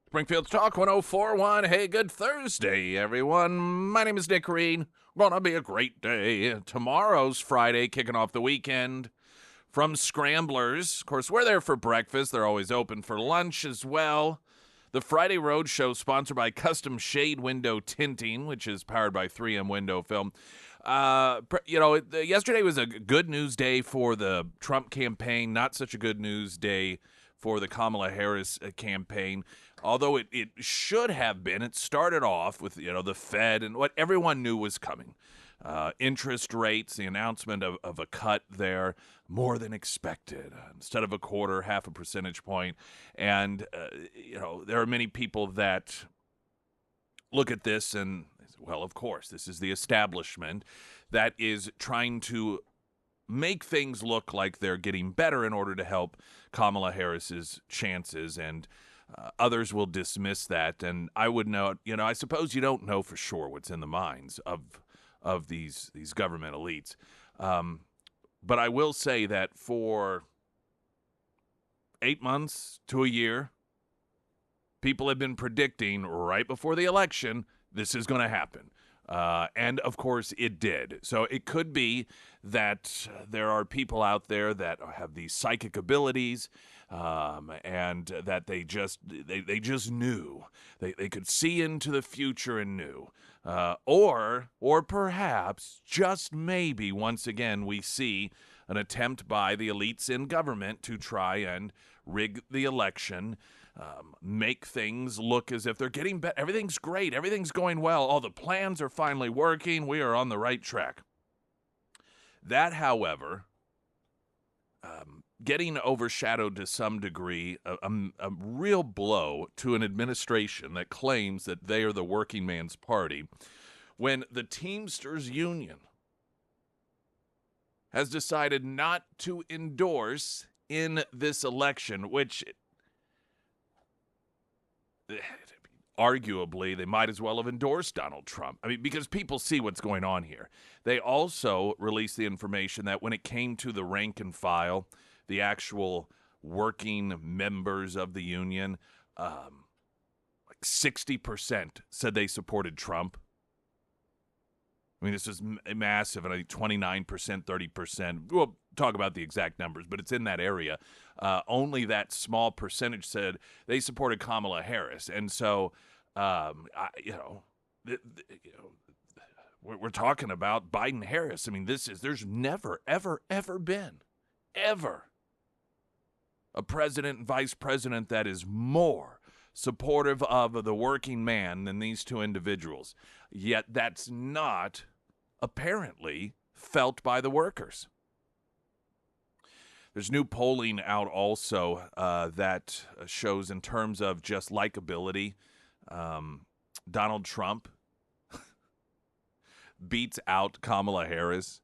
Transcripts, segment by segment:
Springfield's Talk 1041. Hey, good Thursday, everyone. My name is Nick Reed. Gonna be a great day. Tomorrow's Friday, kicking off the weekend. From Scramblers. Of course, we're there for breakfast. They're always open for lunch as well. The Friday Road Show, sponsored by Custom Shade Window Tinting, which is powered by 3M Window Film. Yesterday was a good news day for the Trump campaign, not such a good news day for the Kamala Harris campaign. Although it should have been. It started off with, the Fed and what everyone knew was coming. Interest rates, the announcement of a cut there, more than expected. Instead of a quarter, half a percentage point. And, there are many people that look at this and, well, of course, this is the establishment that is trying to make things look like they're getting better in order to help Kamala Harris's chances, and others will dismiss that. And I would note, I suppose you don't know for sure what's in the minds of these government elites. But I will say that for 8 months to a year, people have been predicting right before the election this is going to happen. And, of course, it did. So it could be that there are people out there that have these psychic abilities, and that they just knew. They could see into the future and knew. Or perhaps, just maybe, once again, we see an attempt by the elites in government to try and rig the election, make things look as if they're getting better. Everything's great. Everything's going well. All the plans are finally working. We are on the right track. That, however, getting overshadowed to some degree, a real blow to an administration that claims that they are the working man's party, when the Teamsters Union has decided not to endorse in this election, which arguably they might as well have endorsed Donald Trump. I mean, because people see what's going on here. They also released the information that when it came to the rank and file, the actual working members of the union, like 60% said they supported Trump. I mean, this is massive, and I think 29%, 30%. We'll talk about the exact numbers, but it's in that area. Only that small percentage said they supported Kamala Harris, and so, we're talking about Biden-Harris. I mean, there's never, ever, ever been, ever, a president and vice president that is more supportive of the working man than these two individuals. Yet that's not apparently felt by the workers. There's new polling out also that shows in terms of just likability, Donald Trump beats out Kamala Harris.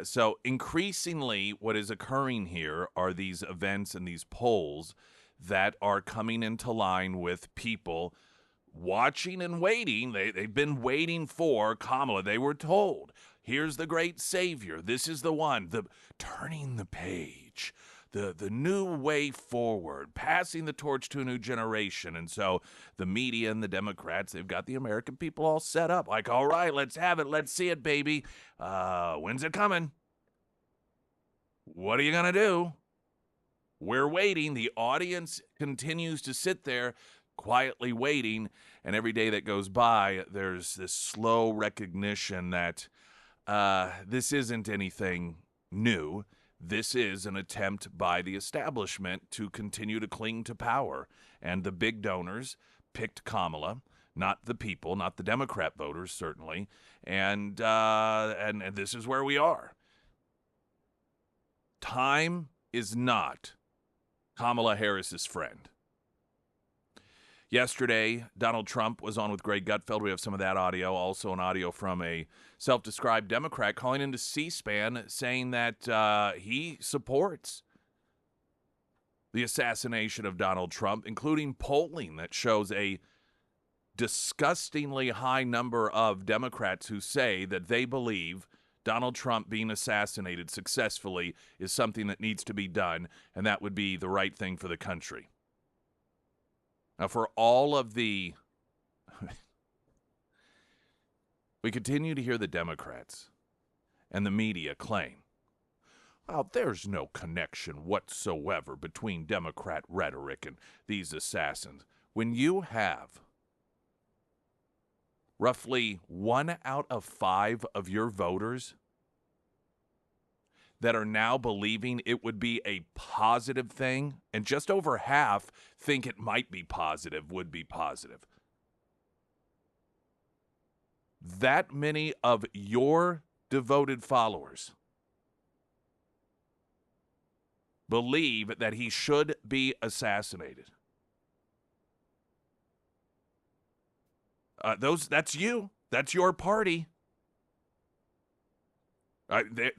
So increasingly what is occurring here are these events and these polls that are coming into line with people watching and waiting. They've been waiting for Kamala. They were told, here's the great savior. This is the one, the turning the page, the new way forward, passing the torch to a new generation. And so the media and the Democrats, they've got the American people all set up. Like, all right, let's have it. Let's see it, baby. When's it coming? What are you going to do? We're waiting. The audience continues to sit there quietly waiting, and every day that goes by, there's this slow recognition that this isn't anything new. This is an attempt by the establishment to continue to cling to power, and the big donors picked Kamala, not the people, not the Democrat voters, certainly, and this is where we are. Time is not Kamala Harris's friend. Yesterday, Donald Trump was on with Greg Gutfeld. We have some of that audio, also an audio from a self-described Democrat calling into C-SPAN saying that he supports the assassination of Donald Trump, including polling that shows a disgustingly high number of Democrats who say that they believe Donald Trump being assassinated successfully is something that needs to be done, and that would be the right thing for the country. Now, for all of the, we continue to hear the Democrats and the media claim, well, there's no connection whatsoever between Democrat rhetoric and these assassins. When you have roughly 1 out of 5 of your voters that are now believing it would be a positive thing, and just over half think it might be positive, would be positive. That many of your devoted followers believe that he should be assassinated. That's you. That's your party.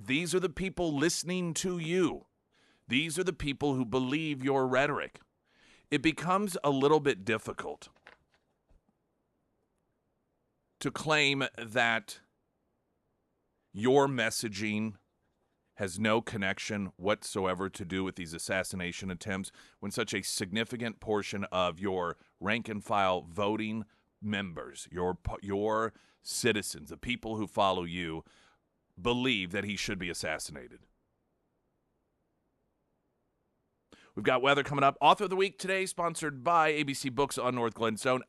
These are the people listening to you. These are the people who believe your rhetoric. It becomes a little bit difficult to claim that your messaging has no connection whatsoever to do with these assassination attempts when such a significant portion of your rank and file voting members, your citizens, the people who follow you, believe that he should be assassinated. We've got weather coming up. Author of the Week today, sponsored by ABC Books on North Glenstone.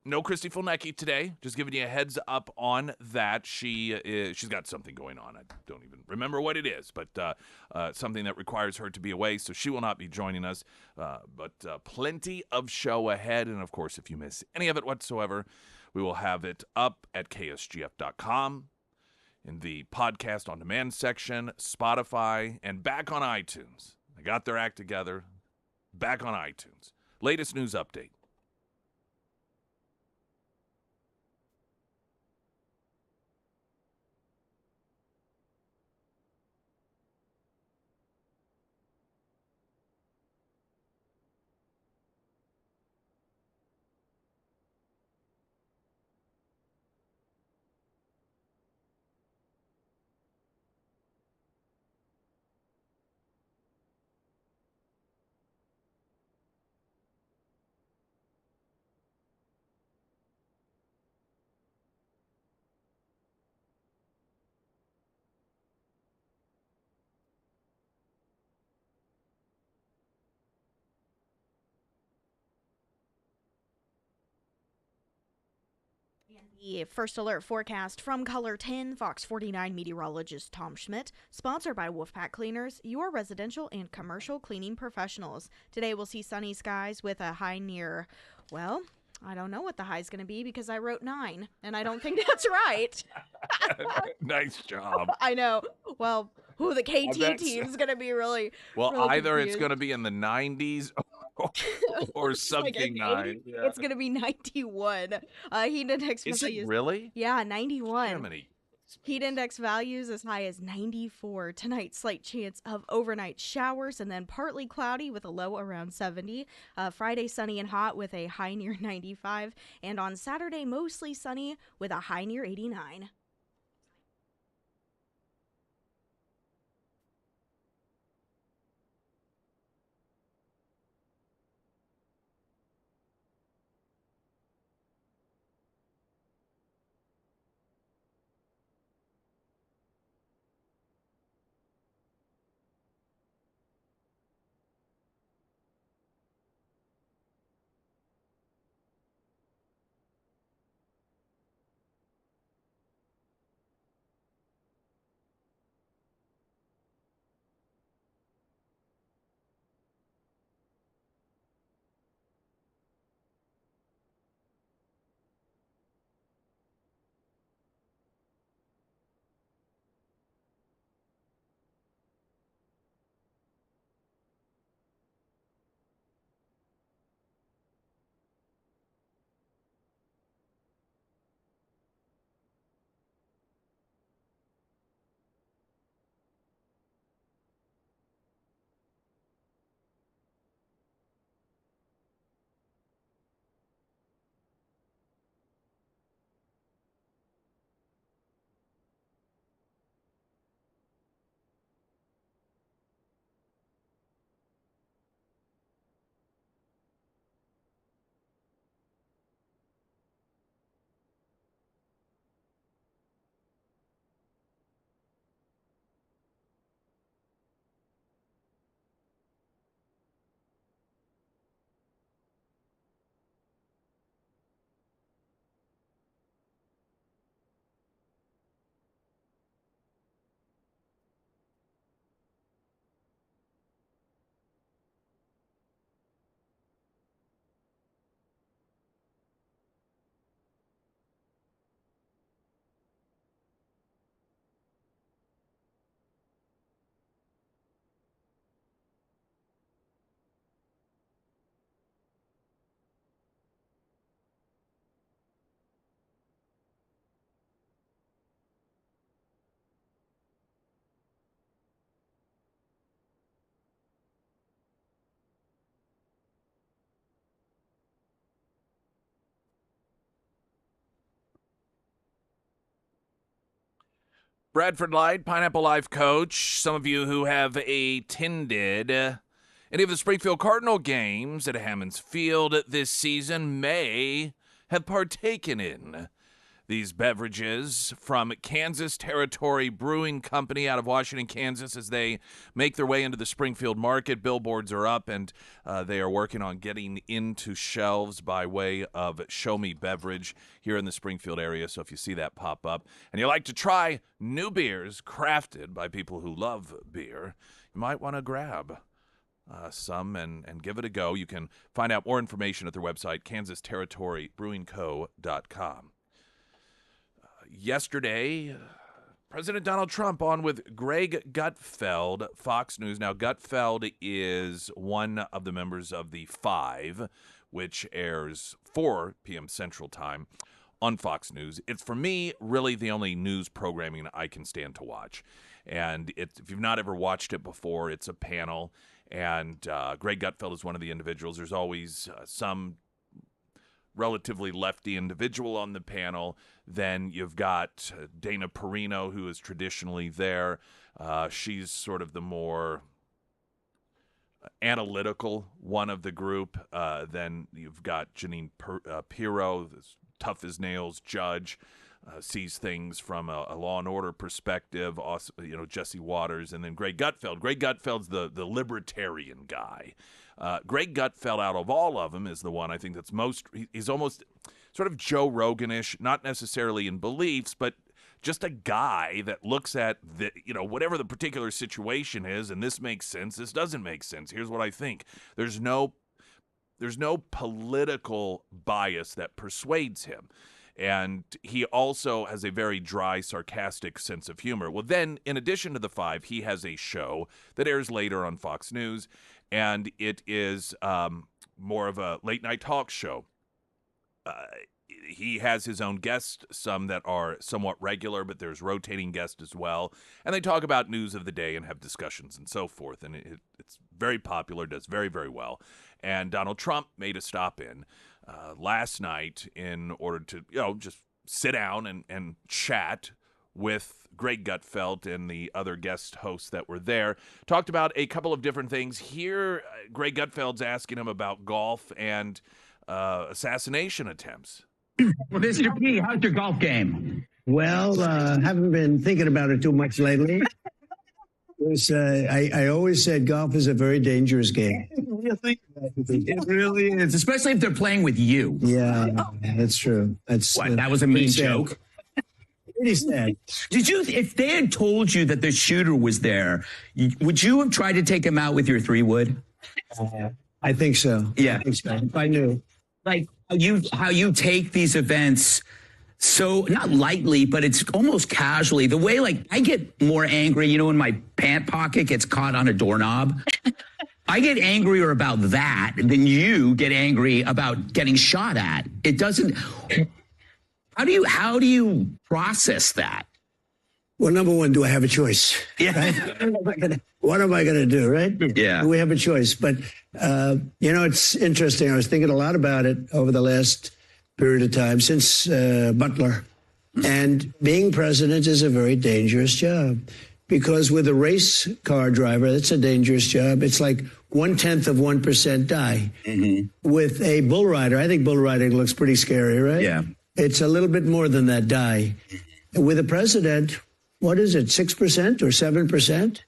No Christy Fulnecki today. Just giving you a heads up on that. She's got something going on. I don't even remember what it is, but something that requires her to be away, so she will not be joining us. But plenty of show ahead, and of course, if you miss any of it whatsoever, we will have it up at ksgf.com. in the podcast on demand section, Spotify, and back on iTunes. They got their act together. Back on iTunes. Latest news update. The first alert forecast from Color 10, Fox 49 meteorologist Tom Schmidt, sponsored by Wolfpack Cleaners, your residential and commercial cleaning professionals. Today we'll see sunny skies with a high near, well, I don't know what the high is going to be because I wrote 9, and I don't think that's right. Nice job. I know. Well, the KT team's going to be really either confused. It's going to be in the 90s or something like 9. Yeah. It's going to be 91. Heat index Is values. it really? Yeah, 91. Germany. Heat index values as high as 94. Tonight, slight chance of overnight showers and then partly cloudy with a low around 70. Friday, sunny and hot with a high near 95. And on Saturday, mostly sunny with a high near 89. Bradford Light, Pineapple Life coach. Some of you who have attended any of the Springfield Cardinal games at Hammons Field this season may have partaken in these beverages from Kansas Territory Brewing Company out of Washington, Kansas, as they make their way into the Springfield market. Billboards are up, and they are working on getting into shelves by way of Show Me Beverage here in the Springfield area. So if you see that pop up and you like to try new beers crafted by people who love beer, you might want to grab some and give it a go. You can find out more information at their website, kansasterritorybrewingco.com. Yesterday, President Donald Trump on with Greg Gutfeld, Fox News. Now, Gutfeld is one of the members of the Five, which airs 4 p.m. Central Time on Fox News. It's, for me, really the only news programming I can stand to watch. And if you've not ever watched it before, it's a panel. And Greg Gutfeld is one of the individuals. There's always some relatively lefty individual on the panel. Then you've got Dana Perino, who is traditionally there. She's sort of the more analytical one of the group. Then you've got Janine Pirro, this tough as nails judge, sees things from a law and order perspective. Also, Jesse Waters, and then Greg Gutfeld. Greg Gutfeld's the libertarian guy. Greg Gutfeld, out of all of them, is the one I think that's most. He's almost sort of Joe Rogan-ish, not necessarily in beliefs, but just a guy that looks at the whatever the particular situation is, and this makes sense. This doesn't make sense. Here's what I think. There's no political bias that persuades him. And he also has a very dry, sarcastic sense of humor. Well, then, in addition to the Five, he has a show that airs later on Fox News, and it is more of a late-night talk show. He has his own guests, some that are somewhat regular, but there's rotating guests as well. And they talk about news of the day and have discussions and so forth. And it's very popular, does very, very well. And Donald Trump made a stop in last night in order to, just sit down and chat with Greg Gutfeld and the other guest hosts that were there. Talked about a couple of different things. Here, Greg Gutfeld's asking him about golf and assassination attempts. Well, Mr. P, how's your golf game? Well, haven't been thinking about it too much lately. I always said golf is a very dangerous game. It really is, especially if they're playing with you. Yeah, that's true. That was a mean joke. Pretty sad. Did you, if they had told you that the shooter was there, would you have tried to take him out with your 3-wood? I think so. Yeah. I think so. If I knew. Like how you take these events so not lightly, but it's almost casually. The way, like, I get more angry, when my pant pocket gets caught on a doorknob. I get angrier about that than you get angry about getting shot at. It doesn't. How do you process that? Well, number one, do I have a choice? Yeah. Right? What am I going to do, right? Yeah. Do we have a choice? But, it's interesting. I was thinking a lot about it over the last period of time since Butler. And being president is a very dangerous job because with a race car driver, that's a dangerous job. It's like 0.1% die. Mm-hmm. With a bull rider, I think bull riding looks pretty scary, right? Yeah. It's a little bit more than that die. With a president, what is it, 6% or 7%?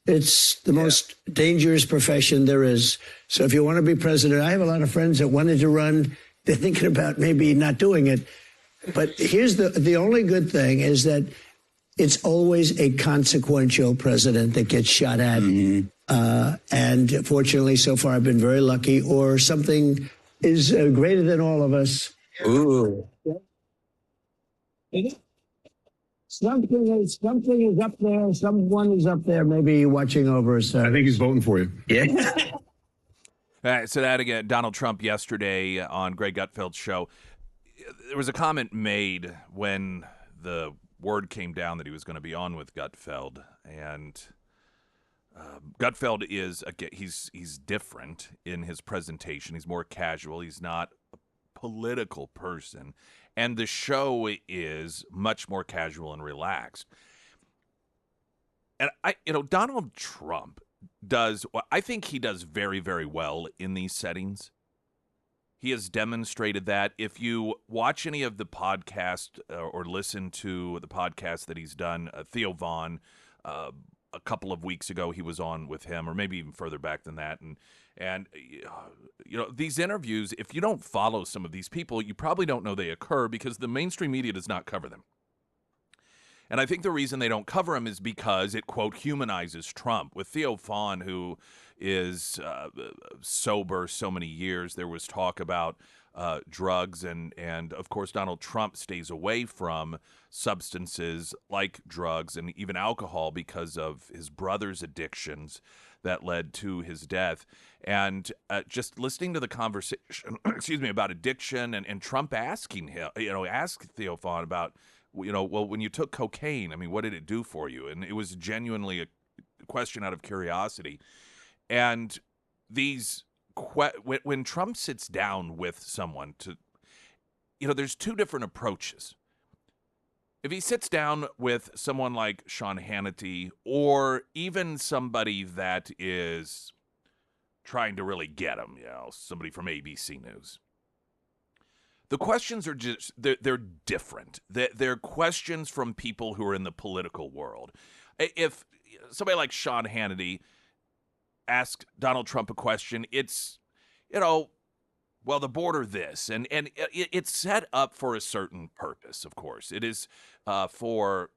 It's the most dangerous profession there is. So if you want to be president, I have a lot of friends that wanted to run. They're thinking about maybe not doing it. But here's the only good thing is that it's always a consequential president that gets shot at. Mm-hmm. And fortunately, so far, I've been very lucky, or something is greater than all of us. Ooh. Something is up there. Someone is up there, maybe watching over us. I think he's voting for you. Yeah. So that again, Donald Trump yesterday on Greg Gutfeld's show. There was a comment made when the word came down that he was going to be on with Gutfeld, and Gutfeld is he's different in his presentation. He's more casual. He's not a political person, and the show is much more casual and relaxed. And Donald Trump I think he does very, very well in these settings. He has demonstrated that. If you watch any of the podcast or listen to the podcast that he's done, Theo Vaughn, a couple of weeks ago, he was on with him, or maybe even further back than that. And these interviews, if you don't follow some of these people, you probably don't know they occur because the mainstream media does not cover them. And I think the reason they don't cover him is because it, quote, humanizes Trump. With Theo Vaughn, who is sober so many years, there was talk about drugs, and of course Donald Trump stays away from substances like drugs and even alcohol because of his brother's addictions that led to his death. And just listening to the conversation, about addiction and Trump asking him, ask Theo Vaughn about, well, when you took cocaine, I mean, what did it do for you? And it was genuinely a question out of curiosity. And when Trump sits down with someone there's two different approaches. If he sits down with someone like Sean Hannity, or even somebody that is trying to really get him, somebody from ABC News, the questions are they're different. They're questions from people who are in the political world. If somebody like Sean Hannity asked Donald Trump a question, it's, well, the border this, and it's set up for a certain purpose, of course. It is for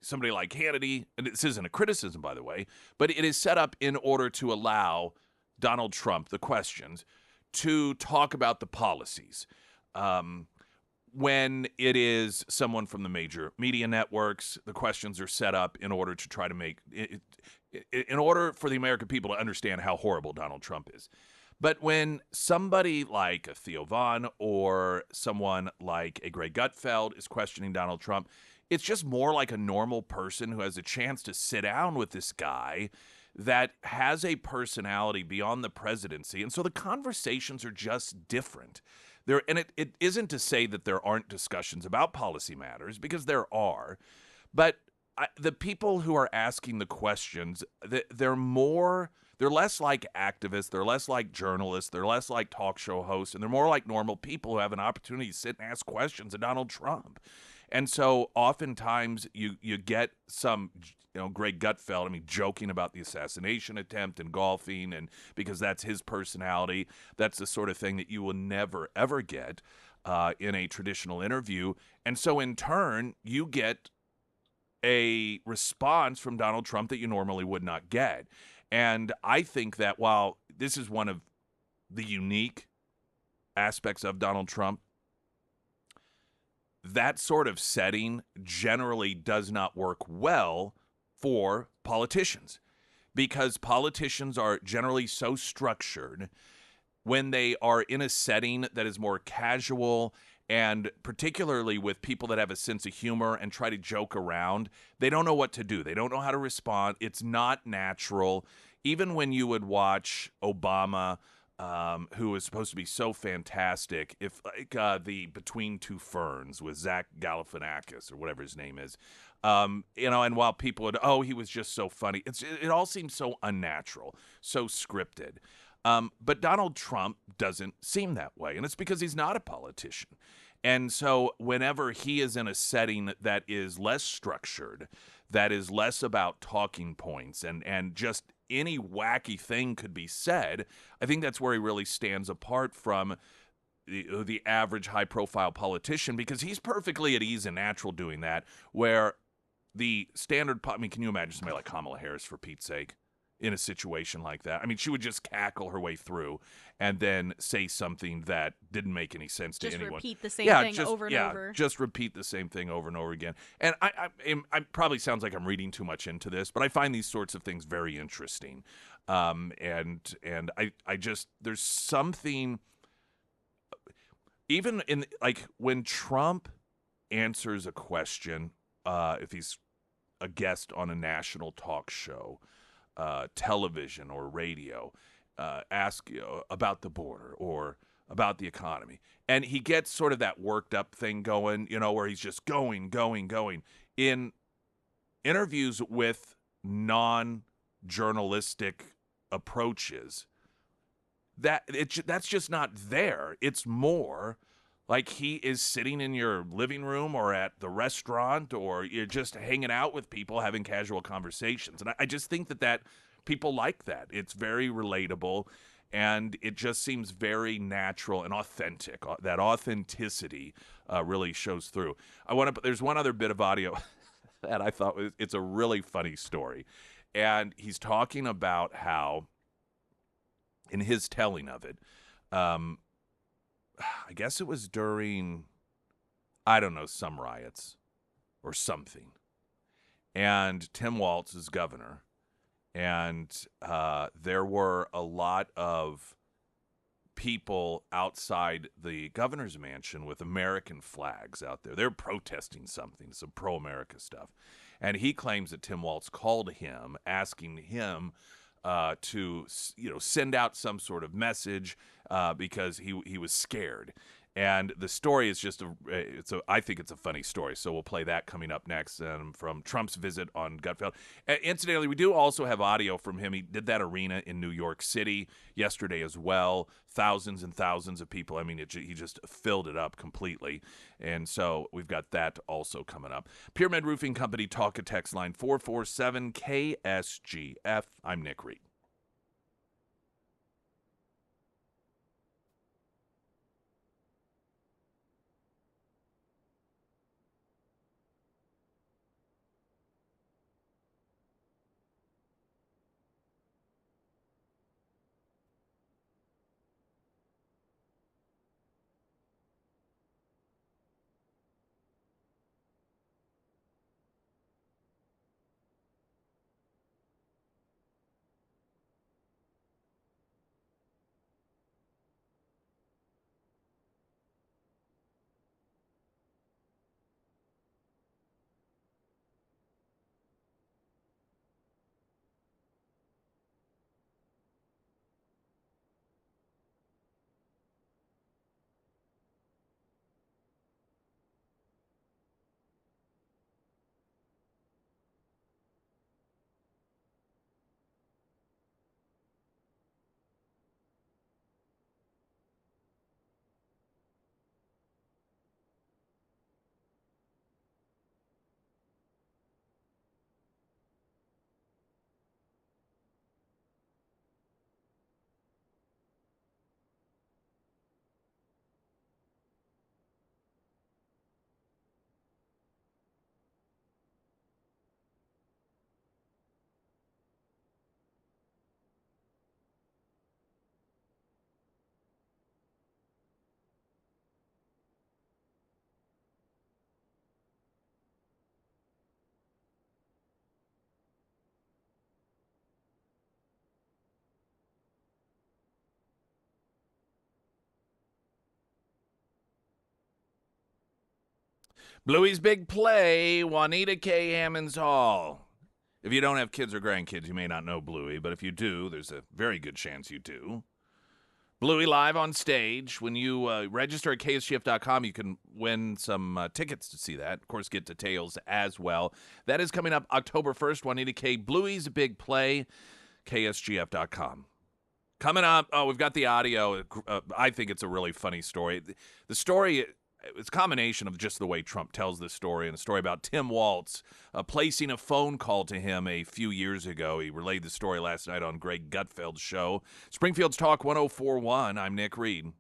somebody like Hannity, and this isn't a criticism, by the way, but it is set up in order to allow Donald Trump, the questions, to talk about the policies. When it is someone from the major media networks, the questions are set up in order to try to make it, in order for the American people to understand how horrible Donald Trump is. But when somebody like a Theo Vaughn or someone like a Greg Gutfeld is questioning Donald Trump, it's just more like a normal person who has a chance to sit down with this guy that has a personality beyond the presidency. And so the conversations are just different. And it isn't to say that there aren't discussions about policy matters, because there are. But the people who are asking the questions, they're less like activists, they're less like journalists, they're less like talk show hosts, and they're more like normal people who have an opportunity to sit and ask questions of Donald Trump. And so oftentimes you get some, Greg Gutfeld, joking about the assassination attempt and golfing, and because that's his personality. That's the sort of thing that you will never, ever get in a traditional interview. And so in turn, you get a response from Donald Trump that you normally would not get. And I think that while this is one of the unique aspects of Donald Trump, that sort of setting generally does not work well for politicians, because politicians are generally so structured when they are in a setting that is more casual, and particularly with people that have a sense of humor and try to joke around, they don't know what to do. They don't know how to respond. It's not natural. Even when you would watch Obama, who is supposed to be so fantastic, if the Between Two Ferns with Zach Galifianakis or whatever his name is, and while people would, he was just so funny, it all seems so unnatural, so scripted. But Donald Trump doesn't seem that way, and it's because he's not a politician. And so whenever he is in a setting that is less structured, that is less about talking points, and just any wacky thing could be said, I think that's where he really stands apart from the average high-profile politician, because he's perfectly at ease and natural doing that, where the standard, can you imagine somebody like Kamala Harris, for Pete's sake, in a situation like that? She would just cackle her way through and then say something that didn't make any sense to anyone. Just repeat the same thing over and over. Just repeat the same thing over and over again. And I probably sounds like I'm reading too much into this, but I find these sorts of things very interesting. And I just, there's something, even in, like, when Trump answers a question, if he's a guest on a national talk show, television or radio, ask about the border or about the economy, and he gets sort of that worked up thing going, where he's just going. In interviews with non-journalistic approaches, that's just not there. It's more like he is sitting in your living room or at the restaurant, or you're just hanging out with people having casual conversations. And I just think that people like that. It's very relatable, and it just seems very natural and authentic. That authenticity really shows through. There's one other bit of audio that I thought it's a really funny story. And he's talking about how, in his telling of it, I guess it was during, I don't know, some riots or something. And Tim Walz is governor. And there were a lot of people outside the governor's mansion with American flags out there. They're protesting something, some pro-America stuff. And he claims that Tim Walz called him, asking him to send out some sort of message because he was scared. And the story is I think it's a funny story. So we'll play that coming up next from Trump's visit on Gutfeld. Incidentally, we do also have audio from him. He did that arena in New York City yesterday as well. Thousands and thousands of people. I mean, he just filled it up completely. And so we've got that also coming up. Pyramid Roofing Company talk a text line 447 KSGF. I'm Nick Reed. Bluey's Big Play, Juanita K. Hammonds Hall. If you don't have kids or grandkids, you may not know Bluey, but if you do, there's a very good chance you do. Bluey live on stage. When you register at KSGF.com, you can win some tickets to see that. Of course, get details as well. That is coming up October 1st, Juanita K. Bluey's Big Play, KSGF.com. Coming up, we've got the audio. I think it's a really funny story. The story, it's a combination of just the way Trump tells this story and the story about Tim Walz placing a phone call to him a few years ago. He relayed the story last night on Greg Gutfeld's show. Springfield's Talk 1041. I'm Nick Reed.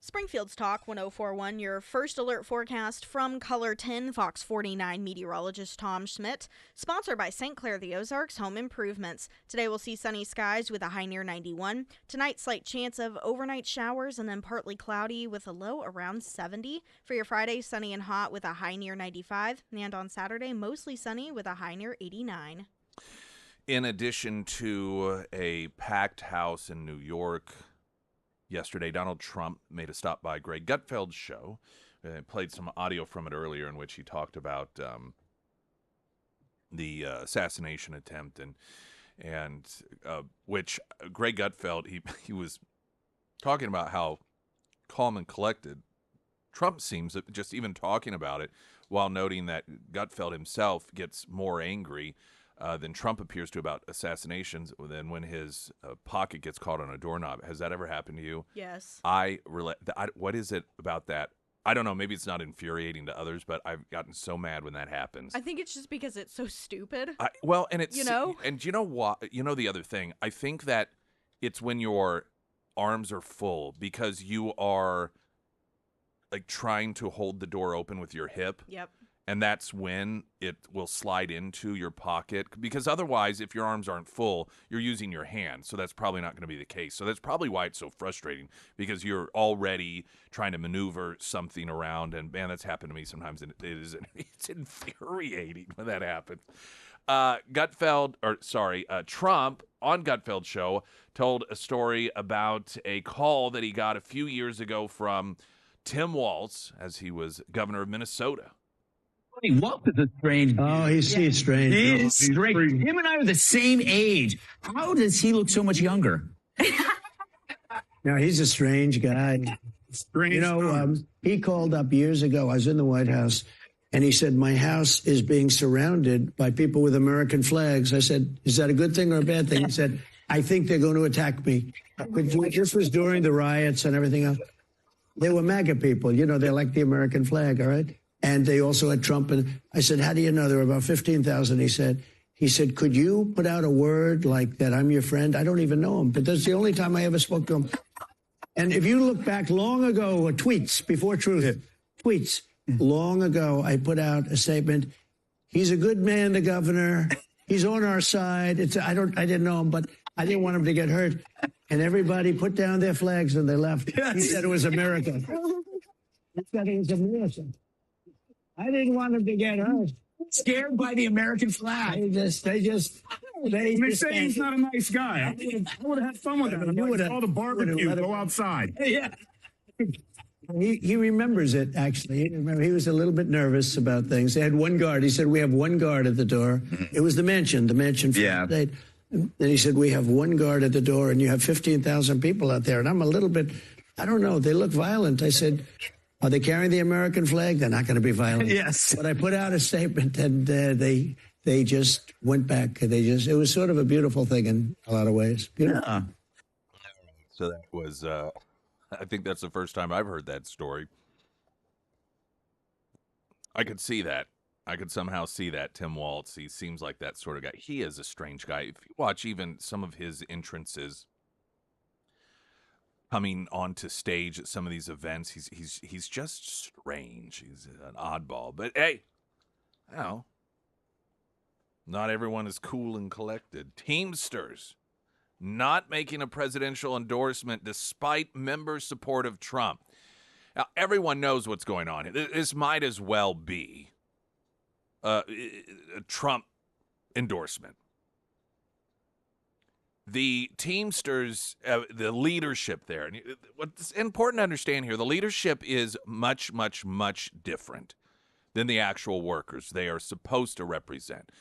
Springfield's Talk 1041, your first alert forecast from Color 10, Fox 49 meteorologist Tom Schmidt, sponsored by St. Clair the Ozarks Home Improvements. Today we'll see sunny skies with a high near 91. Tonight, slight chance of overnight showers and then partly cloudy with a low around 70. For your Friday, sunny and hot with a high near 95. And on Saturday, mostly sunny with a high near 89. In addition to a packed house in New York, yesterday, Donald Trump made a stop by Greg Gutfeld's show. Played some audio from it earlier in which he talked about the assassination attempt, and which Greg Gutfeld, he was talking about how calm and collected Trump seems, just even talking about it, while noting that Gutfeld himself gets more angry than Trump appears to about assassinations than when his pocket gets caught on a doorknob. Has that ever happened to you? Yes. What is it about that? I don't know. Maybe it's not infuriating to others, but I've gotten so mad when that happens. I think it's just because it's so stupid. And it's, and you know what? You know the other thing? I think that it's when your arms are full because you are like trying to hold the door open with your hip. Yep. And that's when it will slide into your pocket. Because otherwise, if your arms aren't full, you're using your hand. So that's probably not going to be the case. So that's probably why it's so frustrating, because you're already trying to maneuver something around. And, man, that's happened to me sometimes. And it's infuriating when that happens. Trump on Gutfeld's show told a story about a call that he got a few years ago from Tim Walz as he was governor of Minnesota. Walz is a strange dude. Oh, he's strange. He is strange. Him and I are the same age. How does he look so much younger? No, he's a strange guy. Strange. He called up years ago. I was in the White House, and he said, my house is being surrounded by people with American flags. I said, is that a good thing or a bad thing? He said, I think they're going to attack me. This was during the riots and everything else. They were MAGA people. They like the American flag, all right? And they also had Trump. And I said, how do you know? There were about 15,000. He said, could you put out a word like that? I'm your friend. I don't even know him, but that's the only time I ever spoke to him. And if you look back long ago, tweets before truth, tweets long ago, I put out a statement. He's a good man, the governor. He's on our side. I didn't know him, but I didn't want him to get hurt. And everybody put down their flags and they left. He said it was America. He said it was America. I didn't want him to get hurt. Scared by the American flag. They say he's not a nice guy. I would have had fun with him. All the barbecue, go outside. Yeah. He remembers it, actually. He was a little bit nervous about things. They had one guard. He said, we have one guard at the door. It was the mansion for the state. And he said, we have one guard at the door, and you have 15,000 people out there. And I'm a little bit, I don't know, they look violent. I said, are they carrying the American flag? They're not going to be violent. Yes. But I put out a statement, and they just went back. It was sort of a beautiful thing in a lot of ways. Beautiful. Yeah. So that was, I think that's the first time I've heard that story. I could see that. I could somehow see that. Tim Walz, he seems like that sort of guy. He is a strange guy. If you watch even some of his entrances coming onto stage at some of these events, he's just strange. He's an oddball. But hey, not everyone is cool and collected. Teamsters not making a presidential endorsement despite member support of Trump. Now, everyone knows what's going on here. This might as well be a Trump endorsement. The Teamsters, the leadership there, and what's important to understand here, the leadership is much, much, much different than the actual workers they are supposed to represent.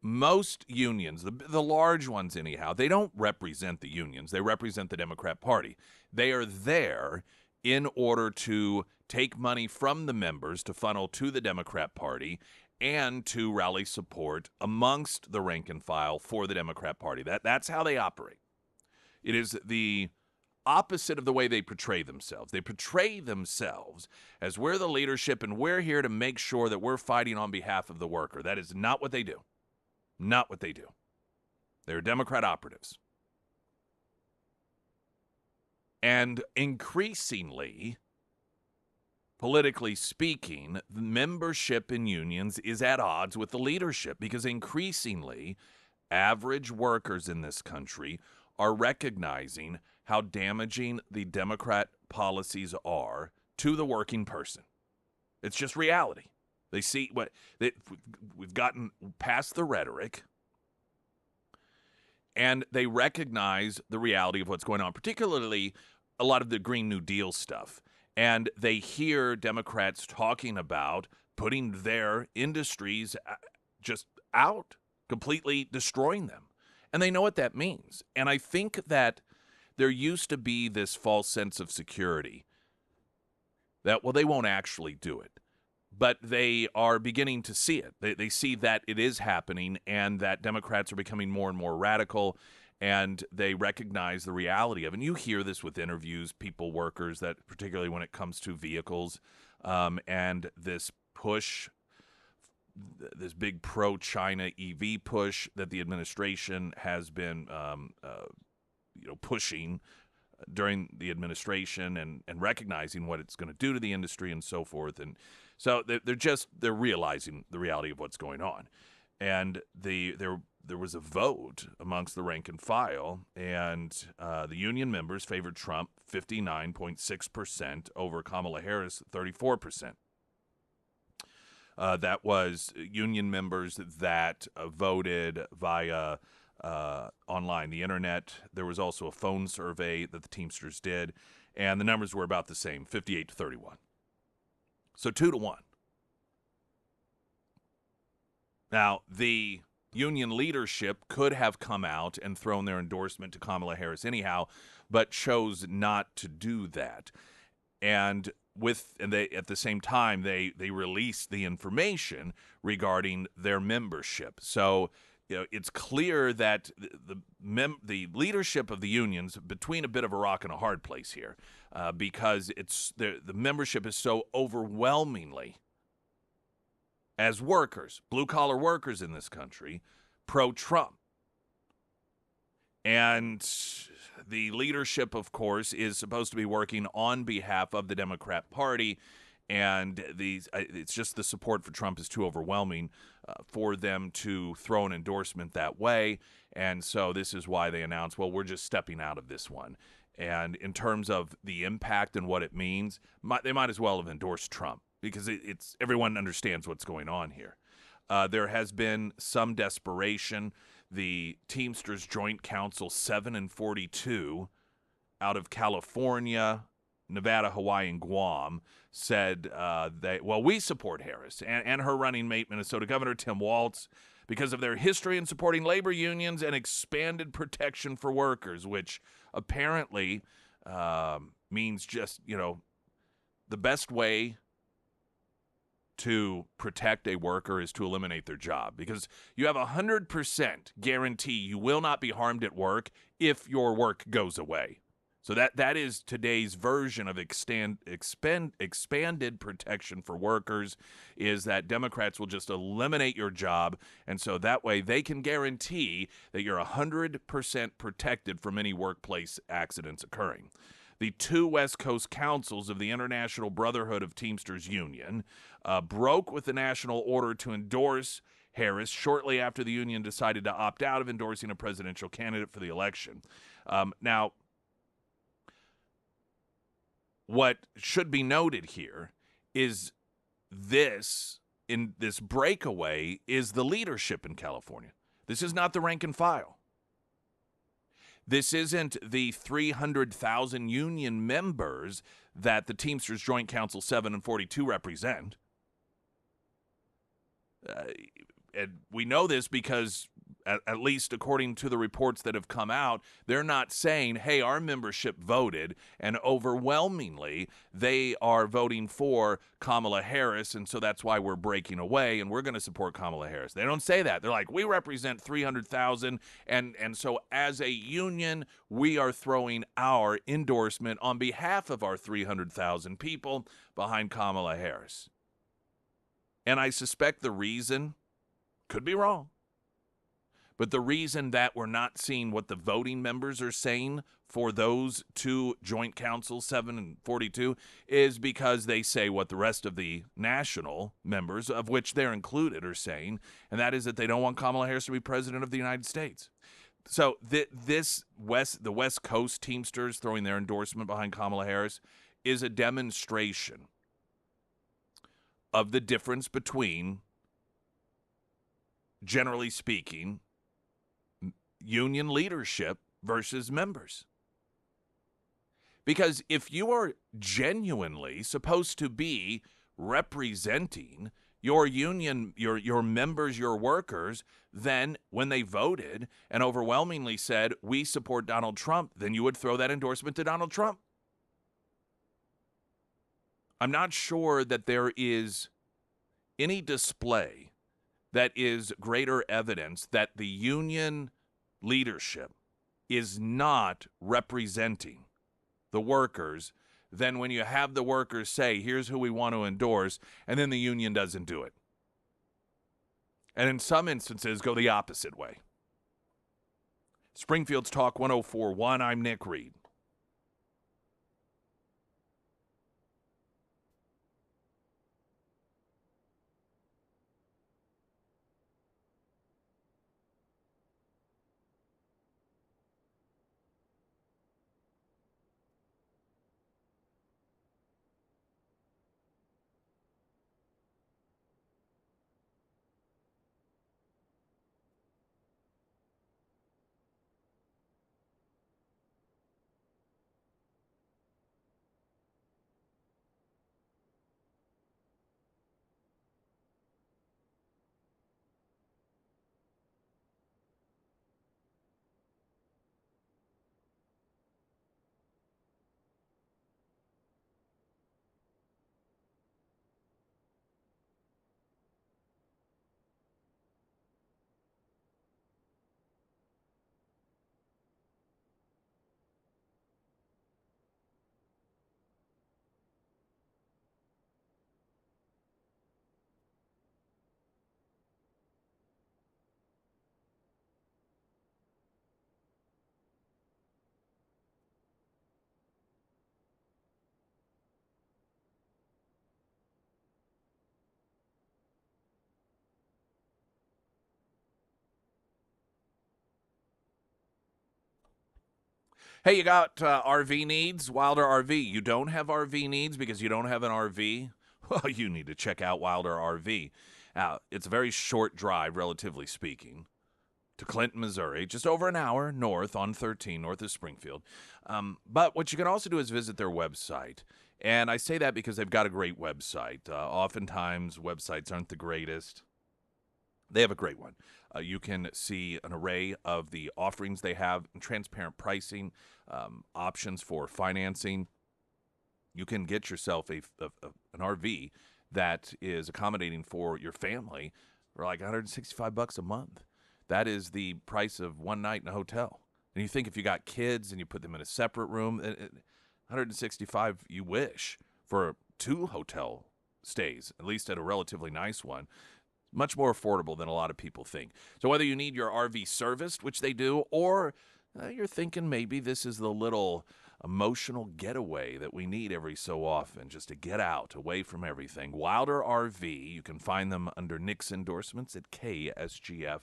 Most unions, the large ones anyhow, they don't represent the unions. They represent the Democrat Party. They are there in order to take money from the members to funnel to the Democrat Party and to rally support amongst the rank and file for the Democrat Party. That's how they operate. It is the opposite of the way they portray themselves. They portray themselves as we're the leadership and we're here to make sure that we're fighting on behalf of the worker. That is not what they do. Not what they do. They're Democrat operatives. And increasingly, politically speaking, the membership in unions is at odds with the leadership because increasingly average workers in this country are recognizing how damaging the Democrat policies are to the working person. It's just reality. They see we've gotten past the rhetoric, and they recognize the reality of what's going on, particularly a lot of the Green New Deal stuff. And they hear Democrats talking about putting their industries just out, completely destroying them. And they know what that means. And I think that there used to be this false sense of security that, well, they won't actually do it. But they are beginning to see it. They see that it is happening and that Democrats are becoming more and more radical, and they recognize the reality of it. And you hear this with interviews, people, workers, that particularly when it comes to vehicles and this push, this big pro-China EV push that the administration has been pushing during the administration and recognizing what it's going to do to the industry and so forth. And so they're realizing the reality of what's going on. And there was a vote amongst the rank and file, and the union members favored Trump 59.6% over Kamala Harris 34%. That was union members that voted via online, the internet. There was also a phone survey that the Teamsters did, and the numbers were about the same, 58 to 31. So 2-1. Now, the union leadership could have come out and thrown their endorsement to Kamala Harris anyhow, but chose not to do that. And they at the same time they released the information regarding their membership. So it's clear that the leadership of the unions between a bit of a rock and a hard place here, because the membership is so overwhelmingly, as workers, blue-collar workers in this country, pro-Trump. And the leadership, of course, is supposed to be working on behalf of the Democrat Party, and it's just the support for Trump is too overwhelming for them to throw an endorsement that way. And so this is why they announced, well, we're just stepping out of this one. And in terms of the impact and what it means, they might as well have endorsed Trump, because it's everyone understands what's going on here. There has been some desperation. The Teamsters Joint Council 7 and 42 out of California, Nevada, Hawaii, and Guam said we support Harris and her running mate, Minnesota Governor Tim Walz, because of their history in supporting labor unions and expanded protection for workers, which apparently means just, the best way to protect a worker is to eliminate their job, because you have 100% guarantee you will not be harmed at work if your work goes away. So that is today's version of expanded protection for workers, is that Democrats will just eliminate your job, and so that way they can guarantee that you're 100% protected from any workplace accidents occurring. The two West Coast councils of the International Brotherhood of Teamsters Union broke with the national order to endorse Harris shortly after the union decided to opt out of endorsing a presidential candidate for the election. Now, what should be noted here is in this breakaway is the leadership in California. This is not the rank and file. This isn't the 300,000 union members that the Teamsters Joint Council 7 and 42 represent. And we know this because, at least according to the reports that have come out, they're not saying, hey, our membership voted, and overwhelmingly they are voting for Kamala Harris, and so that's why we're breaking away, and we're going to support Kamala Harris. They don't say that. They're like, we represent 300,000, and so as a union, we are throwing our endorsement on behalf of our 300,000 people behind Kamala Harris. And I suspect the reason, could be wrong, But the reason that we're not seeing what the voting members are saying for those two joint councils, 7 and 42, is because they say what the rest of the national members, of which they're included, are saying, and that is that they don't want Kamala Harris to be president of the United States. So the West Coast Teamsters throwing their endorsement behind Kamala Harris is a demonstration of the difference between, generally speaking, union leadership versus members. Because if you are genuinely supposed to be representing your union, your members, your workers, then when they voted and overwhelmingly said, we support Donald Trump, then you would throw that endorsement to Donald Trump. I'm not sure that there is any display that is greater evidence that the union leadership is not representing the workers than when you have the workers say, here's who we want to endorse, and then the union doesn't do it. And in some instances, go the opposite way. Springfield's Talk 104.1, I'm Nick Reed. Hey, you got RV needs? Wilder RV. You don't have RV needs because you don't have an RV? Well, you need to check out Wilder RV. It's a very short drive, relatively speaking, to Clinton, Missouri, just over an hour north on 13, north of Springfield. But what you can also do is visit their website. And I say that because they've got a great website. Oftentimes, websites aren't the greatest. They have a great one. You can see an array of the offerings they have, transparent pricing, options for financing. You can get yourself an RV that is accommodating for your family for like $165 a month. That is the price of one night in a hotel. And you think if you got kids and you put them in a separate room, $165 you wish for 2 hotel stays, at least at a relatively nice one. Much more affordable than a lot of people think. So whether you need your RV serviced, which they do, or you're thinking maybe this is the little emotional getaway that we need every so often, just to get out, away from everything. Wilder RV, you can find them under Nick's endorsements at KSGF.com.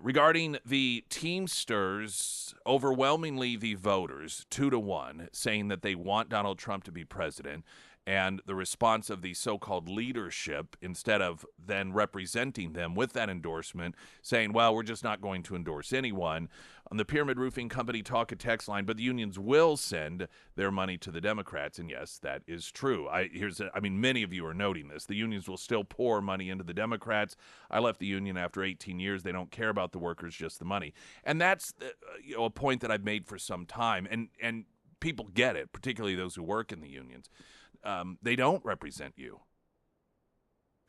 Regarding the Teamsters, overwhelmingly the voters, 2-1, saying that they want Donald Trump to be president, and the response of the so-called leadership, instead of then representing them with that endorsement, saying, well, we're just not going to endorse anyone. On the Pyramid Roofing Company talk a text line, but the unions will send their money to the Democrats. And yes, that is true. Many of you are noting this. The unions will still pour money into the Democrats. I left the union after 18 years. They don't care about the workers, just the money. And that's a point that I've made for some time. And people get it, particularly those who work in the unions. They don't represent you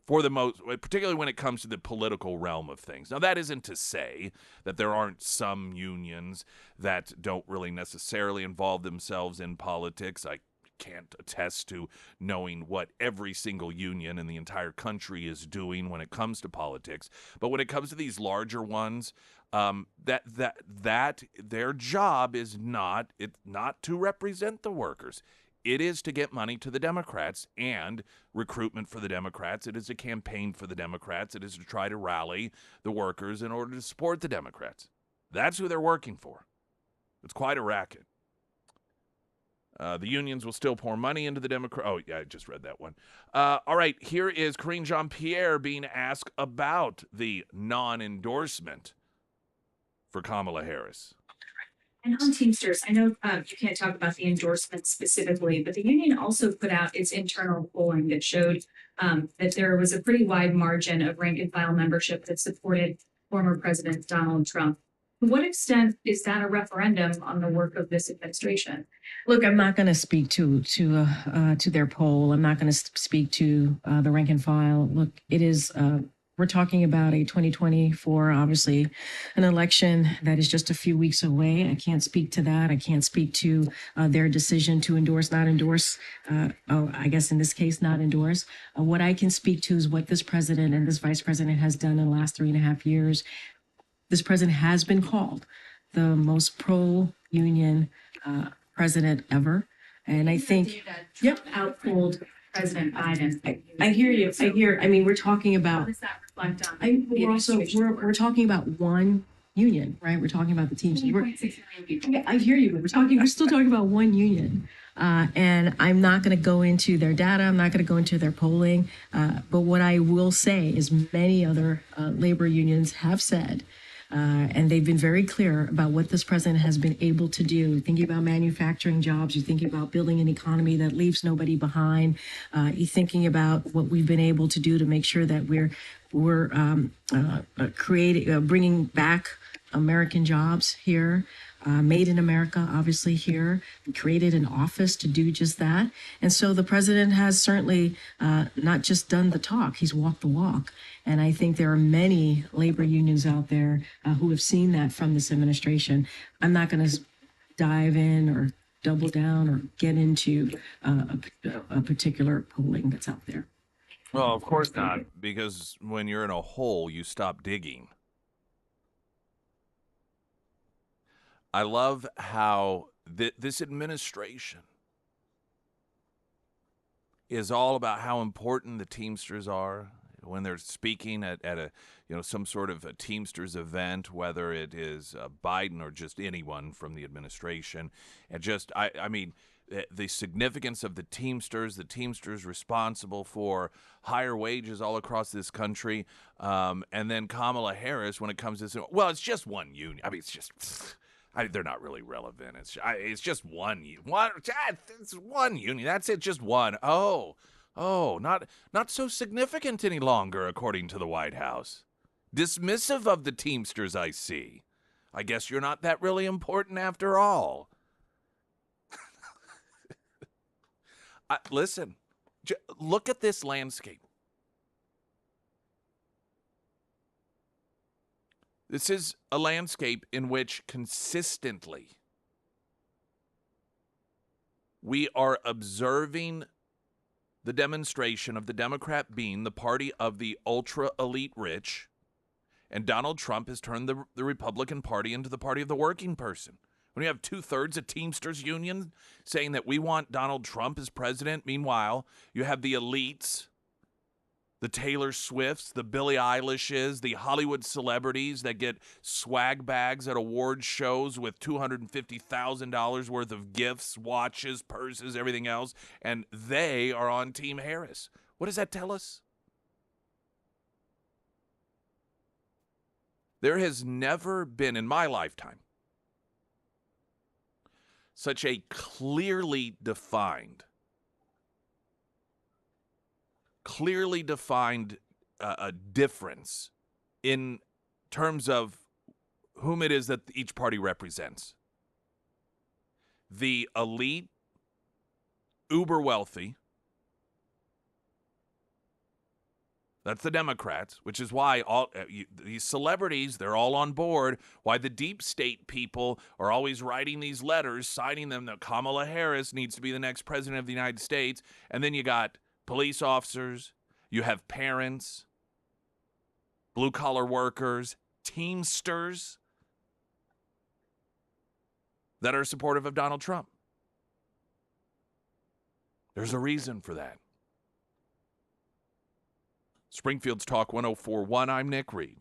for the most, particularly when it comes to the political realm of things. Now, that isn't to say that there aren't some unions that don't really necessarily involve themselves in politics. I can't attest to knowing what every single union in the entire country is doing when it comes to politics. But when it comes to these larger ones, that their job is not to represent the workers. It is to get money to the Democrats and recruitment for the Democrats. It is a campaign for the Democrats. It is to try to rally the workers in order to support the Democrats. That's who they're working for. It's quite a racket. The unions will still pour money into the Democrat. Oh, yeah, I just read that one. All right, here is Karine Jean-Pierre being asked about the non-endorsement for Kamala Harris. And on Teamsters, I know you can't talk about the endorsement specifically, but the union also put out its internal polling that showed that there was a pretty wide margin of rank and file membership that supported former President Donald Trump. To what extent is that a referendum on the work of this administration? Look, I'm not going to speak to their poll. I'm not going to speak to the rank and file. Look, it is. We're talking about a 2024, obviously, an election that is just a few weeks away. I can't speak to that. I can't speak to their decision to endorse, not endorse. I guess in this case, not endorse. What I can speak to is what this president and this vice president has done in the last 3.5 years. This president has been called the most pro-union president ever. And I think, Trump outpolled President Biden. I hear you. I mean, we're talking How about, does that reflect on we're talking about one union, right? We're talking about the teams. 1.6 million people? Yeah, I hear you, but we're still talking about one union. And I'm not going to go into their data. I'm not going to go into their polling. But what I will say is many other labor unions have said, and they've been very clear about what this president has been able to do. Thinking about manufacturing jobs, you're thinking about building an economy that leaves nobody behind. You're thinking about what we've been able to do to make sure that we're creating, bringing back American jobs here. Made in America, obviously here. We created an office to do just that. And so the president has certainly not just done the talk, he's walked the walk. And I think there are many labor unions out there who have seen that from this administration. I'm not going to dive in or double down or get into a particular polling that's out there. Well, of course not, because when you're in a hole, you stop digging. I love how this administration is all about how important the Teamsters are when they're speaking at a some sort of a Teamsters event, whether it is Biden or just anyone from the administration, and just I mean the significance of the Teamsters responsible for higher wages all across this country, and then Kamala Harris when it comes to it's just one union. I mean, it's just. They're not really relevant. It's just one. It's one union. That's it. Just one. Oh, not so significant any longer, according to the White House. Dismissive of the Teamsters, I see. I guess you're not that really important after all. Listen, look at this landscape. This is a landscape in which consistently we are observing the demonstration of the Democrat being the party of the ultra-elite rich, and Donald Trump has turned the Republican Party into the party of the working person. When you have 2/3 of Teamsters Union saying that we want Donald Trump as president, meanwhile, you have the elites, the Taylor Swifts, the Billie Eilishes, the Hollywood celebrities that get swag bags at award shows with $250,000 worth of gifts, watches, purses, everything else, and they are on Team Harris. What does that tell us? There has never been in my lifetime such a clearly defined a difference in terms of whom it is that each party represents. The elite, uber wealthy, That's the Democrats, which is why these celebrities, they're all on board, why the deep state people are always writing these letters, signing them that Kamala Harris needs to be the next president of the United States. And then you got police officers, you have parents, blue-collar workers, Teamsters that are supportive of Donald Trump. There's a reason for that. Springfield's Talk 104.1, I'm Nick Reed.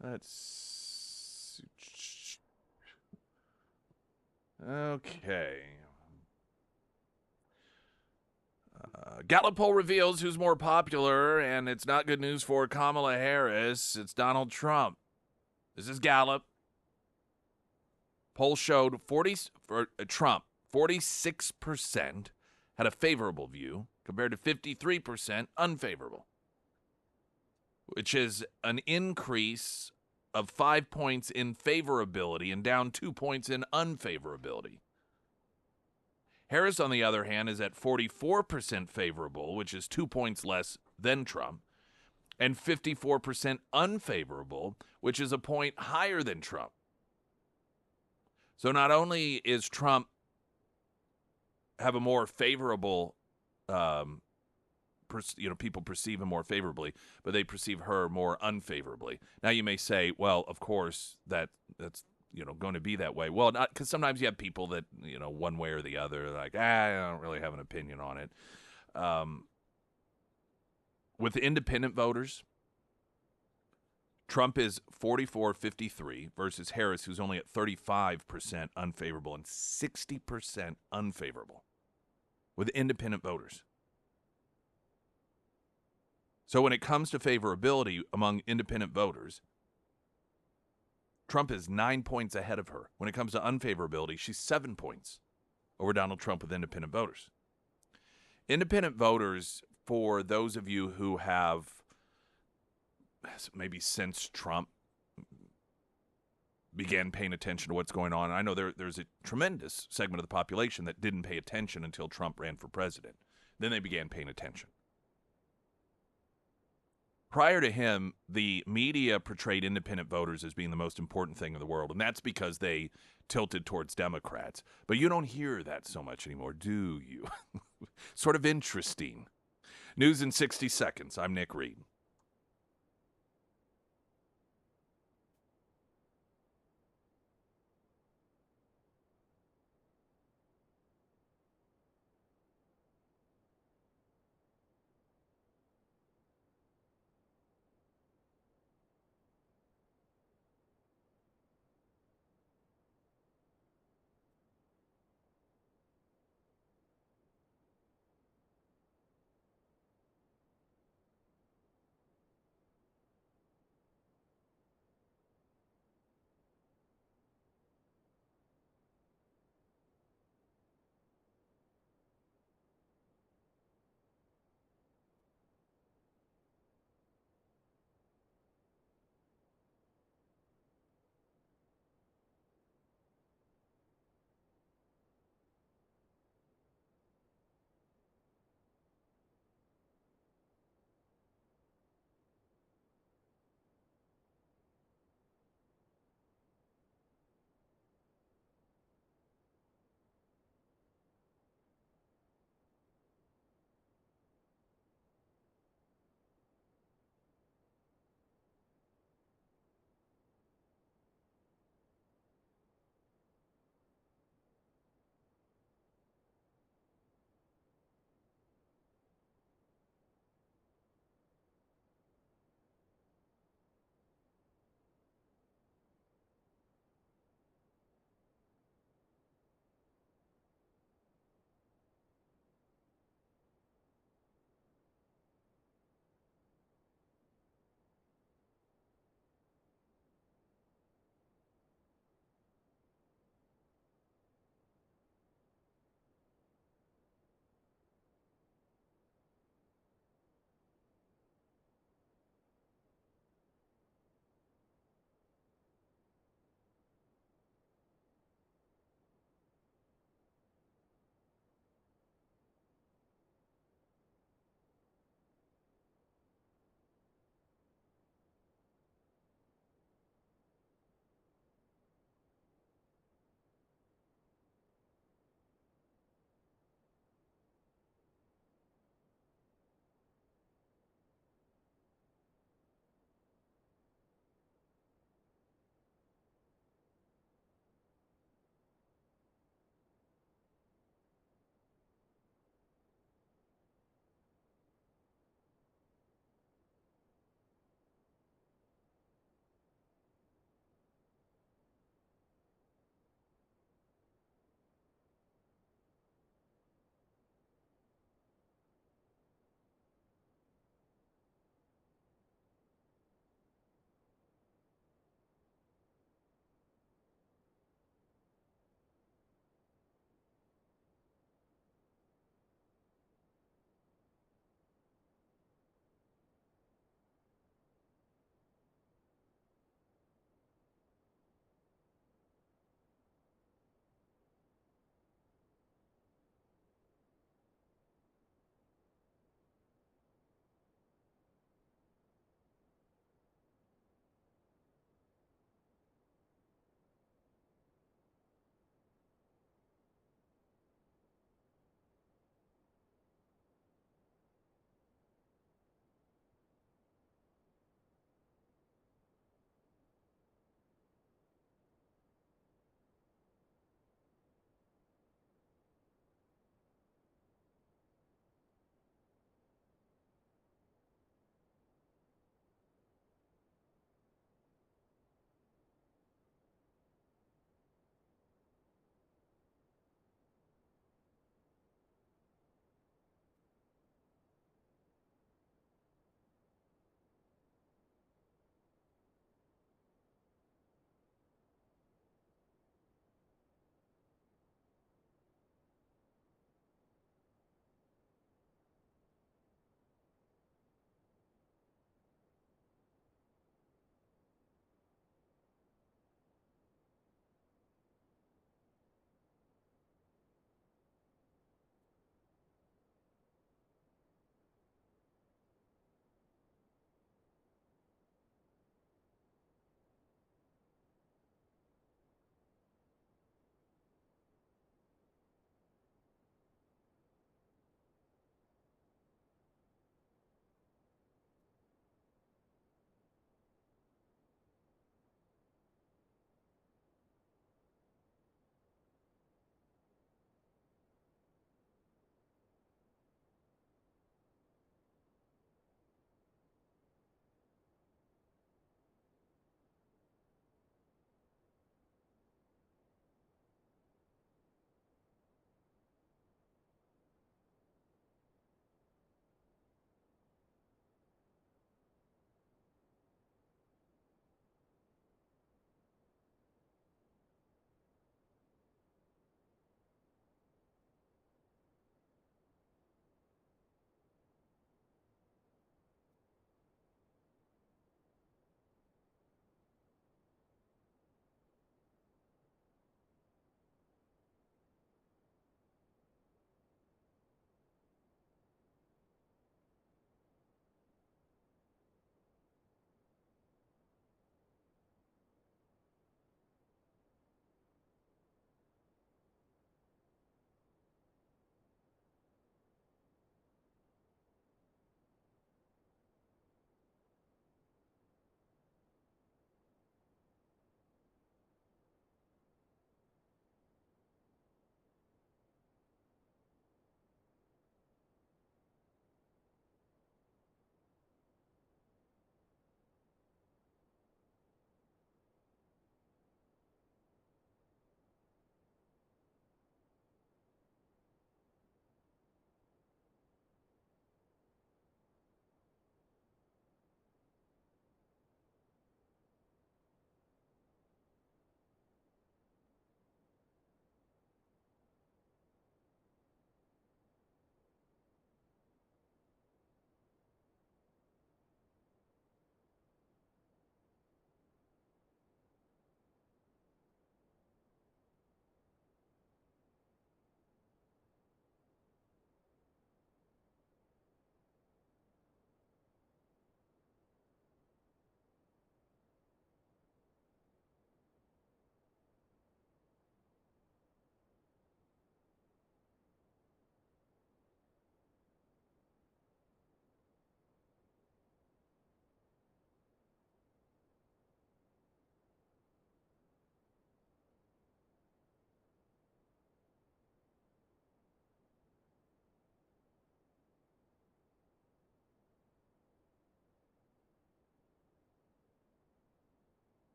That's okay. Gallup poll reveals who's more popular, and it's not good news for Kamala Harris. It's Donald Trump. This is Gallup. Poll showed for Trump, 46% had a favorable view compared to 53% unfavorable, which is an increase of 5 points in favorability and down 2 points in unfavorability. Harris, on the other hand, is at 44% favorable, which is 2 points less than Trump, and 54% unfavorable, which is a point higher than Trump. So not only is Trump have a more favorable, people perceive him more favorably, but they perceive her more unfavorably. Now you may say, well, of course that's going to be that way. Well, not because sometimes you have people that one way or the other, like I don't really have an opinion on it. With independent voters, Trump is 44-53 versus Harris, who's only at 35% unfavorable and 60% unfavorable with independent voters. So when it comes to favorability among independent voters, Trump is 9 points ahead of her. When it comes to unfavorability, she's 7 points over Donald Trump with independent voters. Independent voters, for those of you who have maybe since Trump began paying attention to what's going on, I know there's a tremendous segment of the population that didn't pay attention until Trump ran for president. Then they began paying attention. Prior to him, the media portrayed independent voters as being the most important thing in the world, and that's because they tilted towards Democrats. But you don't hear that so much anymore, do you? Sort of interesting. News in 60 seconds. I'm Nick Reed.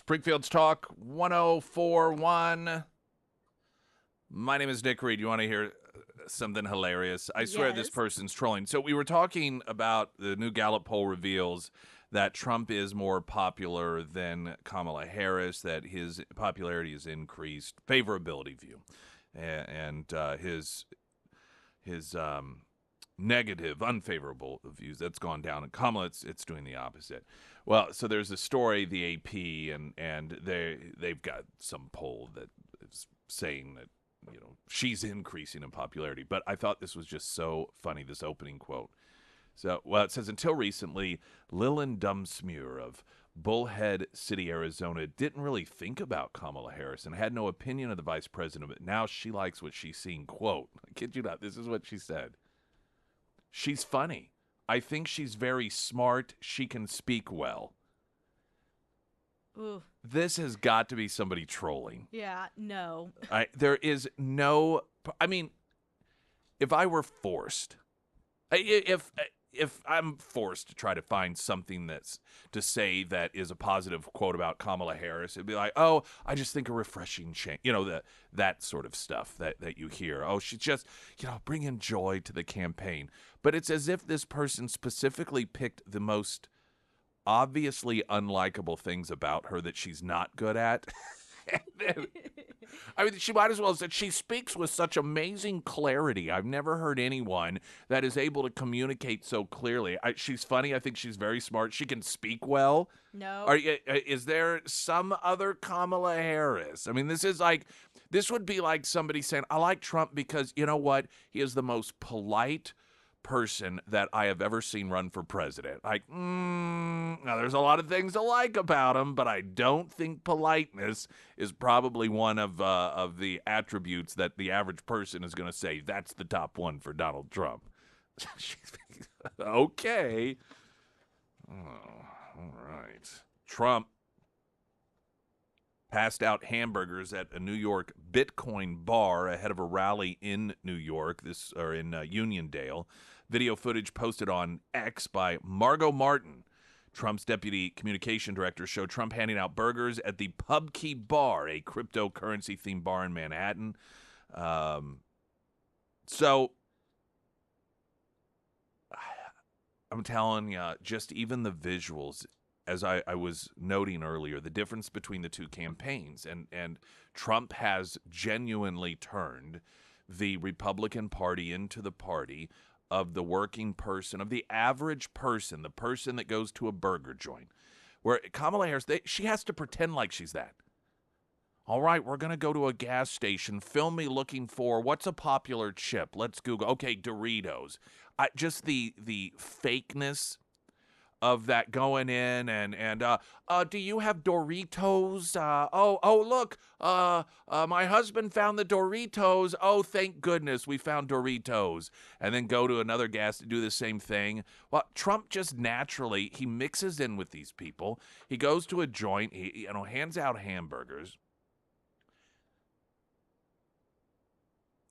Springfield's Talk 1041. My name is Nick Reed. You want to hear something hilarious? I swear this Yes. person's trolling. So we were talking about the new Gallup poll reveals that Trump is more popular than Kamala Harris, that his popularity has increased, favorability view, and his negative, unfavorable views, that's gone down. And Kamala, it's doing the opposite. Well, so there's a story, the AP, and they've got some poll that is saying that, you know, she's increasing in popularity. But I thought this was just so funny, this opening quote. So, well, it says, until recently, Lillian Dunsmuir of Bullhead City, Arizona, didn't really think about Kamala Harris and had no opinion of the vice president, but now she likes what she's seeing. Quote, I kid you not, this is what she said. She's funny. I think she's very smart. She can speak well. Ooh. This has got to be somebody trolling. Yeah, no. There is no, I mean, if I were forced, if I'm forced to try to find something that's to say that is a positive quote about Kamala Harris, it'd be like, oh, I just think a refreshing change, you know, that sort of stuff that you hear. Oh, she's just, you know, bringing joy to the campaign. But it's as if this person specifically picked the most obviously unlikable things about her that she's not good at. I mean, she might as well have said she speaks with such amazing clarity. I've never heard anyone that is able to communicate so clearly. She's funny. I think she's very smart. She can speak well. No. Is there some other Kamala Harris? I mean, this would be like somebody saying, I like Trump because, you know what? He is the most polite person that I have ever seen run for president. Now there's a lot of things to like about him, but I don't think politeness is probably one of the attributes that the average person is going to say that's the top one for Donald Trump. Okay. Oh, all right. Trump passed out hamburgers at a New York Bitcoin bar ahead of a rally in New York, in Uniondale. Video footage posted on X by Margot Martin, Trump's deputy communication director, showed Trump handing out burgers at the Pub Key Bar, a cryptocurrency-themed bar in Manhattan. So I'm telling you, just even the visuals, as I was noting earlier, the difference between the two campaigns, and Trump has genuinely turned the Republican Party into the party of the working person, of the average person, the person that goes to a burger joint. Where Kamala Harris, she has to pretend like she's that. All right, we're going to go to a gas station. Film me looking for, what's a popular chip? Let's Google. Okay, Doritos. Just the fakeness of that going in and do you have Doritos? Look, my husband found the Doritos. Oh, thank goodness we found Doritos. And then go to another gas to do the same thing. Well, Trump just naturally, he mixes in with these people. He goes to a joint, he hands out hamburgers.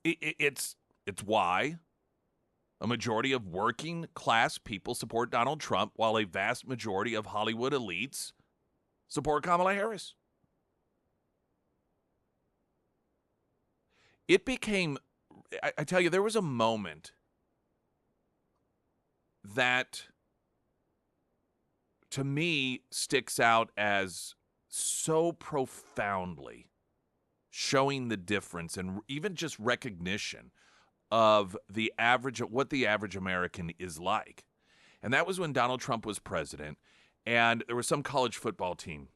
It's why a majority of working class people support Donald Trump, while a vast majority of Hollywood elites support Kamala Harris. It became, I tell you, there was a moment that, to me, sticks out as so profoundly showing the difference and even just recognition of what the average American is like. And that was when Donald Trump was president, and there was some college football team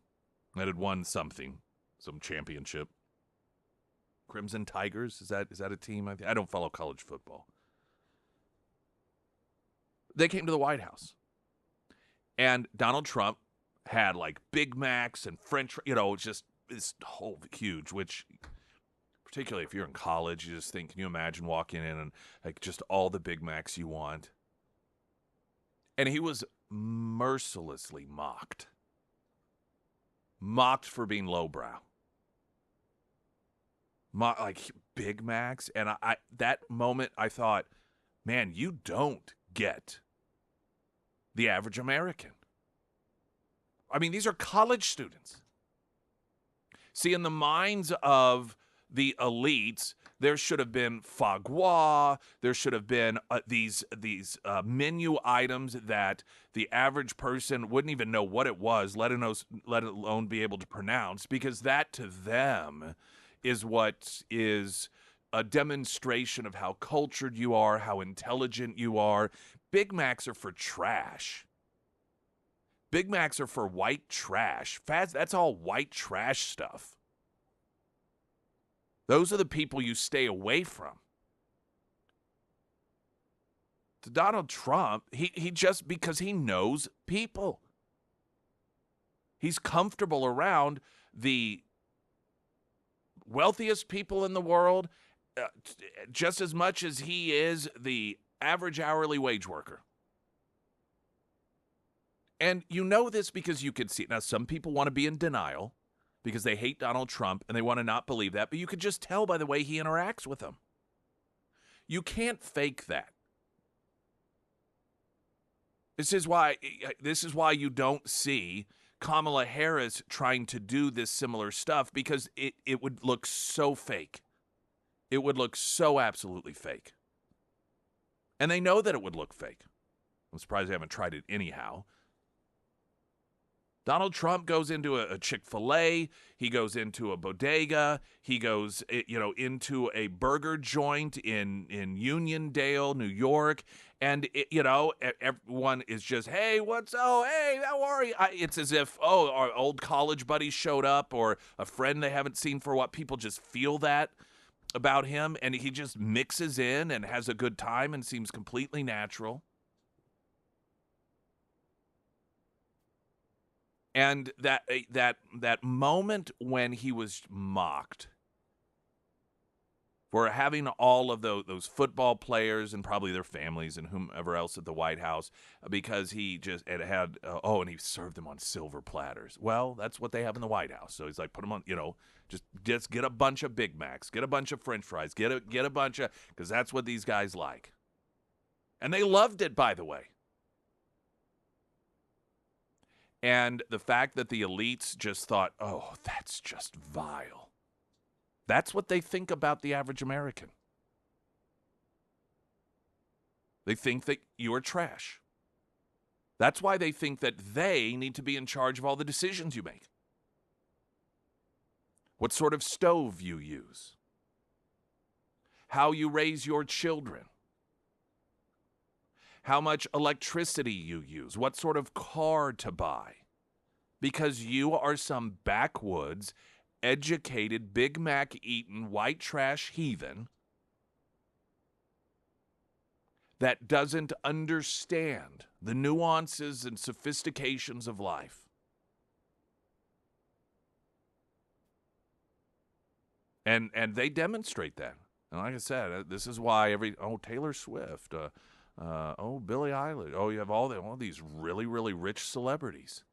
that had won something, some championship. Crimson Tigers, is that a team? I don't follow college football. They came to the White House, and Donald Trump had like Big Macs and French, just this whole huge, which, particularly if you're in college, you just think, can you imagine walking in and like just all the Big Macs you want? And he was mercilessly mocked for being lowbrow. Like Big Macs. And I that moment I thought, man, you don't get the average American. I mean, these are college students. See, in the minds of the elites, there should have been foie gras. There should have been these menu items that the average person wouldn't even know what it was, let alone be able to pronounce, because that to them is what is a demonstration of how cultured you are, how intelligent you are. Big Macs are for trash. Big Macs are for white trash. That's all white trash stuff. Those are the people you stay away from. To Donald Trump, he just, because he knows people. He's comfortable around the wealthiest people in the world just as much as he is the average hourly wage worker. And you know this because you can see it. Now, some people want to be in denial because they hate Donald Trump and they want to not believe that, but you could just tell by the way he interacts with them. You can't fake that. This is why you don't see Kamala Harris trying to do this similar stuff, because it would look so fake. It would look so absolutely fake. And they know that it would look fake. I'm surprised they haven't tried it anyhow. Donald Trump goes into a Chick-fil-A. He goes into a bodega. He goes, into a burger joint in Uniondale, New York. And, everyone is just, hey, hey, how are you? It's as if, our old college buddy showed up, or a friend they haven't seen for a while. People just feel that about him. And he just mixes in and has a good time and seems completely natural. And that moment when he was mocked for having all of those football players and probably their families and whomever else at the White House, because he just had and he served them on silver platters. Well, that's what they have in the White House. So he's like, put them on, just get a bunch of Big Macs, get a bunch of French fries, get a bunch of, because that's what these guys like. And they loved it, by the way. And the fact that the elites just thought, oh, that's just vile. That's what they think about the average American. They think that you are trash. That's why they think that they need to be in charge of all the decisions you make. What sort of stove you use. How you raise your children. How much electricity you use, what sort of car to buy, because you are some backwoods, educated, Big Mac eating, white trash heathen that doesn't understand the nuances and sophistications of life. And they demonstrate that. And like I said, this is why Taylor Swift, Billie Eilish. You have all these really, really rich celebrities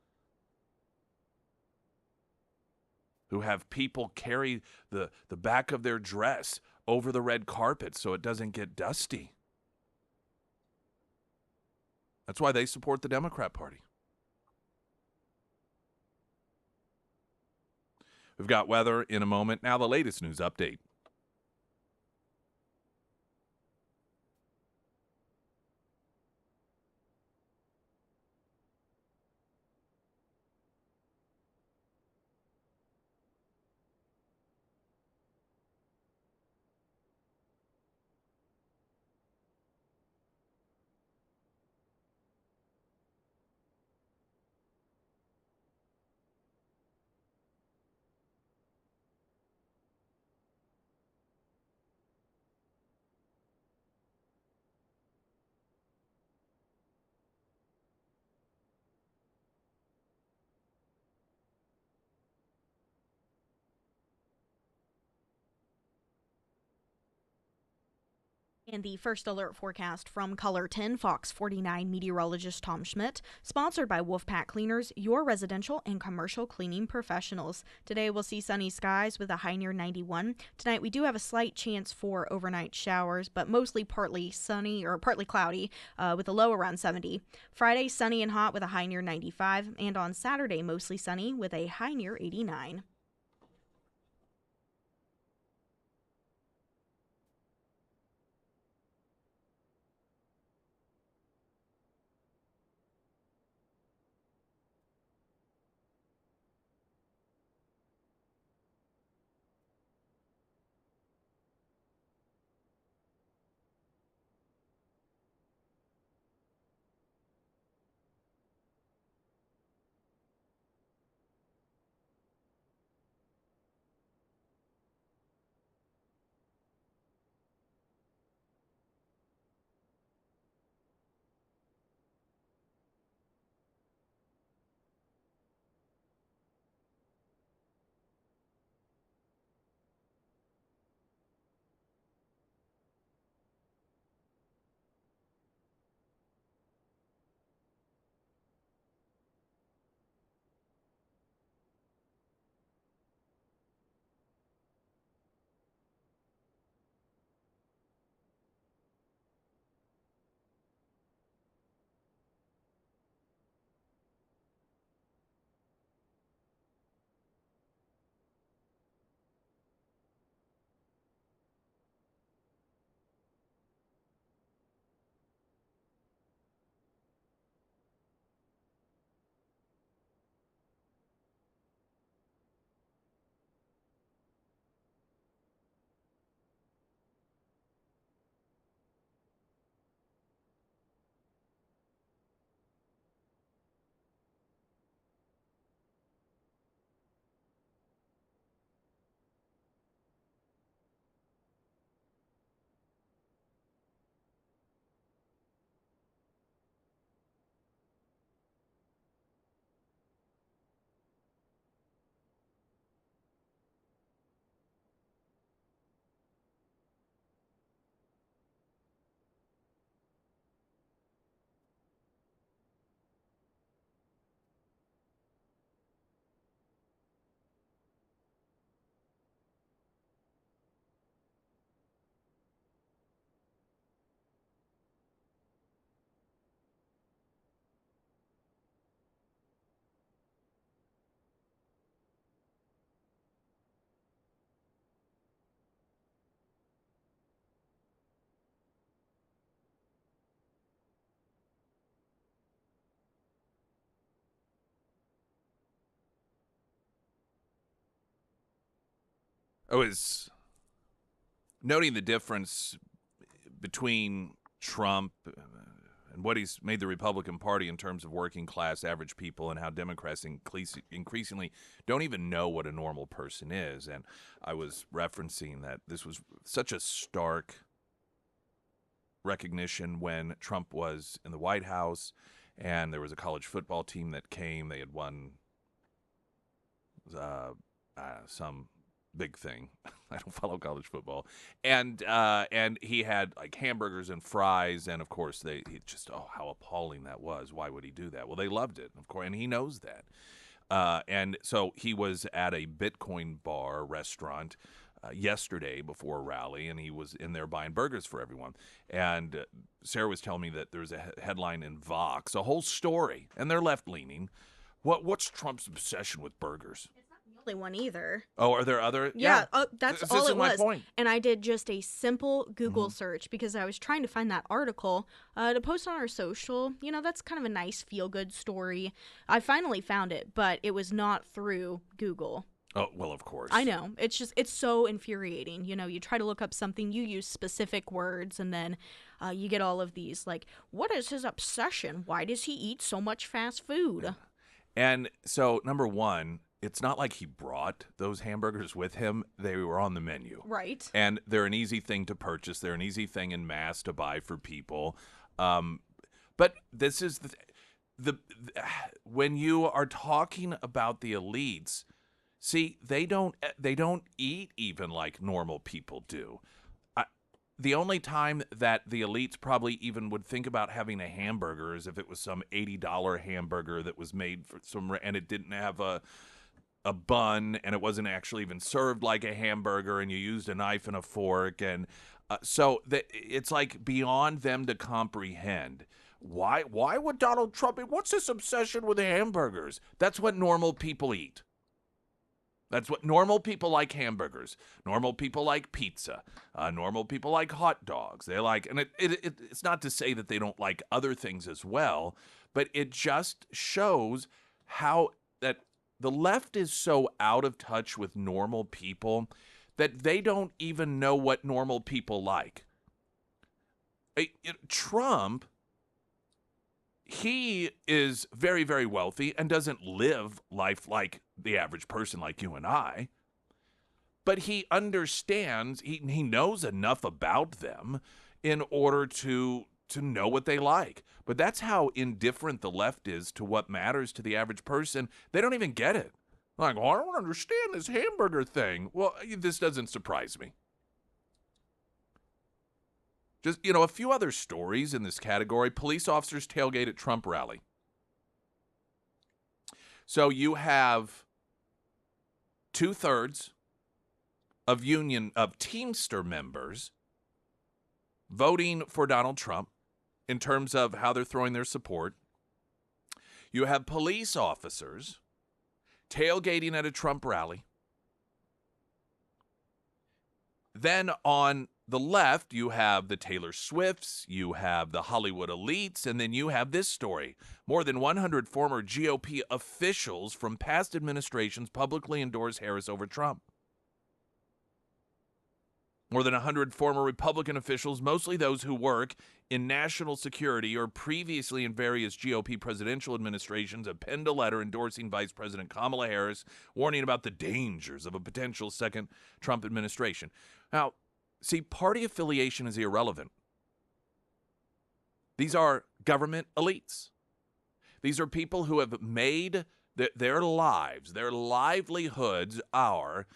who have people carry the back of their dress over the red carpet so it doesn't get dusty. That's why they support the Democrat Party. We've got weather in a moment. Now the latest news update. And the first alert forecast from Color 10, Fox 49 meteorologist Tom Schmidt, sponsored by Wolfpack Cleaners, your residential and commercial cleaning professionals. Today we'll see sunny skies with a high near 91. Tonight we do have a slight chance for overnight showers, but mostly partly sunny or partly cloudy with a low around 70. Friday sunny and hot with a high near 95, and on Saturday mostly sunny with a high near 89. I was noting the difference between Trump and what he's made the Republican Party in terms of working class average people, and how Democrats increasingly don't even know what a normal person is. And I was referencing that this was such a stark recognition when Trump was in the White House, and there was a college football team that came. They had won some big thing. I don't follow college football, and he had like hamburgers and fries, and of course he just, oh, how appalling that was. Why would he do that? Well, they loved it, of course, and he knows that. And so he was at a Bitcoin bar restaurant yesterday before a rally, and he was in there buying burgers for everyone. And Sarah was telling me that there's a headline in Vox, a whole story, and they're left leaning. What's Trump's obsession with burgers? Only one either. Oh, are there other? Yeah, that's all it was. My point. And I did just a simple Google search because I was trying to find that article to post on our social. You know, that's kind of a nice feel-good story. I finally found it, but it was not through Google. Oh, well, of course. I know. It's so infuriating. You know, you try to look up something, you use specific words, and then you get all of these, like, what is his obsession? Why does he eat so much fast food? Yeah. And so, number one, it's not like he brought those hamburgers with him. They were on the menu. Right. And they're an easy thing to purchase. They're an easy thing in mass to buy for people. But this is when you are talking about the elites, see, they don't eat even like normal people do. The only time that the elites probably even would think about having a hamburger is if it was some $80 hamburger that was made for and it didn't have a bun, and it wasn't actually even served like a hamburger, and you used a knife and a fork, and so it's like beyond them to comprehend. Why would Donald Trump? What's this obsession with hamburgers? That's what normal people eat. That's what normal people like: hamburgers. Normal people like pizza. Normal people like hot dogs. They like, and it's not to say that they don't like other things as well, but it just shows how that the left is so out of touch with normal people that they don't even know what normal people like. Trump, he is very, very wealthy and doesn't live life like the average person like you and I. But he understands, he knows enough about them in order to know what they like. But that's how indifferent the left is to what matters to the average person. They don't even get it. Like, oh, I don't understand this hamburger thing. Well, this doesn't surprise me. Just, a few other stories in this category. Police officers tailgate at Trump rally. So you have 2/3 of Teamster members voting for Donald Trump in terms of how they're throwing their support. You have police officers tailgating at a Trump rally. Then on the left, you have the Taylor Swifts, you have the Hollywood elites, and then you have this story. More than 100 former GOP officials from past administrations publicly endorse Harris over Trump. More than 100 former Republican officials, mostly those who work in national security or previously in various GOP presidential administrations, have penned a letter endorsing Vice President Kamala Harris, warning about the dangers of a potential second Trump administration. Now, see, party affiliation is irrelevant. These are government elites. These are people who have made their lives, their livelihoods are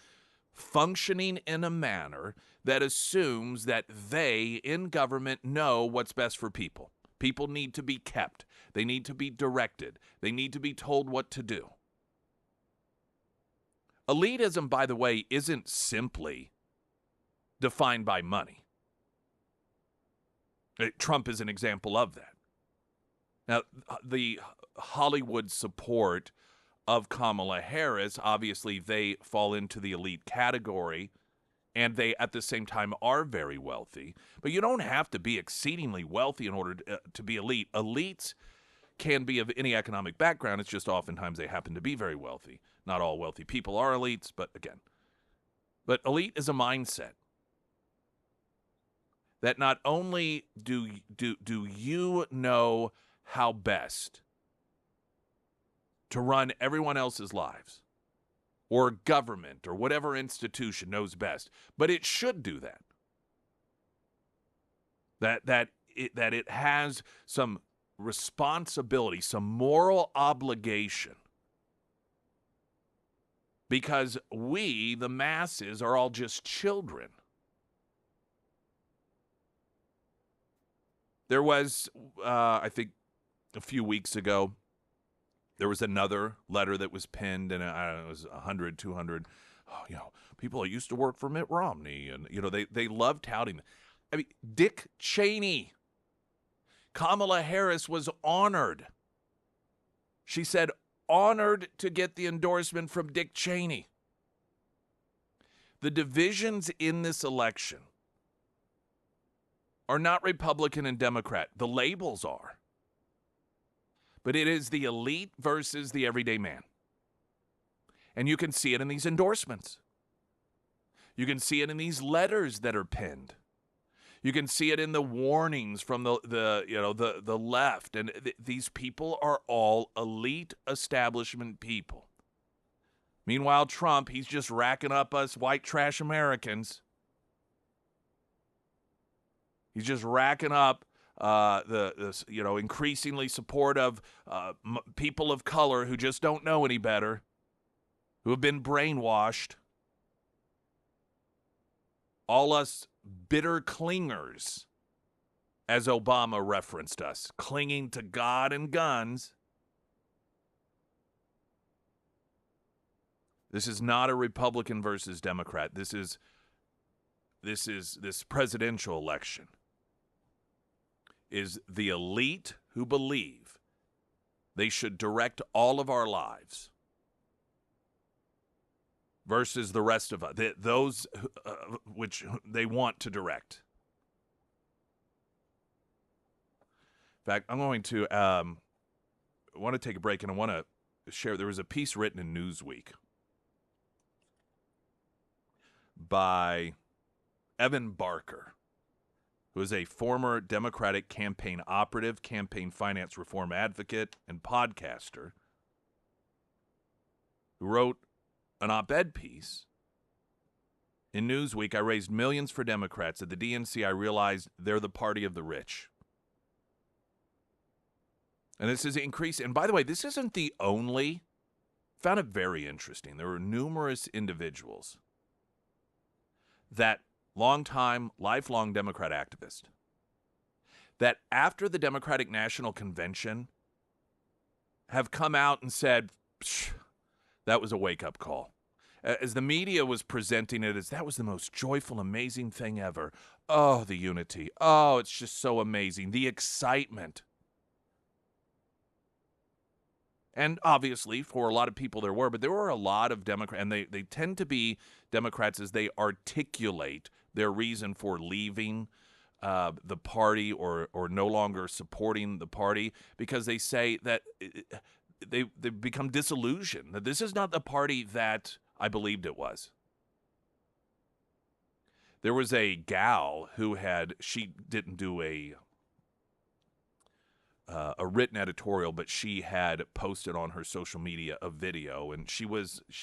functioning in a manner that assumes that they, in government, know what's best for people. People need to be kept. They need to be directed. They need to be told what to do. Elitism, by the way, isn't simply defined by money. Trump is an example of that. Now, the Hollywood support of Kamala Harris, obviously they fall into the elite category, and they at the same time are very wealthy. But you don't have to be exceedingly wealthy in order to be elite. Elites can be of any economic background. It's just oftentimes they happen to be very wealthy. Not all wealthy people are elites, but again, But elite is a mindset that not only do you know how best to run everyone else's lives, or government, or whatever institution knows best, but it should do that. That it has some responsibility, some moral obligation, because we, the masses, are all just children. There was, I think, a few weeks ago, there was another letter that was pinned, and I don't know, it was 100, 200. Oh, people that used to work for Mitt Romney, and they love touting. I mean, Dick Cheney. Kamala Harris was honored. She said, honored to get the endorsement from Dick Cheney. The divisions in this election are not Republican and Democrat. The labels are. But it is the elite versus the everyday man. And you can see it in these endorsements. You can see it in these letters that are pinned. You can see it in the warnings from the left. And these people are all elite establishment people. Meanwhile, Trump, he's just racking up us white trash Americans. He's just racking up increasingly support of people of color who just don't know any better, who have been brainwashed. All us bitter clingers, as Obama referenced us, clinging to God and guns. This is not a Republican versus Democrat. This presidential election is the elite who believe they should direct all of our lives versus the rest of us, those which they want to direct. In fact, I'm going to want to take a break, and I want to share. There was a piece written in Newsweek by Evan Barker, who is a former Democratic campaign operative, campaign finance reform advocate, and podcaster, who wrote an op-ed piece in Newsweek. I raised millions for Democrats. At the DNC, I realized they're the party of the rich. And this is increasing. And by the way, this isn't the only. Found it very interesting. There were numerous individuals that lifelong Democrat activist, that after the Democratic National Convention have come out and said, that was a wake-up call. As the media was presenting it as that was the most joyful, amazing thing ever. Oh, the unity. Oh, it's just so amazing. The excitement. And obviously, for a lot of people there were a lot of Democrats, and they tend to be Democrats as they articulate their reason for leaving the party or no longer supporting the party, because they say that they've become disillusioned, that this is not the party that I believed it was. There was a gal who she didn't do a written editorial, but she had posted on her social media a video, and she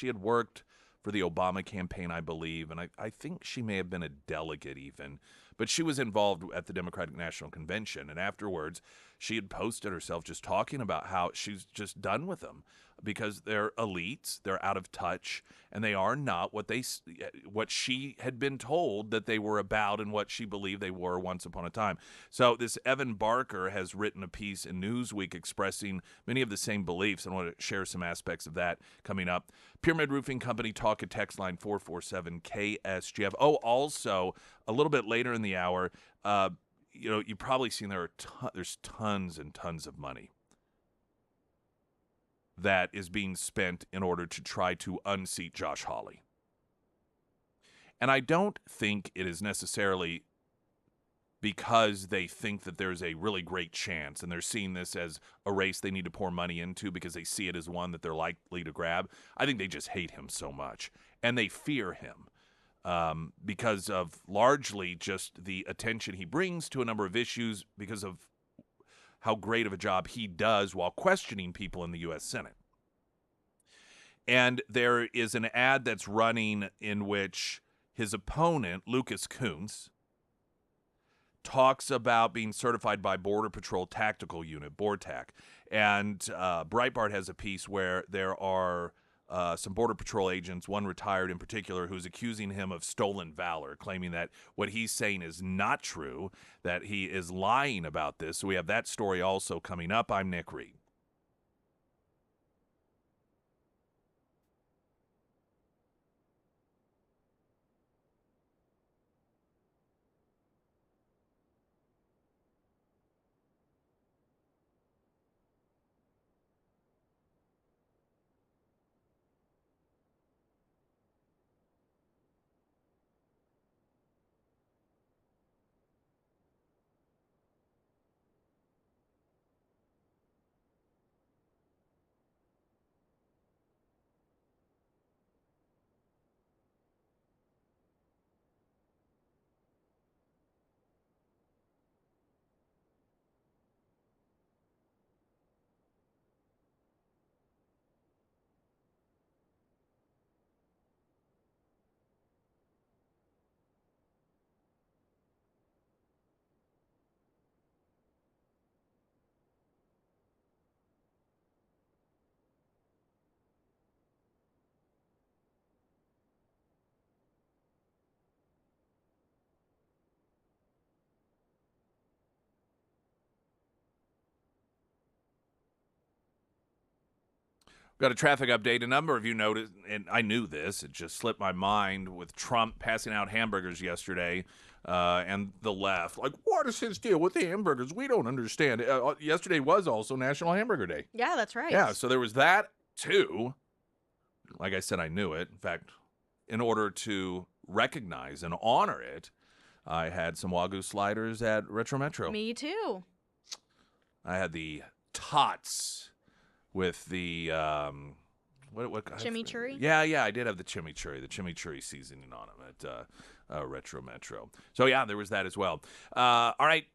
had worked for the Obama campaign, I believe, and I think she may have been a delegate even, but she was involved at the Democratic National Convention, and afterwards she had posted herself just talking about how she's just done with them because they're elites, they're out of touch, and they are not what she had been told that they were about and what she believed they were once upon a time. So this Evan Barker has written a piece in Newsweek expressing many of the same beliefs, and I want to share some aspects of that coming up. Pyramid Roofing Company, talk at text line 447-KSGF. Oh, also, a little bit later in the hour, you've probably seen there's tons and tons of money that is being spent in order to try to unseat Josh Hawley. And I don't think it is necessarily because they think that there's a really great chance and they're seeing this as a race they need to pour money into because they see it as one that they're likely to grab. I think they just hate him so much and they fear him. because of largely just the attention he brings to a number of issues because of how great of a job he does while questioning people in the U.S. Senate. And there is an ad that's running in which his opponent, Lucas Kuntz, talks about being certified by Border Patrol Tactical Unit, BORTAC. And Breitbart has a piece where there are some Border Patrol agents, one retired in particular, who's accusing him of stolen valor, claiming that what he's saying is not true, that he is lying about this. So we have that story also coming up. I'm Nick Reed. Got a traffic update. A number of you noticed, and I knew this, it just slipped my mind with Trump passing out hamburgers yesterday and the left. Like, what is his deal with the hamburgers? We don't understand. Yesterday was also National Hamburger Day. Yeah, that's right. Yeah, so there was that too. Like I said, I knew it. In fact, in order to recognize and honor it, I had some Wagyu sliders at Retro Metro. Me too. I had the tots with the what Chimichurri? Yeah, I did have the chimichurri seasoning on them at Retro Metro. So yeah, there was that as well. All right,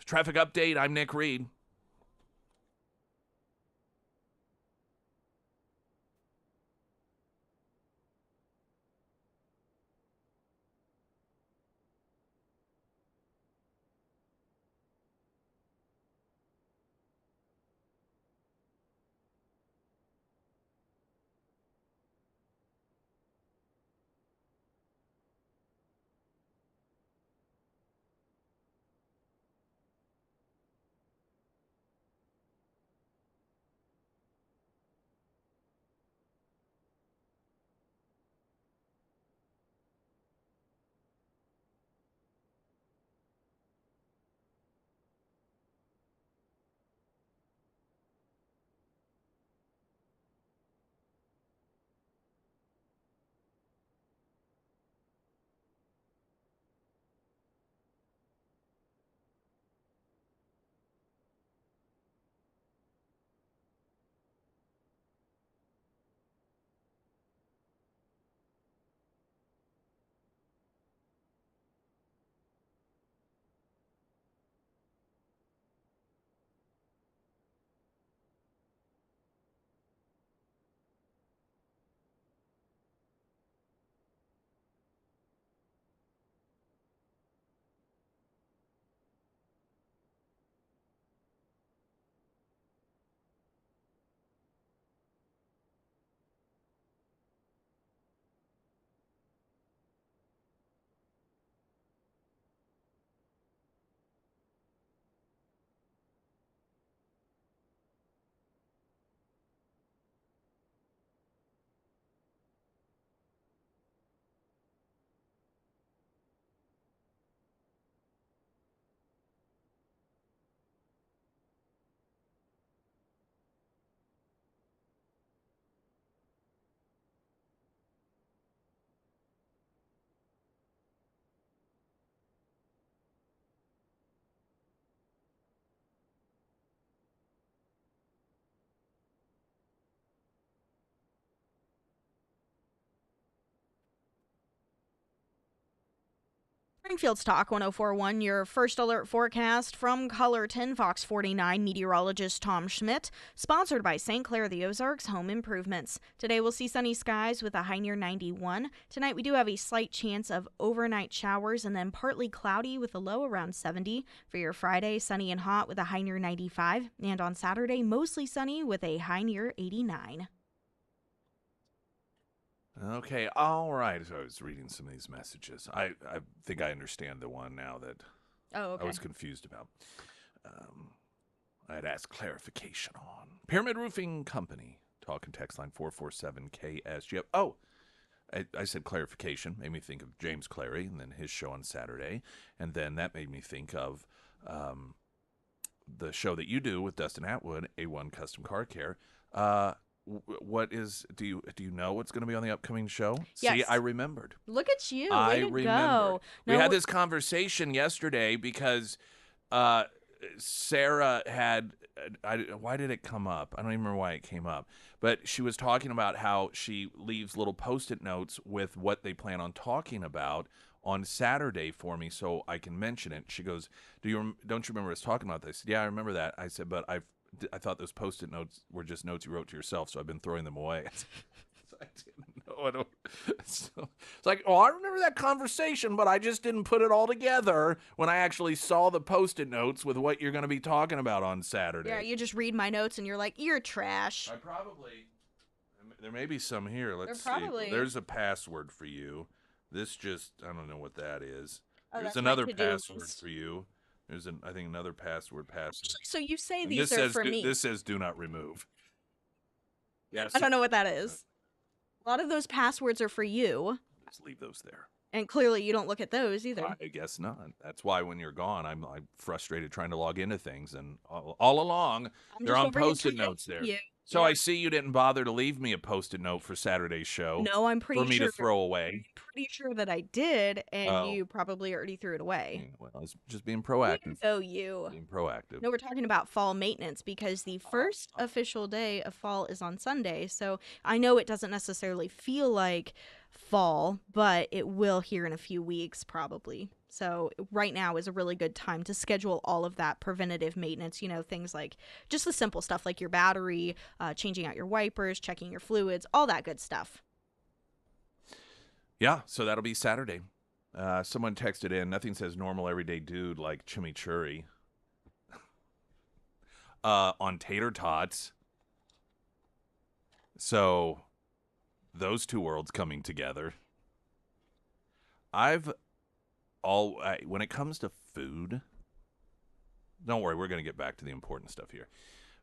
traffic update. I'm Nick Reed. Springfield's Talk 1041, your first alert forecast from Color 10 Fox 49 meteorologist Tom Schmidt, sponsored by St. Clair the Ozarks Home Improvements. Today we'll see sunny skies with a high near 91. Tonight we do have a slight chance of overnight showers and then partly cloudy with a low around 70. For your Friday, sunny and hot with a high near 95. And on Saturday, mostly sunny with a high near 89. Okay, all right. So I was reading some of these messages. I think I understand the one now that I was confused about. I had asked clarification on Pyramid Roofing Company. Talk and text line 447 KSGF. Oh, I said clarification. Made me think of James Clary and then his show on Saturday. And then that made me think of the show that you do with Dustin Atwood, A1 Custom Car Care. What is, do you know what's going to be on the upcoming show? Yes. See, I remembered. Look at you. I Way to remembered. go. We Now, had this conversation yesterday because Sarah had, why did it come up? I don't even remember why it came up. But she was talking about how she leaves little Post-it notes with what they plan on talking about on Saturday for me so I can mention it. She goes, don't you remember us talking about this? I said, yeah, I remember that. I said, but I thought those Post-it notes were just notes you wrote to yourself, so I've been throwing them away. I didn't know. So, it's like, oh, I remember that conversation, but I just didn't put it all together when I actually saw the Post-it notes with what you're going to be talking about on Saturday. yeah, you just read my notes and you're like, you're trash. I probably, there may be some here. Let's There probably- see. There's a password for you. This just, I don't know what that is. Oh, There's that's my another to-do password list. for you. There's, I think, another password. So you say And these this are says, for me. This says do not remove. Yes. I don't know what that is. A lot of those passwords are for you, Just leave those there. and clearly you don't look at those either. I guess not. That's why when you're gone, I'm frustrated trying to log into things, and all along I'm they're just on over here Post-it trying notes to there. help you. So Yeah. I see you didn't bother to leave me a Post-it note for Saturday's show No, I'm pretty for me sure. to throw away. Pretty sure that I did, and Oh. you probably already threw it away. Yeah, well, it's just being proactive. Oh, you. Being proactive. No, we're talking about fall maintenance because the first official day of fall is on Sunday. So I know it doesn't necessarily feel like fall, but it will here in a few weeks probably. So right now is a really good time to schedule all of that preventative maintenance, things like just the simple stuff like your battery, changing out your wipers, checking your fluids, all that good stuff. Yeah, so that'll be Saturday. Someone texted in, nothing says normal everyday dude like chimichurri on tater tots. So those two worlds coming together. When it comes to food, don't worry, we're going to get back to the important stuff here.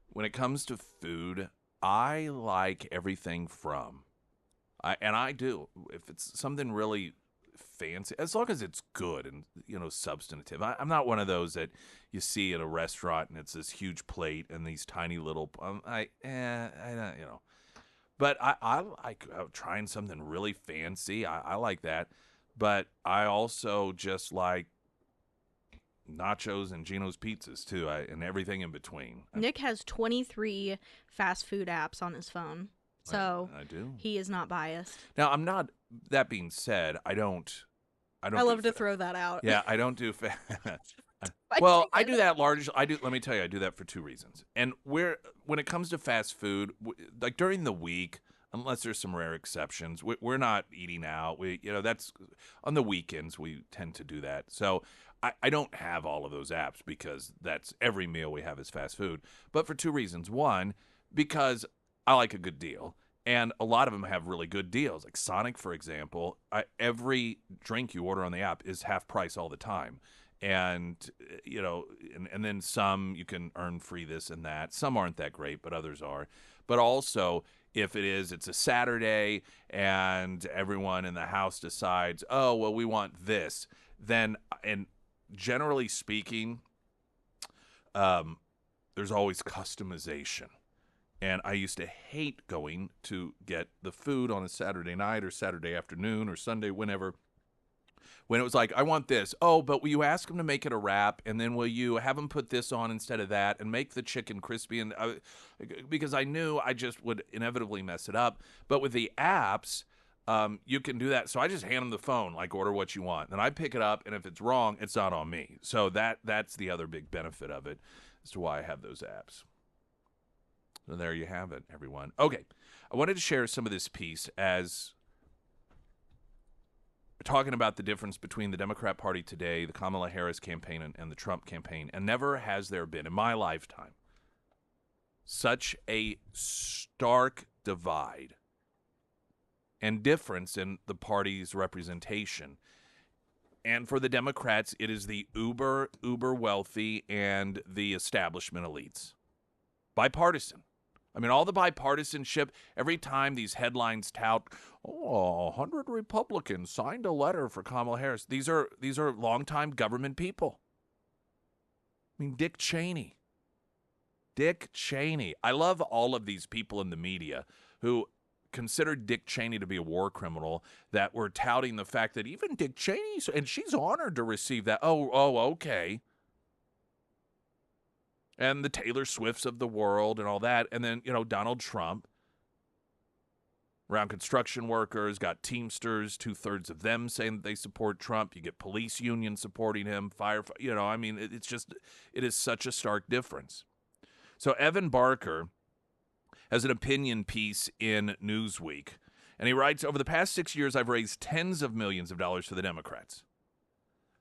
When it comes to food, I like everything from, I do, if it's something really fancy, as long as it's good and, substantive. I'm not one of those that you see at a restaurant and it's this huge plate and these tiny little, I don't, but I like trying something really fancy. I like that. But I also just like nachos and Gino's pizzas, too, and everything in between. Nick has 23 fast food apps on his phone, so I do. he is not biased. Now, I'm not, that being said, I love to throw that out. Yeah, I don't do well, I do that largely. Let me tell you, I do that for two reasons. And when it comes to fast food, like during the week, unless there's some rare exceptions, we're not eating out. That's on the weekends we tend to do that. So I don't have all of those apps because that's every meal we have is fast food. But for two reasons. One, because I like a good deal. And a lot of them have really good deals. Like Sonic, for example, every drink you order on the app is half price all the time. And, and then some you can earn free this and that. Some aren't that great, but others are. But also, if it's a Saturday and everyone in the house decides, oh, well, we want this, then, and generally speaking, there's always customization. And I used to hate going to get the food on a Saturday night or Saturday afternoon or Sunday, whenever, when it was like, I want this. Oh, but will you ask them to make it a wrap? And then will you have them put this on instead of that and make the chicken crispy? And because I knew I just would inevitably mess it up. But with the apps, you can do that. So I just hand them the phone, like, order what you want. Then I pick it up, and if it's wrong, it's not on me. So that's the other big benefit of it as to why I have those apps. So there you have it, everyone. Okay, I wanted to share some of this piece as talking about the difference between the Democrat Party today, the Kamala Harris campaign, and the Trump campaign. And never has there been, in my lifetime, such a stark divide and difference in the party's representation. And for the Democrats, it is the uber wealthy and the establishment elites. Bipartisan. I mean, all the bipartisanship, every time these headlines tout, 100 Republicans signed a letter for Kamala Harris. These are longtime government people. I mean, Dick Cheney. I love all of these people in the media who consider Dick Cheney to be a war criminal, that were touting the fact that even Dick Cheney, and she's honored to receive that. Oh, okay. And the Taylor Swifts of the world and all that. And then, Donald Trump around construction workers, got Teamsters, 2/3 of them saying that they support Trump. You get police unions supporting him, it is such a stark difference. So Evan Barker has an opinion piece in Newsweek, and he writes, over the past 6 years, I've raised tens of millions of dollars for the Democrats.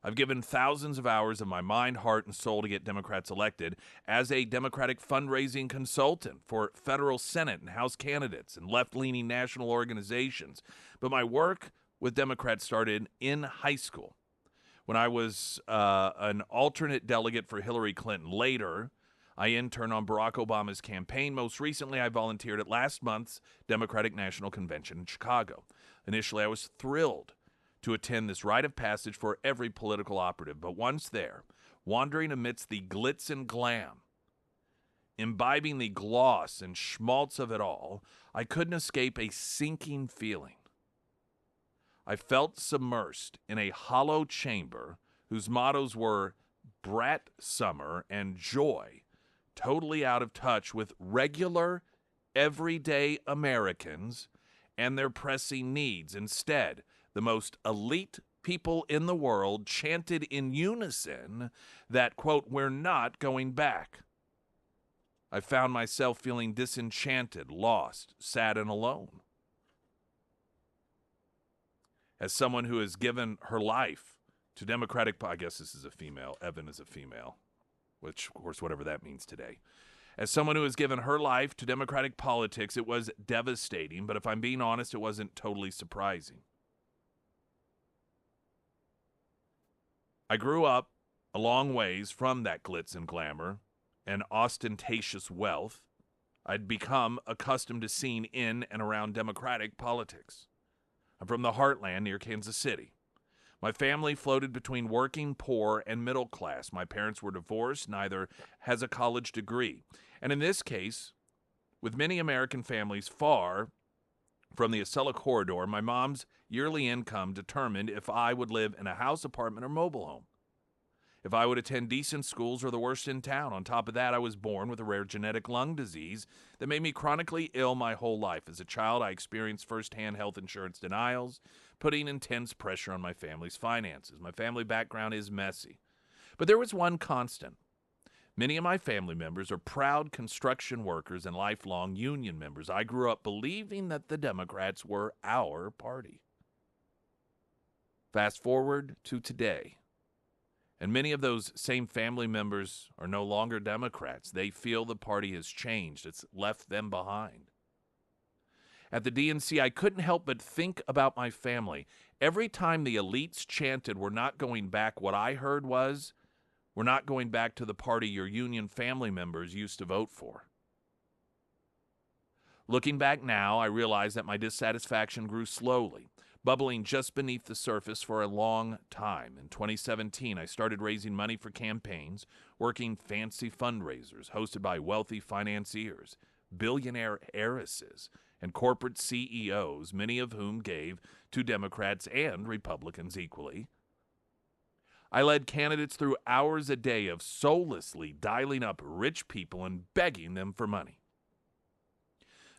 I've given thousands of hours of my mind, heart, and soul to get Democrats elected as a Democratic fundraising consultant for federal Senate and House candidates and left-leaning national organizations. But my work with Democrats started in high school when I was an alternate delegate for Hillary Clinton. Later, I interned on Barack Obama's campaign. Most recently, I volunteered at last month's Democratic National Convention in Chicago. Initially, I was thrilled to attend this rite of passage for every political operative. But once there, wandering amidst the glitz and glam, imbibing the gloss and schmaltz of it all, I couldn't escape a sinking feeling. I felt submersed in a hollow chamber whose mottos were brat summer and joy, totally out of touch with regular, everyday Americans and their pressing needs. Instead, the most elite people in the world chanted in unison that, quote, we're not going back. I found myself feeling disenchanted, lost, sad, and alone. As someone who has given her life to Democratic, I guess this is a female, Evan is a female, which, of course, whatever that means today. As someone who has given her life to Democratic politics, it was devastating, but if I'm being honest, it wasn't totally surprising. I grew up a long ways from that glitz and glamour and ostentatious wealth I'd become accustomed to seeing in and around Democratic politics. I'm from the heartland near Kansas City. My family floated between working, poor, and middle class. My parents were divorced. Neither has a college degree. And in this case, with many American families far from the Acela corridor, my mom's yearly income determined if I would live in a house, apartment, or mobile home, if I would attend decent schools or the worst in town. On top of that, I was born with a rare genetic lung disease that made me chronically ill my whole life. As a child, I experienced firsthand health insurance denials, putting intense pressure on my family's finances. My family background is messy. But there was one constant. Many of my family members are proud construction workers and lifelong union members. I grew up believing that the Democrats were our party. Fast forward to today, and many of those same family members are no longer Democrats. They feel the party has changed. It's left them behind. At the DNC, I couldn't help but think about my family. Every time the elites chanted, we're not going back, what I heard was, we're not going back to the party your union family members used to vote for. Looking back now, I realize that my dissatisfaction grew slowly, bubbling just beneath the surface for a long time. In 2017, I started raising money for campaigns, working fancy fundraisers hosted by wealthy financiers, billionaire heiresses, and corporate CEOs, many of whom gave to Democrats and Republicans equally. I led candidates through hours a day of soullessly dialing up rich people and begging them for money.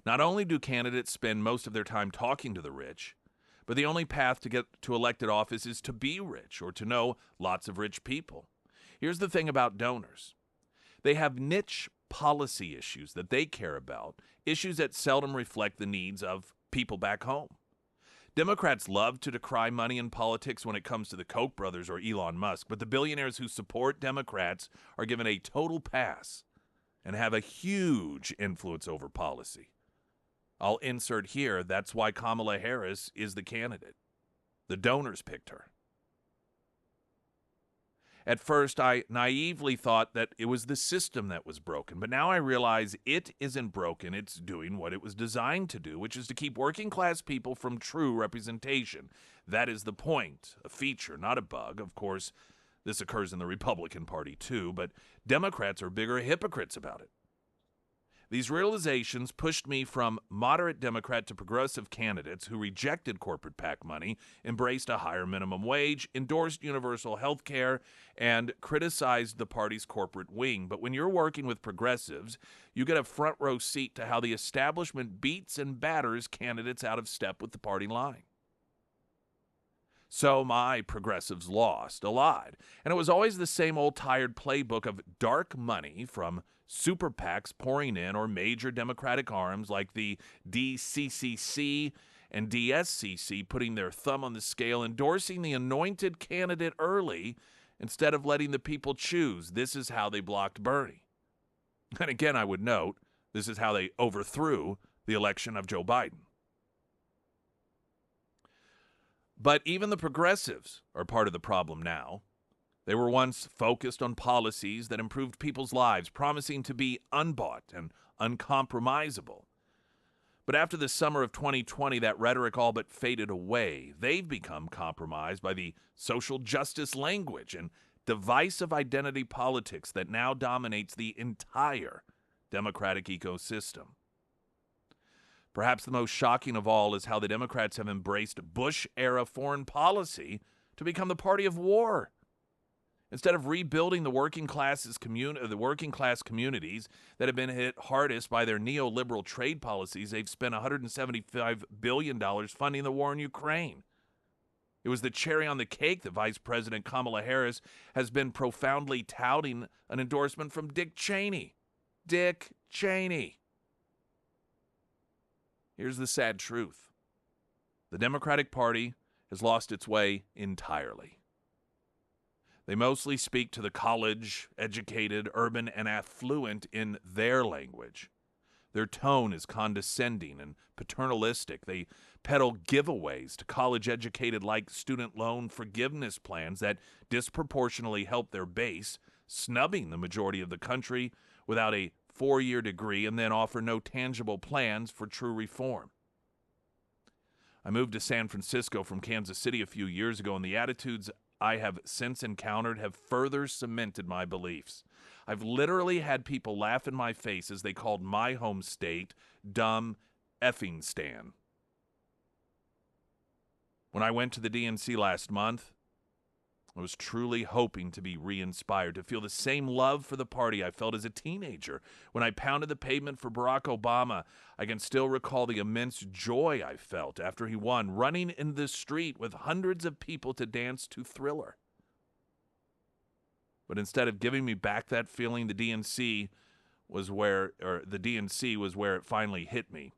Not only do candidates spend most of their time talking to the rich, But the only path to get to elected office is to be rich or to know lots of rich people. Here's the thing about donors. They have niche policy issues that they care about, issues that seldom reflect the needs of people back home. Democrats love to decry money in politics when it comes to the Koch brothers or Elon Musk, but the billionaires who support Democrats are given a total pass and have a huge influence over policy. I'll insert here, that's why Kamala Harris is the candidate. The donors picked her. At first, I naively thought that it was the system that was broken, but now I realize it isn't broken. It's doing what it was designed to do, which is to keep working class people from true representation. That is the point, a feature, not a bug. Of course, this occurs in the Republican Party too, but Democrats are bigger hypocrites about it. These realizations pushed me from moderate Democrat to progressive candidates who rejected corporate PAC money, embraced a higher minimum wage, endorsed universal health care, and criticized the party's corporate wing. But when you're working with progressives, you get a front row seat to how the establishment beats and batters candidates out of step with the party line. So my progressives lost a lot. And it was always the same old tired playbook of dark money from super PACs pouring in or major Democratic arms like the DCCC and DSCC putting their thumb on the scale, endorsing the anointed candidate early instead of letting the people choose. This is how they blocked Bernie. And again, I would note, this is how they overthrew the election of Joe Biden. But even the progressives are part of the problem now. They were once focused on policies that improved people's lives, promising to be unbought and uncompromisable. But after the summer of 2020, that rhetoric all but faded away. They've become compromised by the social justice language and divisive identity politics that now dominates the entire Democratic ecosystem. Perhaps the most shocking of all is how the Democrats have embraced Bush-era foreign policy to become the party of war. Instead of rebuilding the working class communities that have been hit hardest by their neoliberal trade policies, they've spent $175 billion funding the war in Ukraine. It was the cherry on the cake that Vice President Kamala Harris has been profoundly touting an endorsement from Dick Cheney. Dick Cheney. Here's the sad truth. The Democratic Party has lost its way entirely. They mostly speak to the college-educated, urban, and affluent in their language. Their tone is condescending and paternalistic. They peddle giveaways to college-educated like student loan forgiveness plans that disproportionately help their base, snubbing the majority of the country without a 4-year degree, and then offer no tangible plans for true reform. I moved to San Francisco from Kansas City a few years ago, and the attitudes I have since encountered have further cemented my beliefs. I've literally had people laugh in my face as they called my home state dumb effing stan. When I went to the DNC last month, I was truly hoping to be re-inspired, to feel the same love for the party I felt as a teenager. When I pounded the pavement for Barack Obama, I can still recall the immense joy I felt after he won, running in the street with hundreds of people to dance to Thriller. But instead of giving me back that feeling, the DNC was where it finally hit me.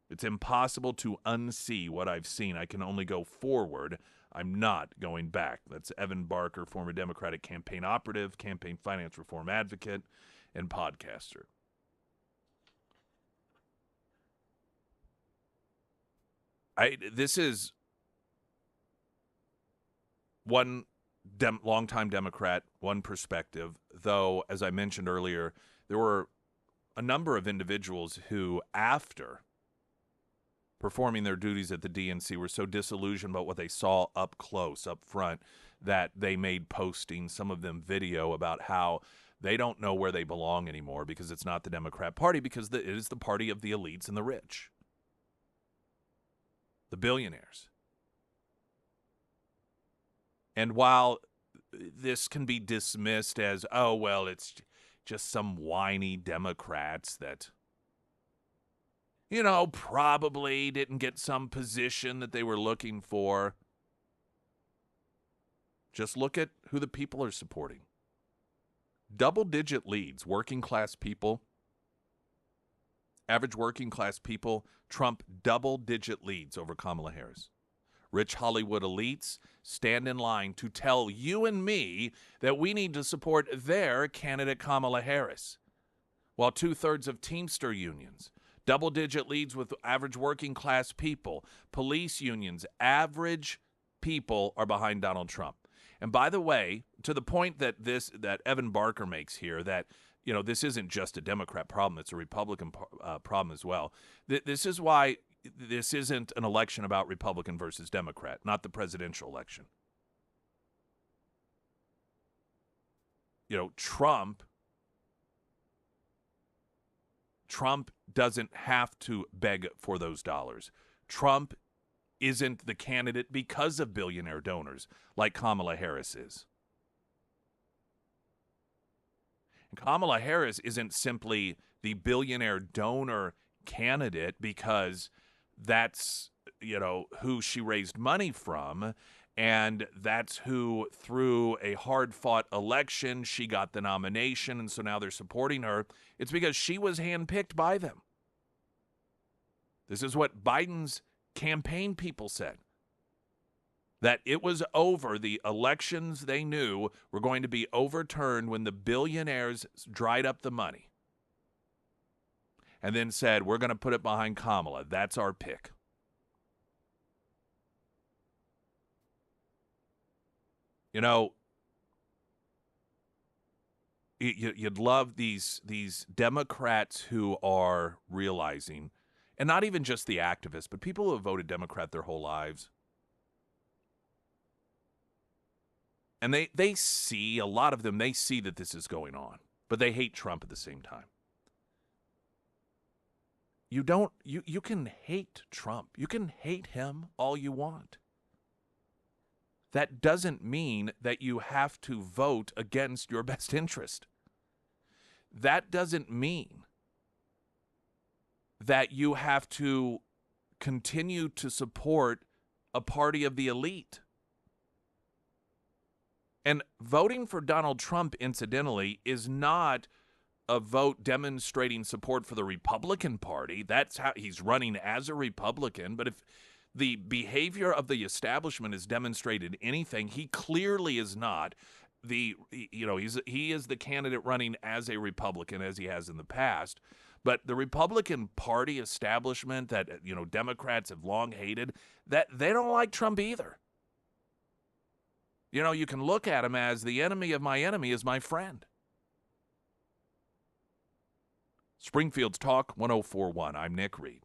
It's impossible to unsee what I've seen. I can only go forward. I'm not going back. That's Evan Barker, former Democratic campaign operative, campaign finance reform advocate, and podcaster. This is one longtime Democrat, one perspective, though, as I mentioned earlier, there were a number of individuals who, after performing their duties at the DNC, were so disillusioned about what they saw up close, up front, that they made postings, some of them video, about how they don't know where they belong anymore because it's not the Democrat Party, because it is the party of the elites and the rich, the billionaires. And while this can be dismissed as, oh, well, it's just some whiny Democrats that probably didn't get some position that they were looking for. Just look at who the people are supporting. Double-digit leads, working class people, average working class people, Trump double-digit leads over Kamala Harris. Rich Hollywood elites stand in line to tell you and me that we need to support their candidate Kamala Harris. While 2/3 of Teamster unions, double-digit leads with average working class people, police unions, average people are behind Donald Trump. And by the way, to the point that Evan Barker makes here, that this isn't just a Democrat problem; it's a Republican problem as well. This is why this isn't an election about Republican versus Democrat, not the presidential election. Trump doesn't have to beg for those dollars. Trump isn't the candidate because of billionaire donors like Kamala Harris is. And Kamala Harris isn't simply the billionaire donor candidate because that's, who she raised money from, and that's who, through a hard-fought election, she got the nomination, and so now they're supporting her. It's because she was handpicked by them. This is what Biden's campaign people said, that it was over. The elections they knew were going to be overturned when the billionaires dried up the money and then said, we're going to put it behind Kamala. That's our pick. You'd love these Democrats who are realizing, and not even just the activists, but people who have voted Democrat their whole lives. And they see, a lot of them, they see that this is going on, but they hate Trump at the same time. You can hate Trump. You can hate him all you want. That doesn't mean that you have to vote against your best interest. That doesn't mean that you have to continue to support a party of the elite. And voting for Donald Trump, incidentally, is not a vote demonstrating support for the Republican Party. That's how he's running as a Republican. But if the behavior of the establishment has demonstrated anything, he clearly is not. He is the candidate running as a Republican, as he has in the past. But the Republican Party establishment that Democrats have long hated, that they don't like Trump either. You can look at him as the enemy of my enemy is my friend. Springfield's Talk 1041. I'm Nick Reed.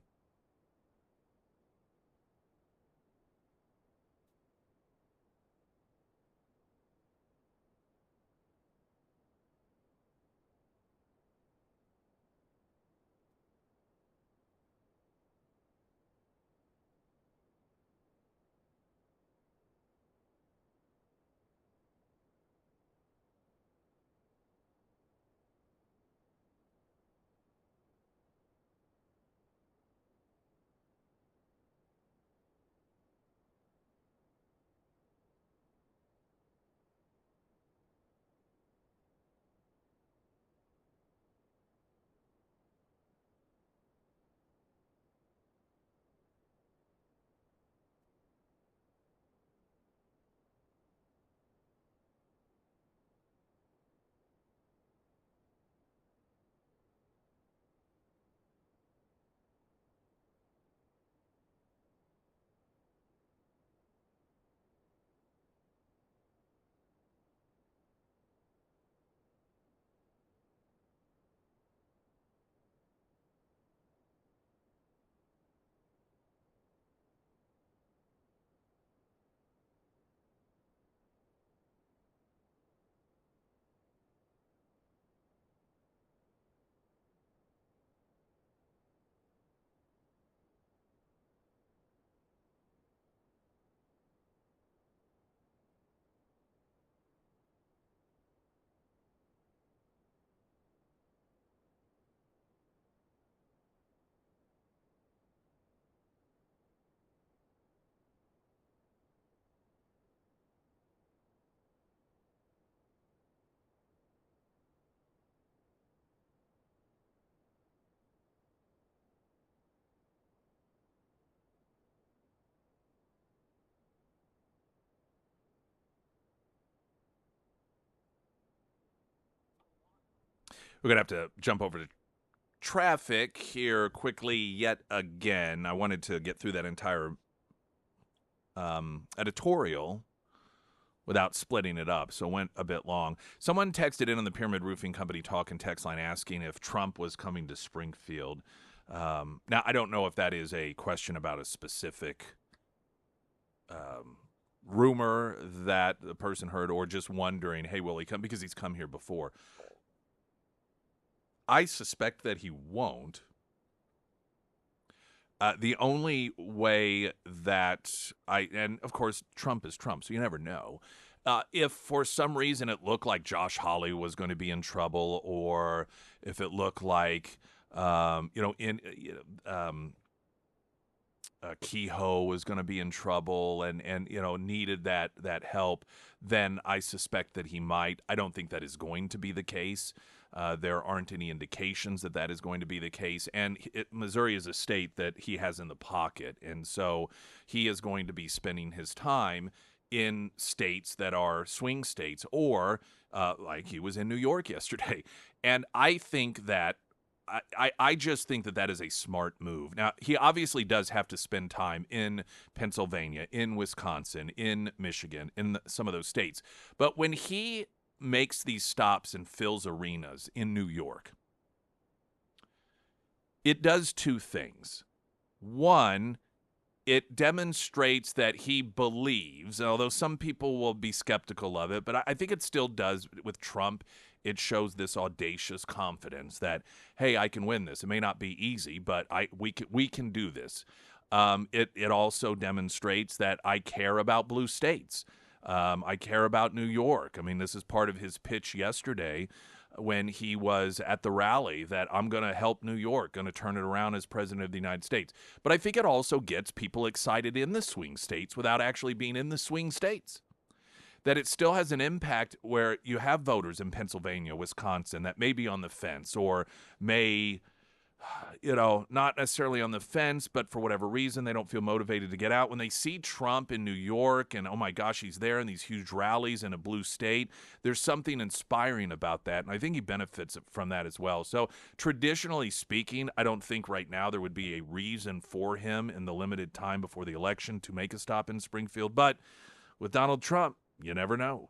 We're going to have to jump over to traffic here quickly yet again. I wanted to get through that entire editorial without splitting it up, so it went a bit long. Someone texted in on the Pyramid Roofing Company talk and text line asking if Trump was coming to Springfield. Now, I don't know if that is a question about a specific rumor that the person heard or just wondering, hey, will he come? Because he's come here before. I suspect that he won't. The only way that and of course, Trump is Trump, so you never know. If for some reason it looked like Josh Hawley was going to be in trouble, or if it looked like, Kehoe was going to be in trouble and needed that help, then I suspect that he might. I don't think that is going to be the case. There aren't any indications that that is going to be the case. And Missouri is a state that he has in the pocket. And so he is going to be spending his time in states that are swing states, or like he was in New York yesterday. And I think that I just think that that is a smart move. Now, he obviously does have to spend time in Pennsylvania, in Wisconsin, in Michigan, in some of those states. But when he makes these stops and fills arenas in New York, it does two things. One, it demonstrates that he believes, although some people will be skeptical of it, but I think it still does with Trump. It shows this audacious confidence that, hey, I can win this. It may not be easy, but we can do this. It also demonstrates that I care about blue states. I care about New York. I mean, this is part of his pitch yesterday when he was at the rally, that I'm going to help New York, going to turn it around as president of the United States. But I think it also gets people excited in the swing states without actually being in the swing states. That it still has an impact where you have voters in Pennsylvania, Wisconsin that may be on the fence or may, not necessarily on the fence, but for whatever reason, they don't feel motivated to get out. When they see Trump in New York and, oh my gosh, he's there in these huge rallies in a blue state, there's something inspiring about that. And I think he benefits from that as well. So traditionally speaking, I don't think right now there would be a reason for him in the limited time before the election to make a stop in Springfield. But with Donald Trump, you never know.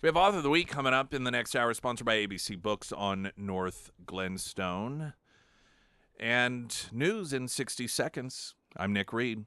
We have Author of the Week coming up in the next hour, sponsored by ABC Books on North Glenstone. And news in 60 seconds. I'm Nick Reed.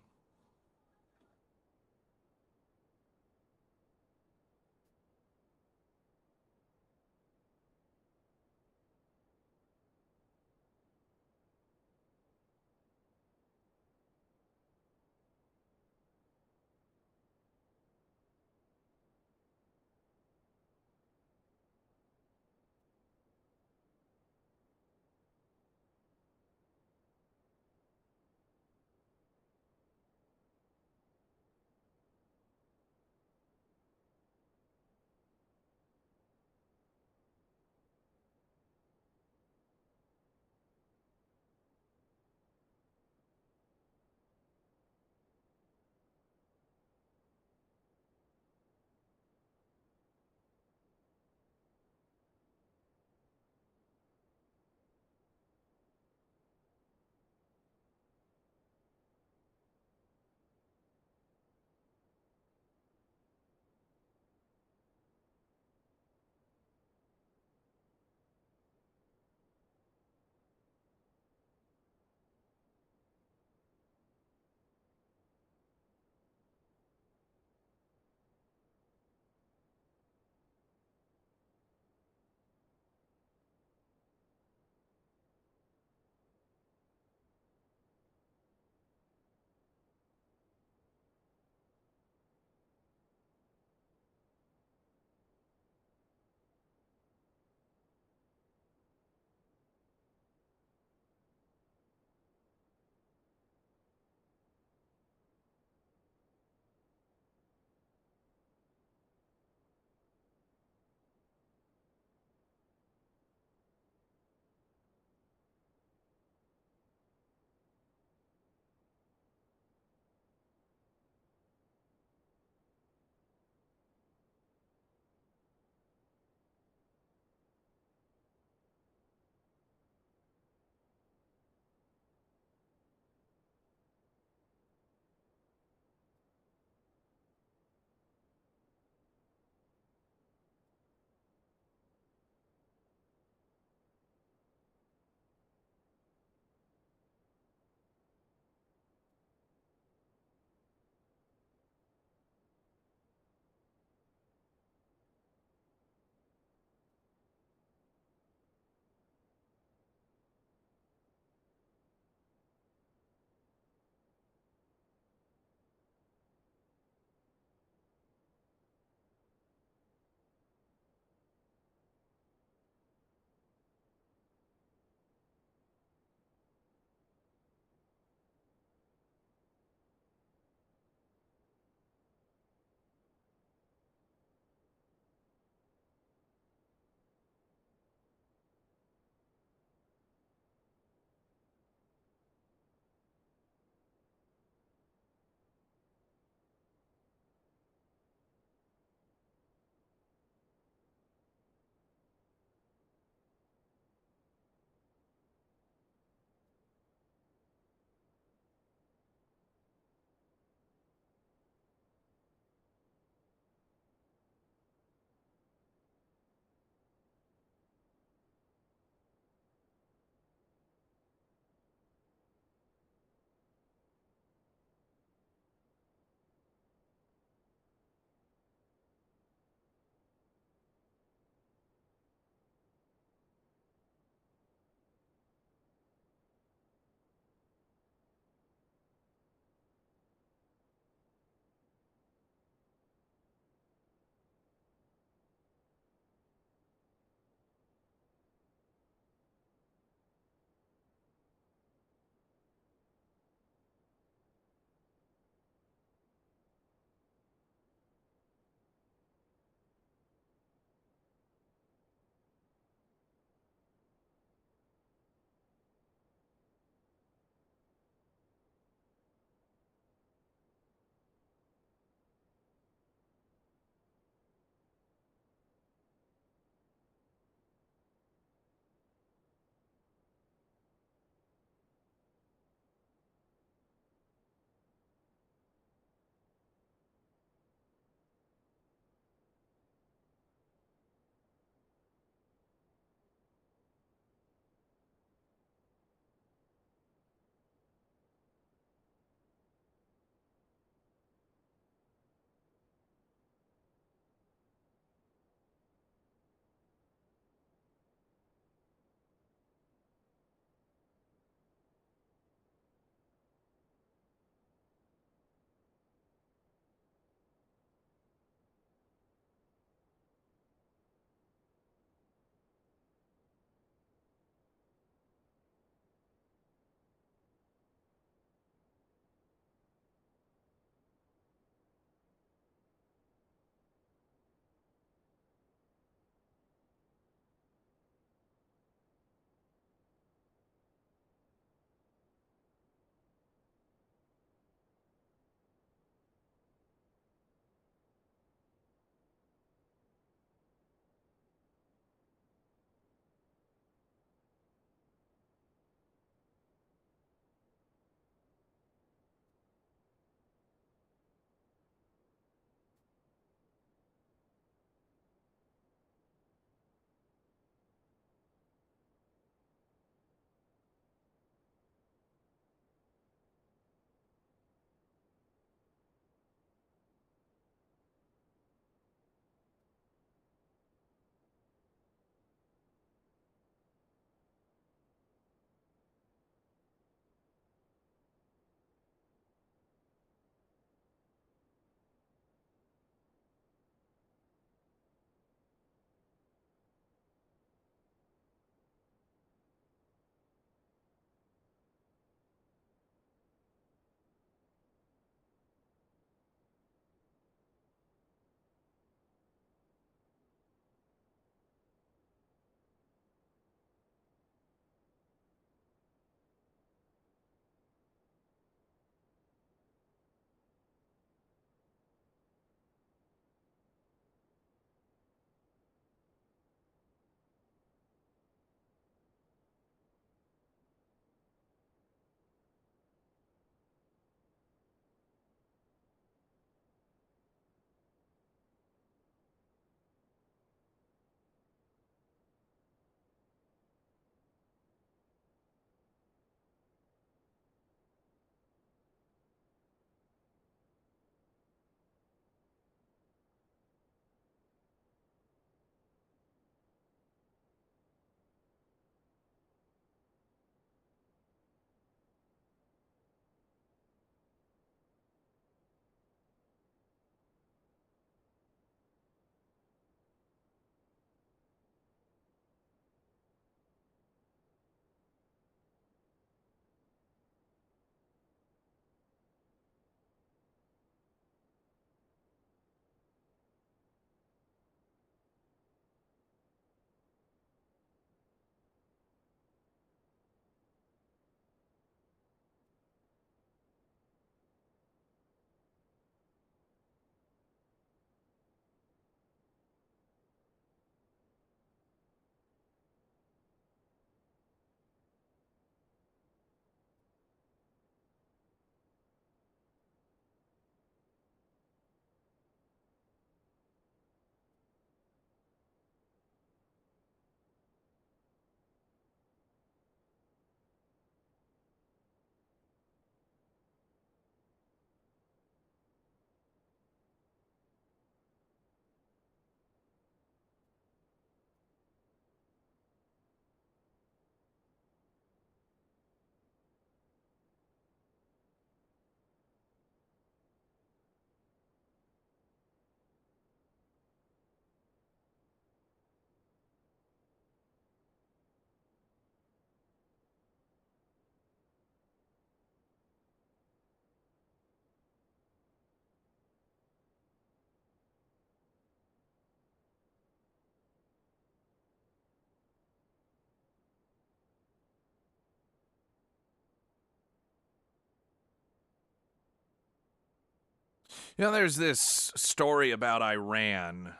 There's this story about Iran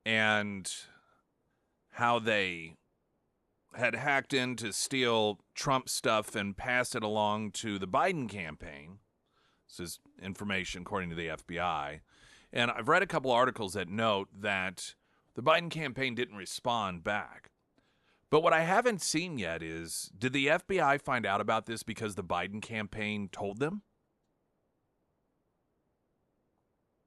and how they had hacked in to steal Trump stuff and pass it along to the Biden campaign. This is information according to the FBI. And I've read a couple articles that note that the Biden campaign didn't respond back. But what I haven't seen yet is, did the FBI find out about this because the Biden campaign told them?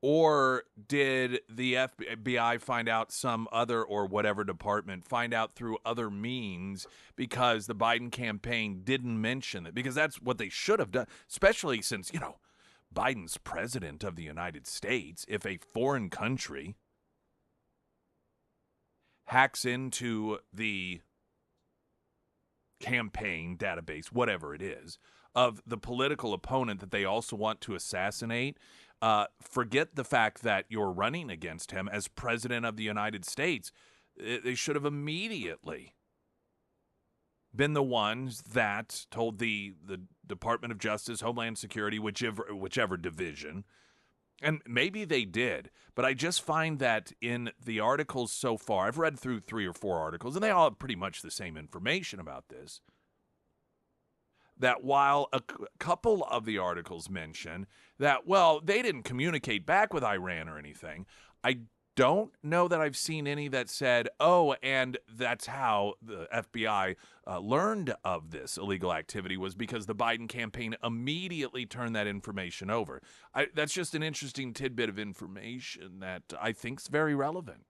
Or did the FBI find out some other or whatever department find out through other means because the Biden campaign didn't mention it? Because that's what they should have done, especially since, Biden's president of the United States. If a foreign country hacks into the campaign database, whatever it is, of the political opponent that they also want to assassinate, forget the fact that you're running against him as president of the United States. They should have immediately been the ones that told the Department of Justice, Homeland Security, whichever division. And maybe they did, but I just find that in the articles so far, I've read through 3 or 4 articles, and they all have pretty much the same information about this, that while a couple of the articles mention that, well, they didn't communicate back with Iran or anything, I don't know that I've seen any that said, oh, and that's how the FBI learned of this illegal activity was because the Biden campaign immediately turned that information over. That's just an interesting tidbit of information that I think is very relevant.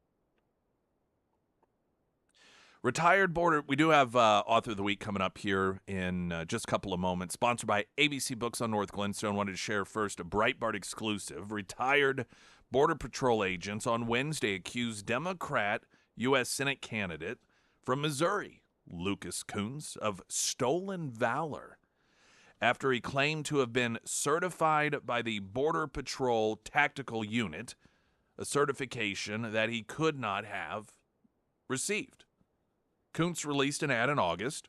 Retired border, we do have Author of the Week coming up here in just a couple of moments. Sponsored by ABC Books on North Glenstone. Wanted to share first a Breitbart exclusive. Retired Border Patrol agents on Wednesday accused Democrat U.S. Senate candidate from Missouri, Lucas Coons, of stolen valor after he claimed to have been certified by the Border Patrol Tactical Unit, a certification that he could not have received. Kuntz released an ad in August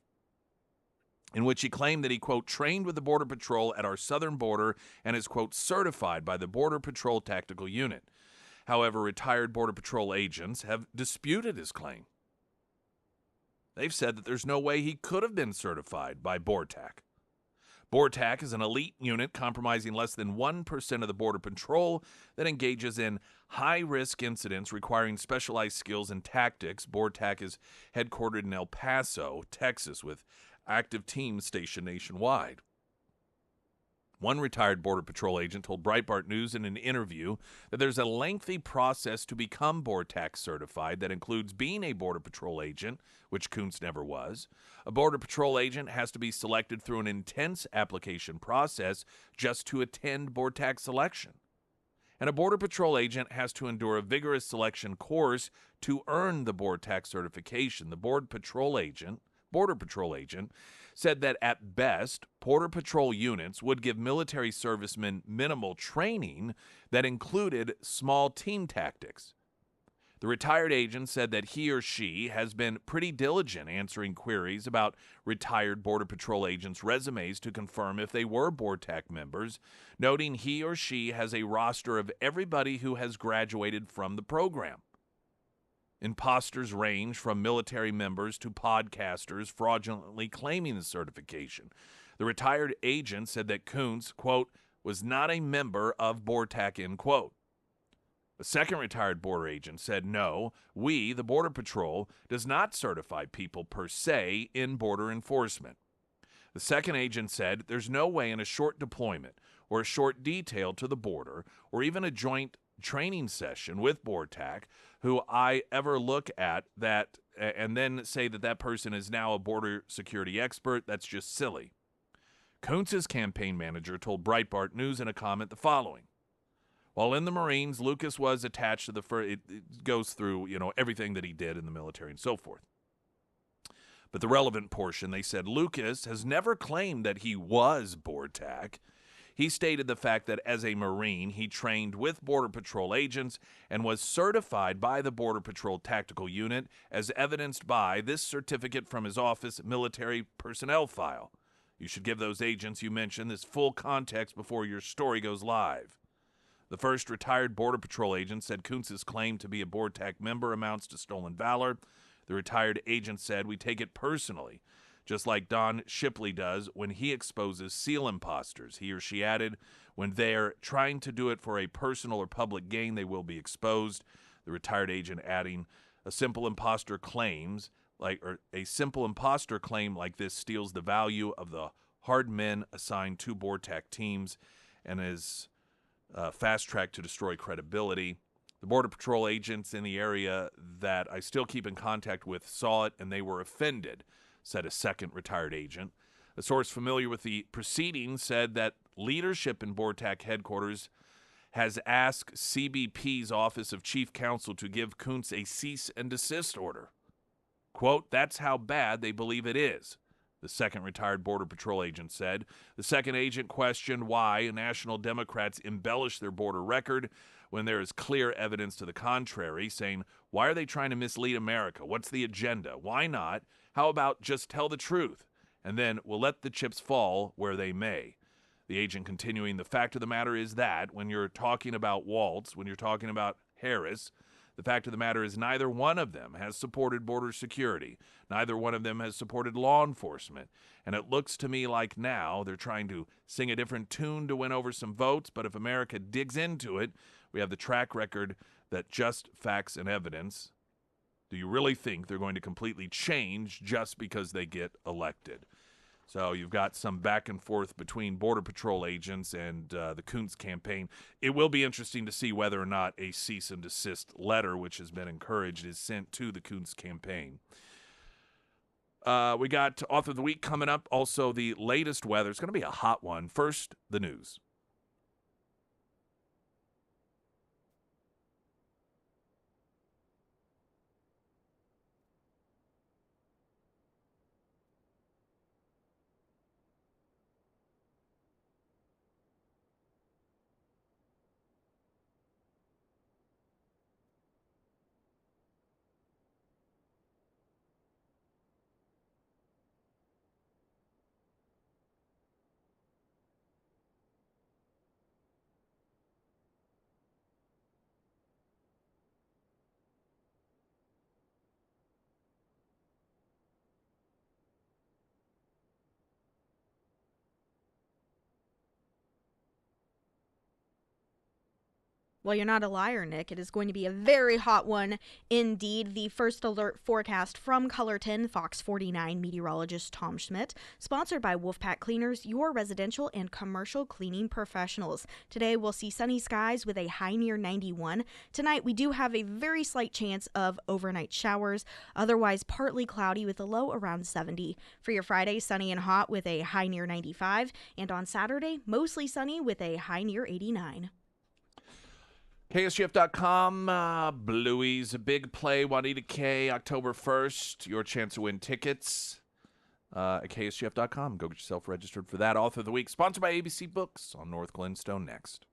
in which he claimed that he, quote, trained with the Border Patrol at our southern border and is, quote, certified by the Border Patrol Tactical Unit. However, retired Border Patrol agents have disputed his claim. They've said that there's no way he could have been certified by BORTAC. BORTAC is an elite unit comprising less than 1% of the Border Patrol that engages in high-risk incidents requiring specialized skills and tactics. BORTAC is headquartered in El Paso, Texas, with active teams stationed nationwide. One retired Border Patrol agent told Breitbart News in an interview that there's a lengthy process to become BORTAC certified that includes being a Border Patrol agent, which Kuntz never was. A Border Patrol agent has to be selected through an intense application process just to attend BORTAC selection. And a Border Patrol agent has to endure a vigorous selection course to earn the BORTAC certification. The Border Patrol agent said that at best, Border Patrol units would give military servicemen minimal training that included small team tactics. The retired agent said that he or she has been pretty diligent answering queries about retired Border Patrol agents' resumes to confirm if they were BORTAC members, noting he or she has a roster of everybody who has graduated from the program. Imposters range from military members to podcasters fraudulently claiming the certification. The retired agent said that Kuntz, quote, was not a member of BORTAC, end quote. A second retired border agent said, no, we, the Border Patrol, does not certify people per se in border enforcement. The second agent said there's no way in a short deployment or a short detail to the border or even a joint training session with BORTAC who I ever look at that and then say that that person is now a border security expert. That's just silly. Kuntz's campaign manager told Breitbart News in a comment the following. While in the Marines, Lucas was attached to the first, it goes through, everything that he did in the military and so forth. But the relevant portion, they said Lucas has never claimed that he was BORTAC. He stated the fact that as a Marine, he trained with Border Patrol agents and was certified by the Border Patrol Tactical Unit as evidenced by this certificate from his office military personnel file. You should give those agents you mentioned this full context before your story goes live. The first retired Border Patrol agent said Kuntz's claim to be a BORTAC member amounts to stolen valor. The retired agent said, "We take it personally, just like Don Shipley does when he exposes SEAL imposters." He or she added, "When they're trying to do it for a personal or public gain, they will be exposed." The retired agent adding, a simple imposter claim like this steals the value of the hard men assigned to BORTAC teams and is fast-tracked to destroy credibility. The Border Patrol agents in the area that I still keep in contact with saw it, and they were offended, said a second retired agent. A source familiar with the proceedings said that leadership in BORTAC headquarters has asked CBP's Office of Chief Counsel to give Kuntz a cease and desist order. Quote, "That's how bad they believe it is," the second retired Border Patrol agent said. The second agent questioned why National Democrats embellish their border record when there is clear evidence to the contrary, saying, "Why are they trying to mislead America? What's the agenda? Why not? How about just tell the truth? And then we'll let the chips fall where they may." The agent continuing, "The fact of the matter is that when you're talking about Waltz, when you're talking about Harris, the fact of the matter is neither one of them has supported border security. Neither one of them has supported law enforcement. And it looks to me like now they're trying to sing a different tune to win over some votes. But if America digs into it, we have the track record that just facts and evidence. Do you really think they're going to completely change just because they get elected?" So you've got some back and forth between Border Patrol agents and the Kuntz campaign. It will be interesting to see whether or not a cease and desist letter, which has been encouraged, is sent to the Kuntz campaign. We got Author of the Week coming up. Also, the latest weather. It's going to be a hot one. First, the news. Well, you're not a liar, Nick. It is going to be a very hot one indeed. The first alert forecast from Colorton, Fox 49 meteorologist Tom Schmidt, sponsored by Wolfpack Cleaners, your residential and commercial cleaning professionals. Today, we'll see sunny skies with a high near 91. Tonight, we do have a very slight chance of overnight showers, otherwise partly cloudy with a low around 70. For your Friday, sunny and hot with a high near 95. And on Saturday, mostly sunny with a high near 89. KSGF.com, Bluey's a big play, Juanita K, October 1st. Your chance to win tickets at KSGF.com. Go get yourself registered for that. Author of the Week, sponsored by ABC Books on North Glenstone next.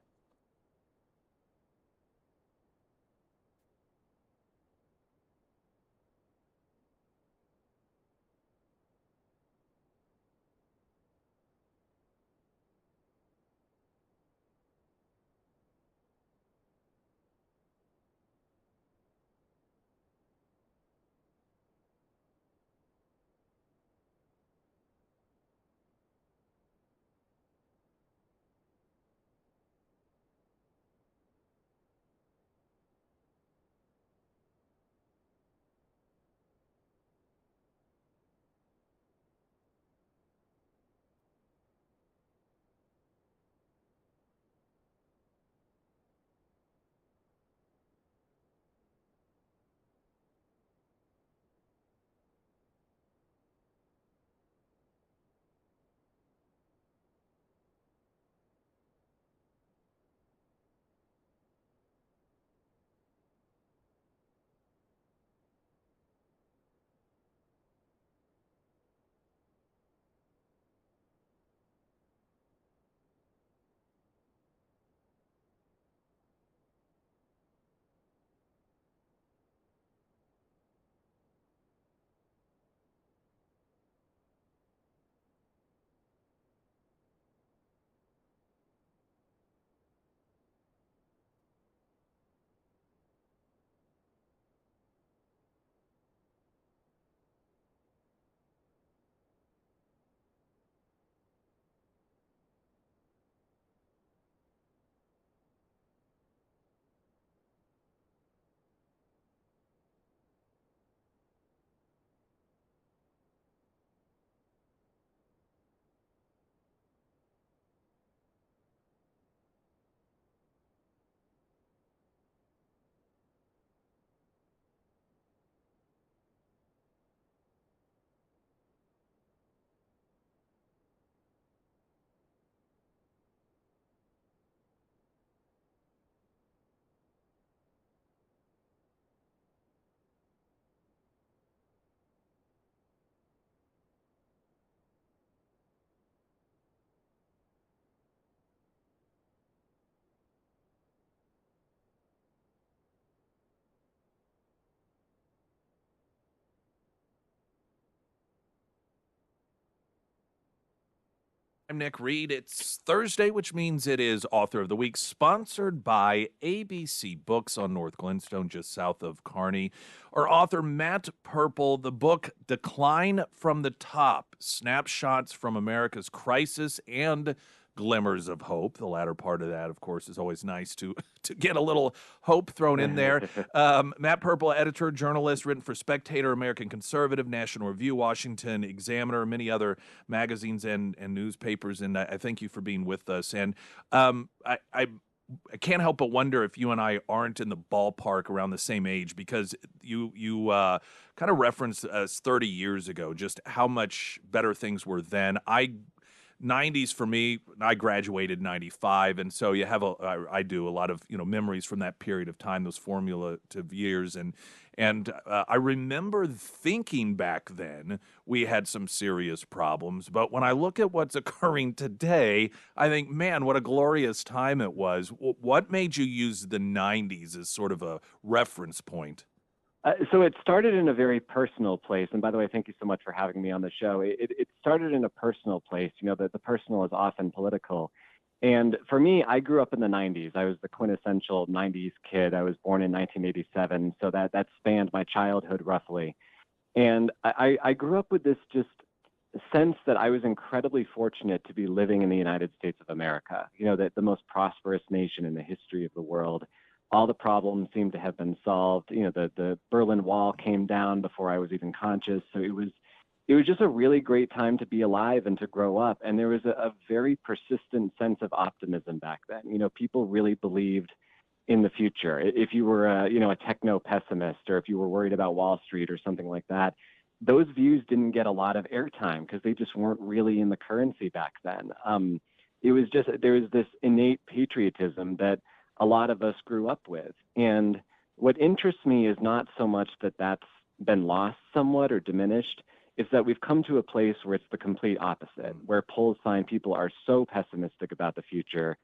I'm Nick Reed. It's Thursday, which means it is Author of the Week, sponsored by ABC Books on North Glenstone, just south of Kearney. Our author, Matt Purple, the book Decline from the Top, Snapshots from America's Crisis and Glimmers of Hope. The latter part of that, of course, is always nice to get a little hope thrown in there. Matt Purple, editor, journalist, written for Spectator, American Conservative, National Review, Washington Examiner, many other magazines and newspapers. And I thank you for being with us. And I can't help but wonder if you and I aren't in the ballpark around the same age, because you kind of referenced us 30 years ago, just how much better things were then. 90s for me, I graduated 95, and so you have I do a lot of memories from that period of time, those formative years, and I remember thinking back then we had some serious problems, but when I look at what's occurring today, I think, man, what a glorious time it was. What made you use the 90s as sort of a reference point? So it started in a very personal place. And by the way, thank you so much for having me on the show. It started in a personal place. The personal is often political. And for me, I grew up in the 90s. I was the quintessential 90s kid. I was born in 1987. So that spanned my childhood roughly. And I grew up with this just sense that I was incredibly fortunate to be living in the United States of America, the most prosperous nation in the history of the world. All the problems seemed to have been solved. The Berlin Wall came down before I was even conscious. So it was just a really great time to be alive and to grow up. And there was a very persistent sense of optimism back then. People really believed in the future. If you were a techno pessimist, or if you were worried about Wall Street or something like that, those views didn't get a lot of airtime because they just weren't really in the currency back then. There was this innate patriotism that a lot of us grew up with. And what interests me is not so much that that's been lost somewhat or diminished. It's that we've come to a place where it's the complete opposite, where polls find people are so pessimistic about the future.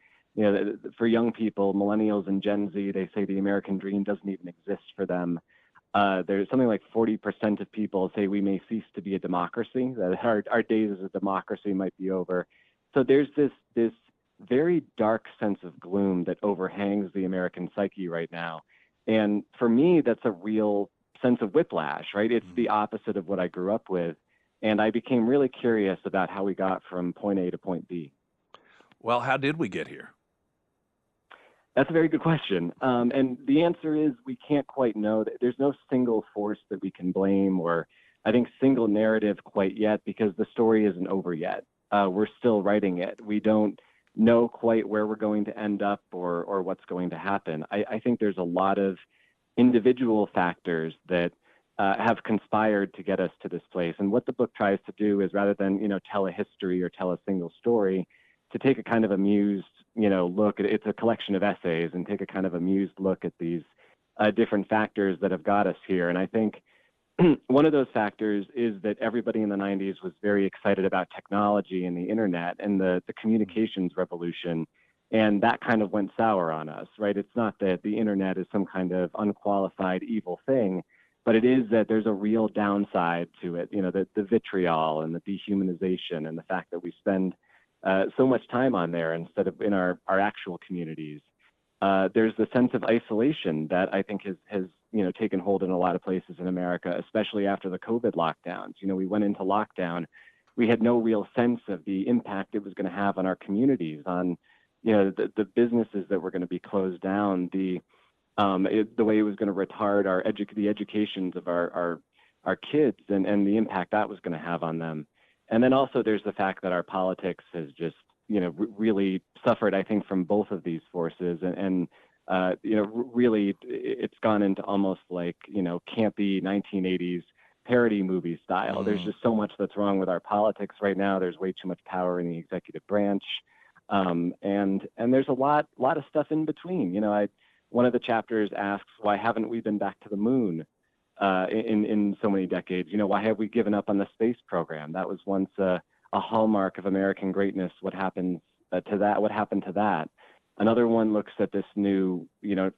For young people, millennials and Gen Z, they say the American dream doesn't even exist for them. There's something like 40% of people say we may cease to be a democracy, that our days as a democracy might be over. So there's this very dark sense of gloom that overhangs the American psyche right now. And for me, that's a real sense of whiplash, right? It's the opposite of what I grew up with. And I became really curious about how we got from point A to point B. Well, how did we get here? That's a very good question. And the answer is we can't quite know. There's no single force that we can blame, or I think single narrative quite yet, because the story isn't over yet. We're still writing it. We don't know quite where we're going to end up or what's going to happen. I think there's a lot of individual factors that have conspired to get us to this place. And what the book tries to do is, rather than tell a history or tell a single story, to take a kind of amused look. It's a collection of essays, and take a kind of amused look at these different factors that have got us here. And I think one of those factors is that everybody in the 90s was very excited about technology and the internet and the communications revolution. And that kind of went sour on us, right? It's not that the internet is some kind of unqualified evil thing, but it is that there's a real downside to it, the vitriol and the dehumanization and the fact that we spend so much time on there instead of in our actual communities. There's the sense of isolation that I think has taken hold in a lot of places in America, especially after the COVID lockdowns. We went into lockdown. We had no real sense of the impact it was going to have on our communities, on the businesses that were going to be closed down, the way it was going to retard the educations of our kids, and the impact that was going to have on them. And then also there's the fact that our politics has just really suffered, I think, from both of these forces, and really it's gone into almost like campy 1980s parody movie style. There's just so much that's wrong with our politics right now. There's way too much power in the executive branch. And there's a lot of stuff in between. One of the chapters asks, why haven't we been back to the moon in so many decades? Why have we given up on the space program? That was once a hallmark of American greatness. What happened to that? What happened to that? Another one looks at this new,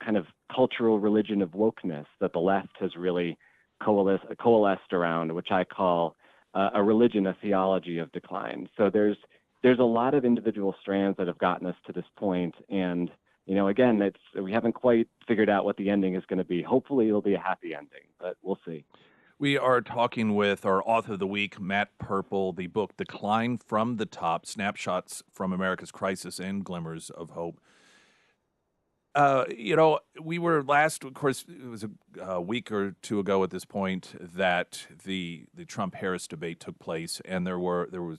kind of cultural religion of wokeness that the left has really coalesced around, which I call a religion, a theology of decline. So there's there's a lot of individual strands that have gotten us to this point. And, again, we haven't quite figured out what the ending is going to be. Hopefully it'll be a happy ending, but we'll see. We are talking with our author of the week, Matt Purple, the book Decline from the Top, Snapshots from America's Crisis and Glimmers of Hope. We were last, of course, it was a week or two ago at this point that the Trump-Harris debate took place, and there was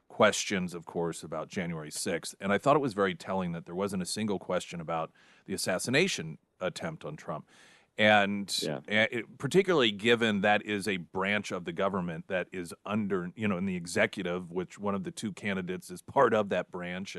questions, of course, about January 6th. And I thought it was very telling that there wasn't a single question about the assassination attempt on Trump. And particularly given that is a branch of the government that is under, in the executive, which one of the two candidates is part of that branch.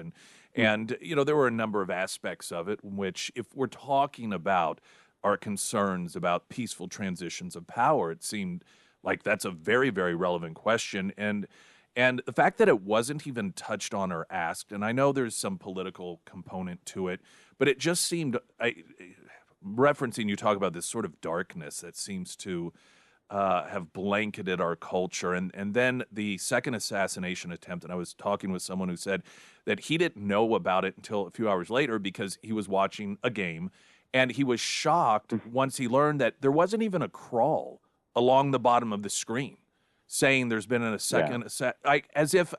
And there were a number of aspects of it, which if we're talking about our concerns about peaceful transitions of power, it seemed like that's a very, very relevant question. And the fact that it wasn't even touched on or asked, and I know there's some political component to it, but it just seemed, referencing, you talk about this sort of darkness that seems to have blanketed our culture. And then the second assassination attempt, and I was talking with someone who said that he didn't know about it until a few hours later because he was watching a game, and he was shocked once he learned that there wasn't even a crawl along the bottom of the screen saying there's been a second, as if,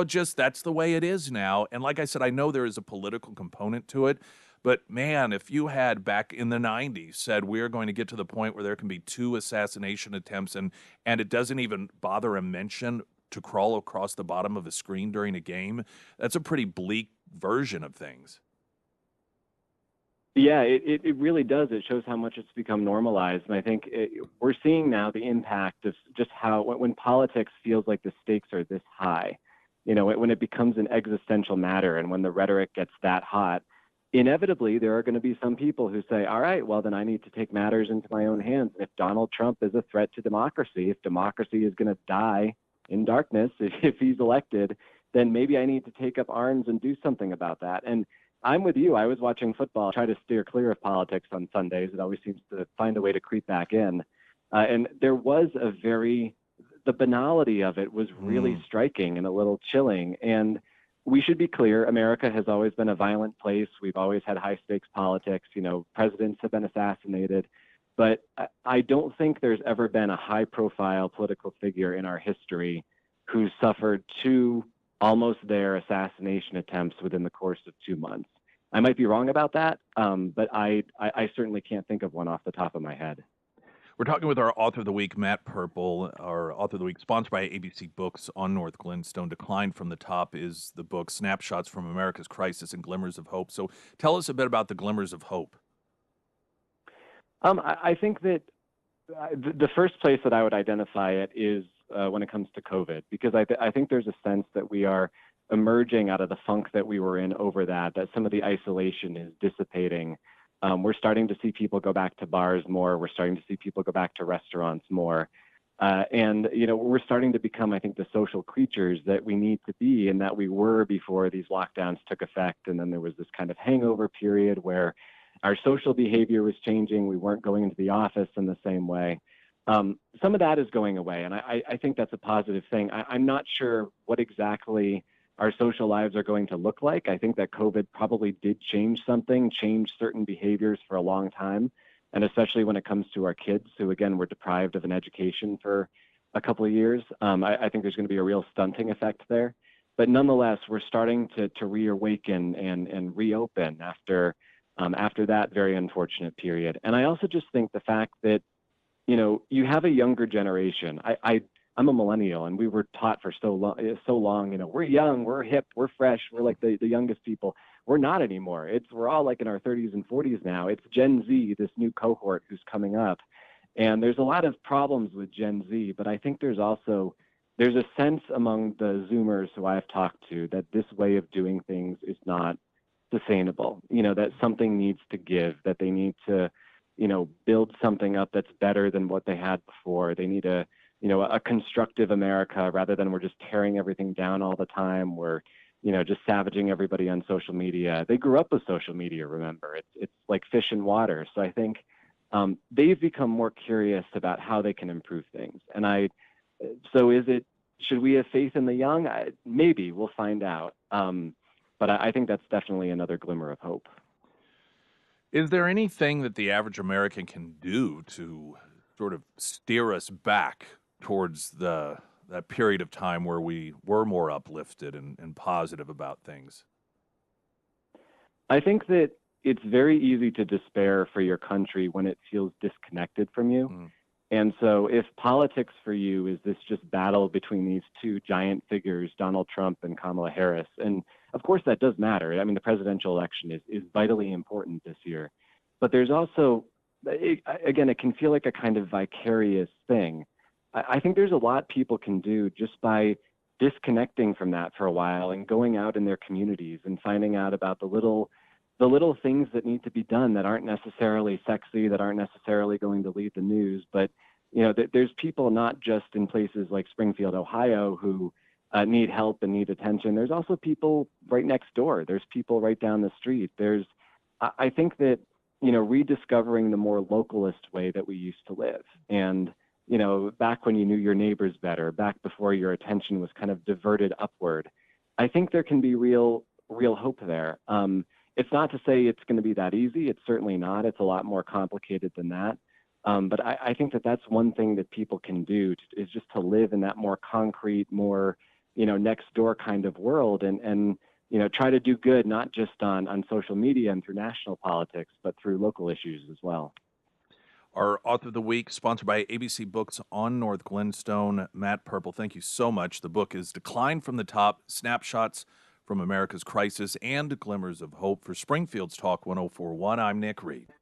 just that's the way it is now. And like I said, I know there is a political component to it, but man, if you had back in the 90s said we're going to get to the point where there can be 2 assassination attempts and it doesn't even bother a mention to crawl across the bottom of a screen during a game, that's a pretty bleak version of things. Yeah, it really does. It shows how much it's become normalized. And I think we're seeing now the impact of just how when politics feels like the stakes are this high, when it becomes an existential matter and when the rhetoric gets that hot, inevitably there are going to be some people who say, all right, well, then I need to take matters into my own hands. If Donald Trump is a threat to democracy, if democracy is going to die in darkness, if he's elected, then maybe I need to take up arms and do something about that. And I'm with you. I was watching football, try to steer clear of politics on Sundays. It always seems to find a way to creep back in. And there was the banality of it was really striking and a little chilling. And we should be clear, America has always been a violent place. We've always had high stakes politics. Presidents have been assassinated. But I don't think there's ever been a high profile political figure in our history who suffered 2 almost there assassination attempts within the course of 2 months. I might be wrong about that, but I certainly can't think of one off the top of my head. We're talking with our author of the week, Matt Purple. Our author of the week, sponsored by ABC Books on North Glenstone. Decline from the Top is the book, Snapshots from America's Crisis and Glimmers of Hope. So tell us a bit about the Glimmers of Hope. I think that the first place that I would identify it is when it comes to COVID, because I think there's a sense that we are emerging out of the funk that we were in over that some of the isolation is dissipating. We're starting to see people go back to bars more. We're starting to see people go back to restaurants more. And we're starting to become, I think, the social creatures that we need to be and that we were before these lockdowns took effect. And then there was this kind of hangover period where our social behavior was changing. We weren't going into the office in the same way. Some of that is going away, and I think that's a positive thing. I'm not sure what exactly our social lives are going to look like. I think that COVID probably did change certain behaviors for a long time, and especially when it comes to our kids who, again, were deprived of an education for a couple of years. I think there's going to be a real stunting effect there. But nonetheless, we're starting to reawaken and reopen after that very unfortunate period. And I also just think the fact that you have a younger generation. I'm a millennial, and we were taught for so long, we're young, we're hip, we're fresh, we're like the youngest people. We're not anymore. We're all like in our 30s and 40s now. It's Gen Z, this new cohort who's coming up. And there's a lot of problems with Gen Z, but I think there's a sense among the Zoomers who I've talked to that this way of doing things is not sustainable, that something needs to give, that they need to build something up that's better than what they had before. They need a constructive America rather than we're just tearing everything down all the time. We're, just savaging everybody on social media. They grew up with social media, remember. It's like fish in water. So I think they've become more curious about how they can improve things. And so is it Should we have faith in the young? Maybe. We'll find out. But I think that's definitely another glimmer of hope. Is there anything that the average American can do to sort of steer us back towards that period of time where we were more uplifted and positive about things? I think that it's very easy to despair for your country when it feels disconnected from you. Mm. And so if politics for you is this just battle between these two giant figures, Donald Trump and Kamala Harris, and of course that does matter. I mean, the presidential election is vitally important this year. But there's also, again, it can feel like a kind of vicarious thing. I think there's a lot people can do just by disconnecting from that for a while and going out in their communities and finding out about the little things that need to be done that aren't necessarily sexy, that aren't necessarily going to lead the news. But, there's people not just in places like Springfield, Ohio, who need help and need attention. There's also people right next door. There's people right down the street. I think that, rediscovering the more localist way that we used to live. And, back when you knew your neighbors better, back before your attention was kind of diverted upward, I think there can be real hope there. It's not to say it's going to be that easy. It's certainly not. It's a lot more complicated than that. But I think that that's one thing that people can do is just to live in that more concrete, more, next door kind of world and try to do good, not just on social media and through national politics, but through local issues as well. Our author of the week, sponsored by ABC Books on North Glenstone, Matt Purple. Thank you so much. The book is Decline from the Top, Snapshots from America's Crisis and Glimmers of Hope. For Springfield's Talk 104.1, I'm Nick Reed.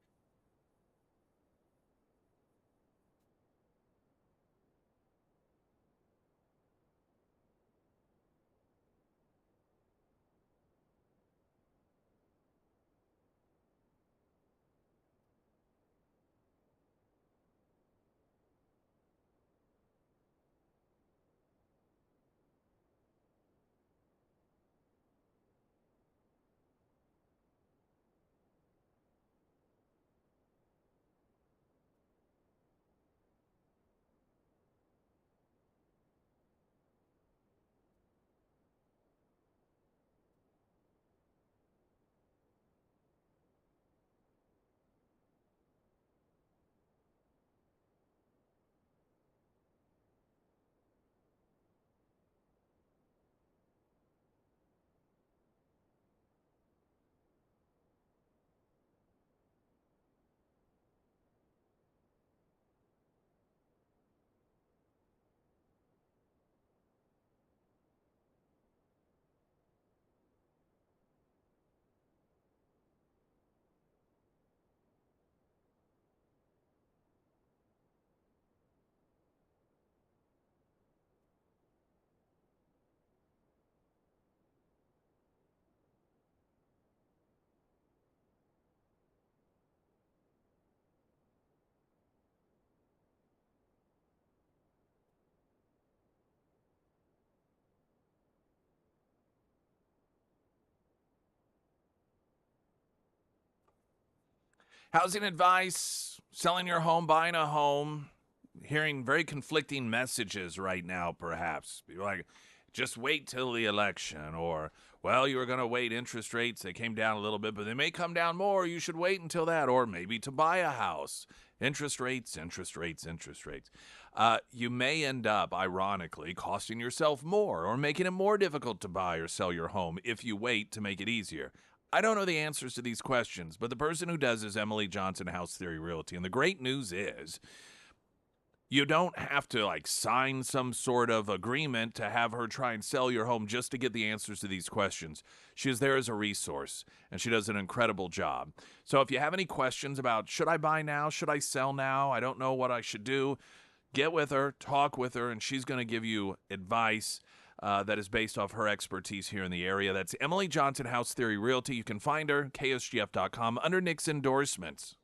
Housing advice, selling your home, buying a home, hearing very conflicting messages right now, perhaps. People like, just wait till the election, or, well, you were going to wait interest rates. They came down a little bit, but they may come down more. You should wait until that, or maybe to buy a house. Interest rates, interest rates, interest rates. You may end up, ironically, costing yourself more or making it more difficult to buy or sell your home if you wait to make it easier. I don't know the answers to these questions, but the person who does is Emily Johnson, House Theory Realty. And the great news is you don't have to sign some sort of agreement to have her try and sell your home just to get the answers to these questions. She is there as a resource, and she does an incredible job. So if you have any questions about, should I buy now? Should I sell now? I don't know what I should do. Get with her, talk with her, and she's going to give you advice that is based off her expertise here in the area. That's Emily Johnson, House Theory Realty. You can find her, ksgf.com, under Nick's endorsements.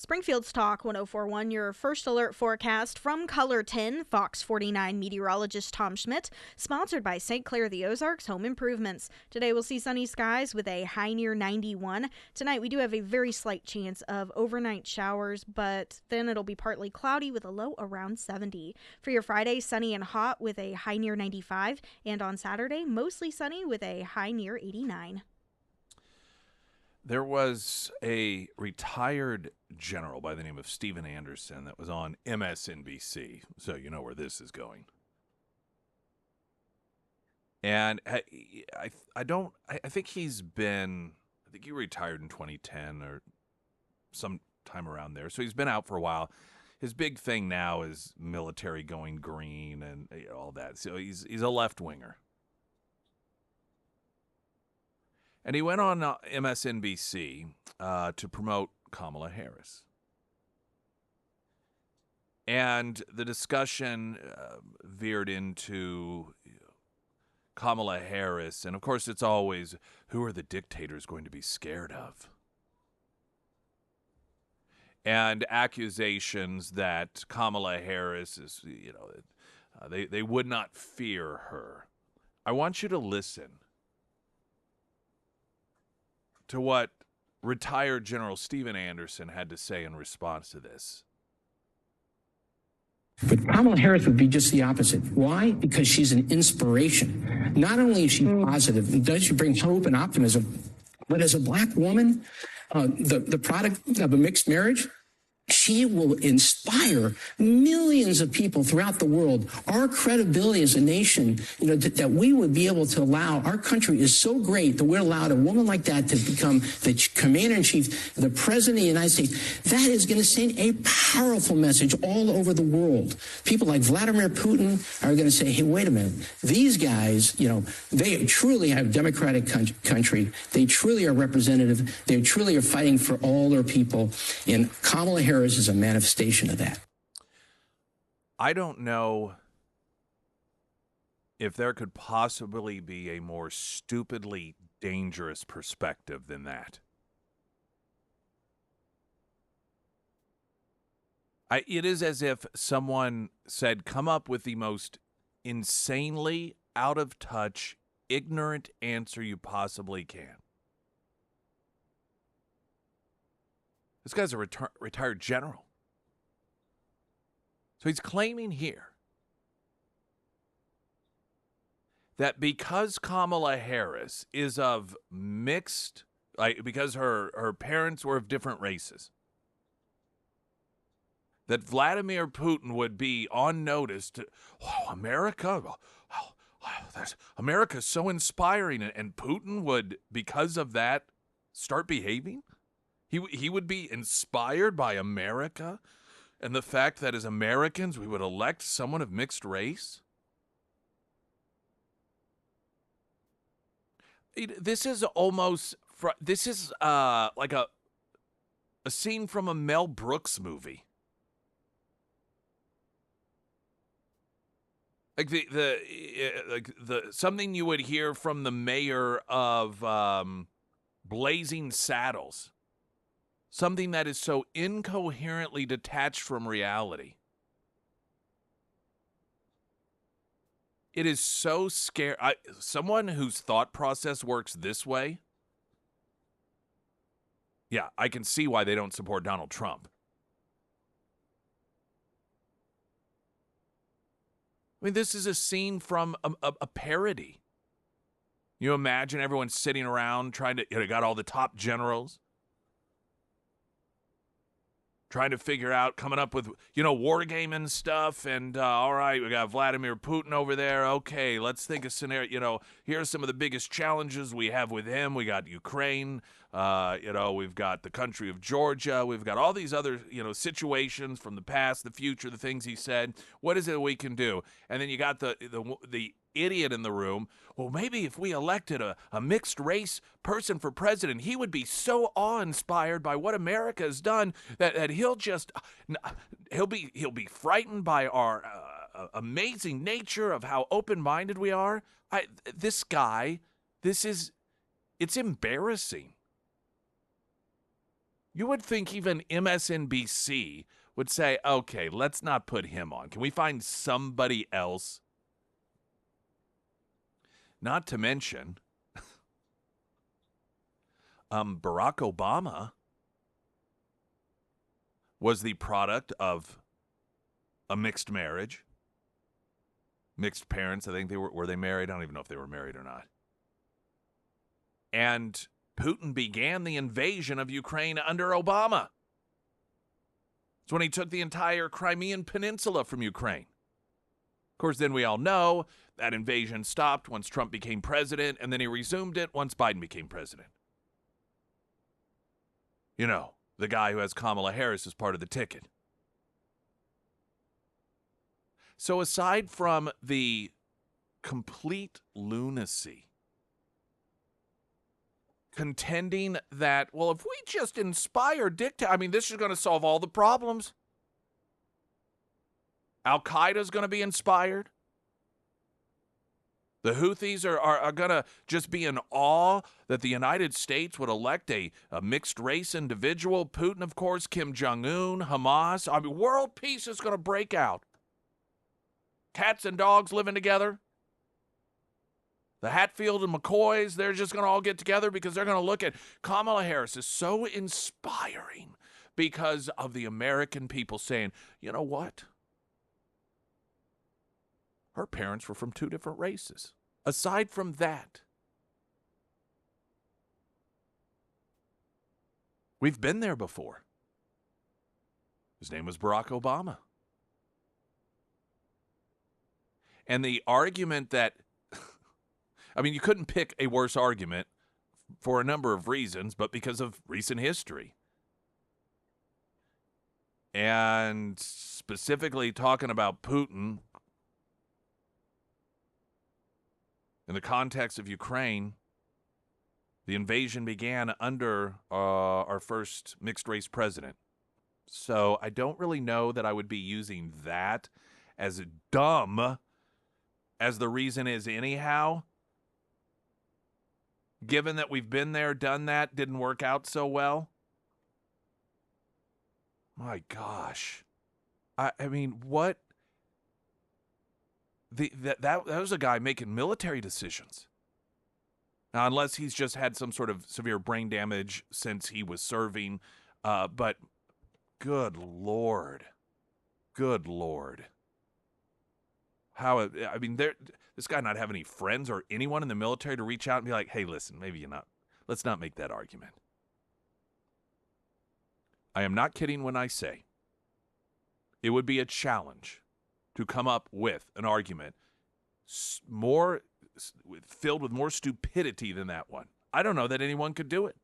Springfield's Talk 1041, your first alert forecast from Color 10, Fox 49 meteorologist Tom Schmidt, sponsored by St. Clair the Ozarks Home Improvements. Today we'll see sunny skies with a high near 91. Tonight we do have a very slight chance of overnight showers, but then it'll be partly cloudy with a low around 70. For your Friday, sunny and hot with a high near 95, and on Saturday, mostly sunny with a high near 89. There was a retired general by the name of Stephen Anderson that was on MSNBC, so you know where this is going. And I think he retired in 2010 or some time around there. So he's been out for a while. His big thing now is military going green and all that. So he's a left winger. And he went on MSNBC to promote Kamala Harris. And the discussion veered into Kamala Harris. And, of course, it's always, who are the dictators going to be scared of? And accusations that Kamala Harris is, they would not fear her. I want you to listen to what retired General Stephen Anderson had to say in response to this. But Kamala Harris would be just the opposite. Why? Because she's an inspiration. Not only is she positive and does she bring hope and optimism, but as a black woman, the product of a mixed marriage, she will inspire millions of people throughout the world. Our credibility as a nation, that we would be able to allow, our country is so great that we're allowed a woman like that to become the commander-in-chief, the president of the United States. That is going to send a powerful message all over the world. People like Vladimir Putin are going to say, hey, wait a minute. These guys, they truly have a democratic country. They truly are representative. They truly are fighting for all their people. And Kamala Harris is a manifestation of that. I don't know if there could possibly be a more stupidly dangerous perspective than that. It is as if someone said, come up with the most insanely out of touch, ignorant answer you possibly can. This guy's a retired general. So he's claiming here that because Kamala Harris is of mixed, because her parents were of different races, that Vladimir Putin would be on notice to, America, America's so inspiring, and Putin would, because of that, start behaving? He would be inspired by America and the fact that as Americans we would elect someone of mixed race? This is like a scene from a Mel Brooks movie. Like the something you would hear from the mayor of Blazing Saddles. Something that is so incoherently detached from reality. It is so scary. Someone whose thought process works this way, yeah, I can see why they don't support Donald Trump. I mean, this is a scene from a parody. You imagine everyone sitting around trying to, got all the top generals, trying to figure out, coming up with, wargaming stuff. And, all right, we got Vladimir Putin over there. Okay, let's think of scenario. Here are some of the biggest challenges we have with him. We got Ukraine. We've got the country of Georgia. We've got all these other, situations from the past, the future, the things he said. What is it we can do? And then you got the idiot in the room. Well, maybe if we elected a mixed race person for president, he would be so awe-inspired by what America has done that he'll be frightened by our amazing nature of how open-minded we are. It's embarrassing. You would think even MSNBC would say, okay, let's not put him on. Can we find somebody else? Not to mention, Barack Obama was the product of a mixed marriage. Mixed parents, I think were they married? I don't even know if they were married or not. And Putin began the invasion of Ukraine under Obama. It's when he took the entire Crimean Peninsula from Ukraine. Of course, then we all know that invasion stopped once Trump became president, and then he resumed it once Biden became president. You know, the guy who has Kamala Harris as part of the ticket. So aside from the complete lunacy, contending that, well, if we just inspire dictators, I mean, this is going to solve all the problems. Al-Qaeda is going to be inspired. The Houthis are going to just be in awe that the United States would elect a mixed race individual. Putin, of course, Kim Jong-un, Hamas. I mean, world peace is going to break out. Cats and dogs living together. The Hatfield and McCoys, they're just going to all get together because they're going to look at Kamala Harris is so inspiring because of the American people saying, you know what? Her parents were from two different races. Aside from that, we've been there before. His name was Barack Obama. And the argument that, I mean, you couldn't pick a worse argument for a number of reasons, but because of recent history. And specifically talking about Putin in the context of Ukraine, the invasion began under our first mixed-race president. So I don't really know that I would be using that as dumb as the reason is anyhow. Given that we've been there, done that, didn't work out so well. My gosh. I mean, what? That was a guy making military decisions. Now, unless he's just had some sort of severe brain damage since he was serving. But good Lord. Good Lord. How, I mean, this guy not have any friends or anyone in the military to reach out and be like, hey, listen, maybe you're not. Let's not make that argument. I am not kidding when I say it would be a challenge to come up with an argument more filled with more stupidity than that one. I don't know that anyone could do it.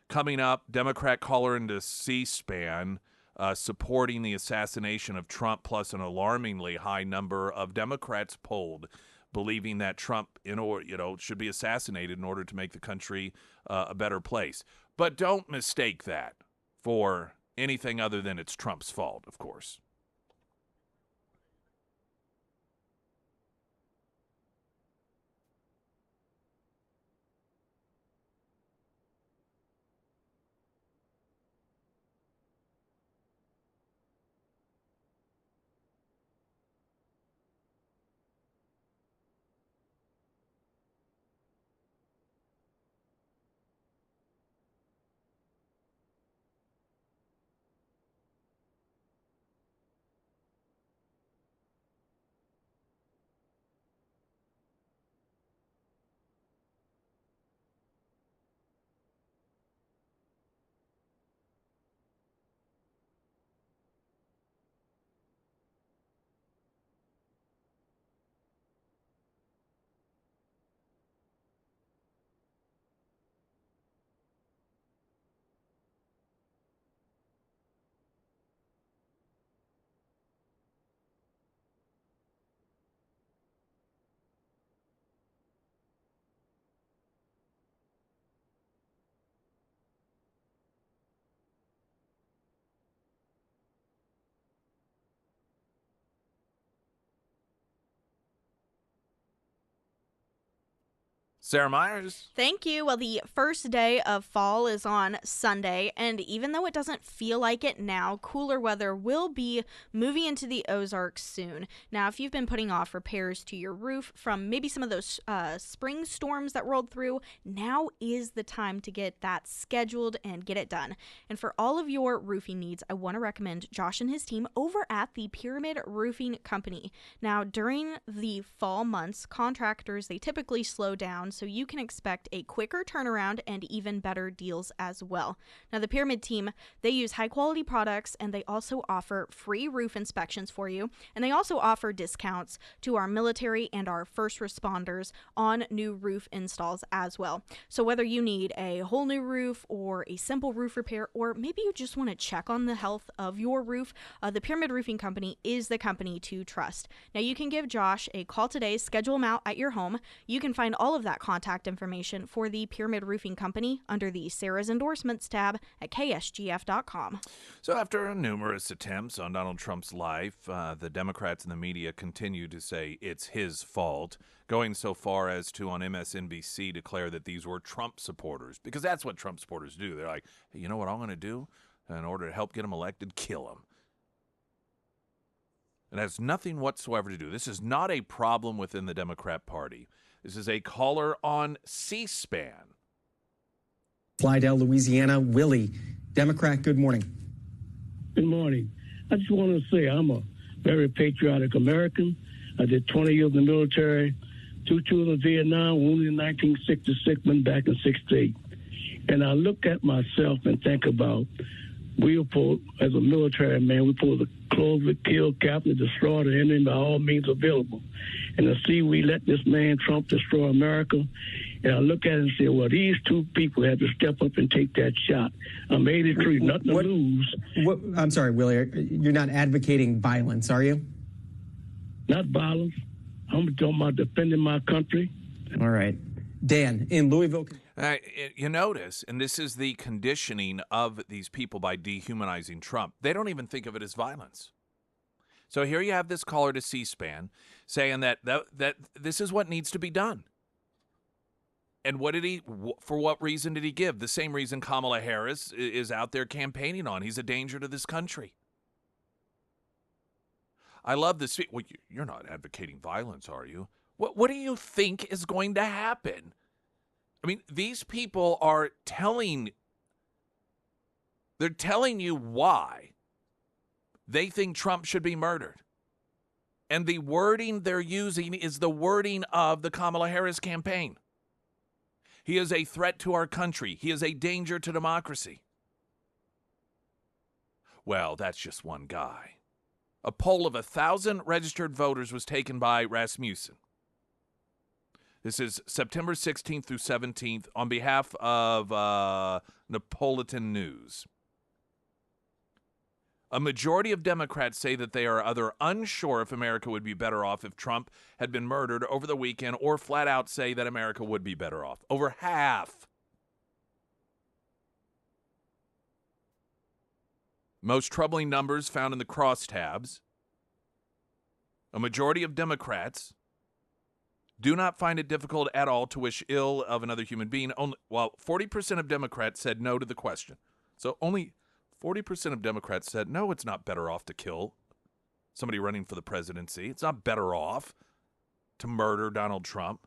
Coming up, Democrat caller into C-SPAN supporting the assassination of Trump, plus an alarmingly high number of Democrats polled believing that Trump should be assassinated in order to make the country a better place. But don't mistake that for anything other than it's Trump's fault, of course. Sarah Myers. Thank you. Well, the first day of fall is on Sunday, and even though it doesn't feel like it now, cooler weather will be moving into the Ozarks soon. Now, if you've been putting off repairs to your roof from maybe some of those spring storms that rolled through, now is the time to get that scheduled and get it done. And for all of your roofing needs, I want to recommend Josh and his team over at the Pyramid Roofing Company. Now, during the fall months, contractors, they typically slow down, so you can expect a quicker turnaround and even better deals as well. Now, the Pyramid team, they use high quality products, and they also offer free roof inspections for you, and they also offer discounts to our military and our first responders on new roof installs as well. So whether you need a whole new roof or a simple roof repair, or maybe you just want to check on the health of your roof, the Pyramid Roofing Company is the company to trust. Now, you can give Josh a call today, schedule him out at your home. You can find all of that contact information for the Pyramid Roofing Company under the Sarah's Endorsements tab at ksgf.com. So after numerous attempts on Donald Trump's life, the Democrats and the media continue to say it's his fault, going so far as to, on MSNBC, declare that these were Trump supporters, because that's what Trump supporters do. They're like, hey, you know what I'm going to do in order to help get him elected? Kill him. It has nothing whatsoever to do. This is not a problem within the Democrat Party. This is a caller on C-SPAN. Slidell, Louisiana. Willie, Democrat, good morning. Good morning. I just want to say I'm a very patriotic American. I did 20 years in the military, 2 tours in Vietnam, wounded in 1966, went back in 68. And I look at myself and think about, we were supposed, as a military man, we're supposed to close it, kill, capture, destroy the enemy by all means available. And to see we let this man Trump destroy America, and I look at it and say, well, these two people had to step up and take that shot. I'm 83, nothing to lose. I'm sorry, Willie, you're not advocating violence, are you? Not violence. I'm talking about defending my country. All right. Dan, in Louisville. You notice, and this is the conditioning of these people by dehumanizing Trump, they don't even think of it as violence. So here you have this caller to C-SPAN saying that this is what needs to be done. And for what reason did he give? The same reason Kamala Harris is out there campaigning on. He's a danger to this country. I love this. Well, you're not advocating violence, are you? What do you think is going to happen? I mean, these people are telling you why they think Trump should be murdered. And the wording they're using is the wording of the Kamala Harris campaign. He is a threat to our country. He is a danger to democracy. Well, that's just one guy. A poll of 1,000 registered voters was taken by Rasmussen. This is September 16th through 17th on behalf of Napolitan News. A majority of Democrats say that they are either unsure if America would be better off if Trump had been murdered over the weekend, or flat out say that America would be better off. Over half. Most troubling numbers found in the crosstabs. A majority of Democrats do not find it difficult at all to wish ill of another human being, while 40% of Democrats said no to the question. So only 40% of Democrats said, no, it's not better off to kill somebody running for the presidency. It's not better off to murder Donald Trump.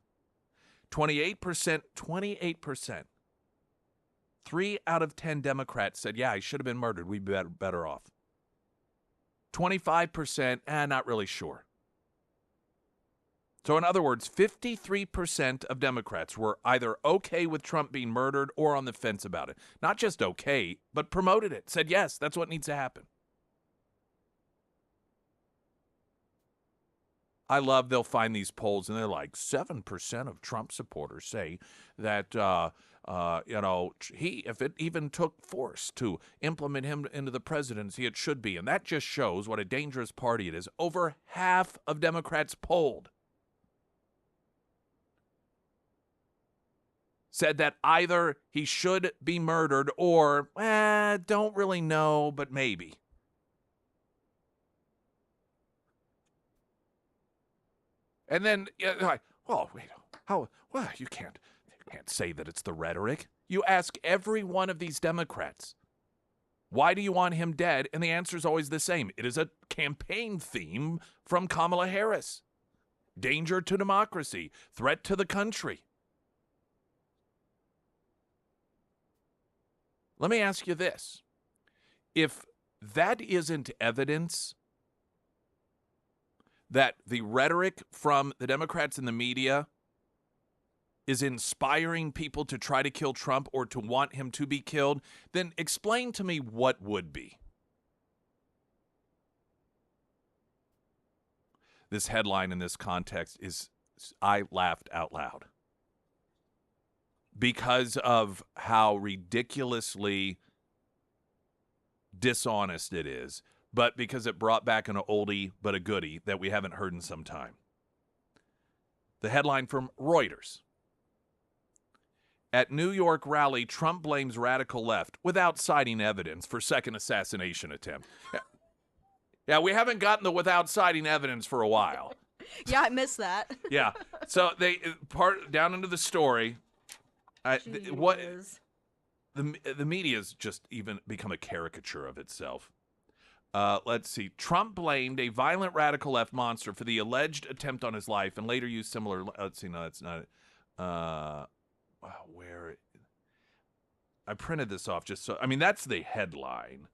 28%, 3 out of 10 Democrats said, yeah, he should have been murdered. We'd be better off. 25%, not really sure. So in other words, 53% of Democrats were either okay with Trump being murdered or on the fence about it. Not just okay, but promoted it. Said, yes, that's what needs to happen. I love they'll find these polls, and they're like 7% of Trump supporters say that, if it even took force to implement him into the presidency, it should be. And that just shows what a dangerous party it is. Over half of Democrats polled said that either he should be murdered or, don't really know, but maybe. And then, like, oh, wait, how? Well, you can't. Can't say that it's the rhetoric. You ask every one of these Democrats, why do you want him dead? And the answer is always the same. It is a campaign theme from Kamala Harris. Danger to democracy, threat to the country. Let me ask you this. If that isn't evidence that the rhetoric from the Democrats and the media is inspiring people to try to kill Trump or to want him to be killed, then explain to me what would be. This headline in this context is, I laughed out loud because of how ridiculously dishonest it is, but because it brought back an oldie but a goodie that we haven't heard in some time. The headline from Reuters. At New York rally, Trump blames radical left without citing evidence for second assassination attempt. Yeah, we haven't gotten the without citing evidence for a while. Yeah, I missed that. Yeah. So they part down into the story. What the media's just even become a caricature of itself. Let's see. Trump blamed a violent radical left monster for the alleged attempt on his life and later used similar. Let's see. No, that's not it. Where I printed this off just so. I mean, that's the headline.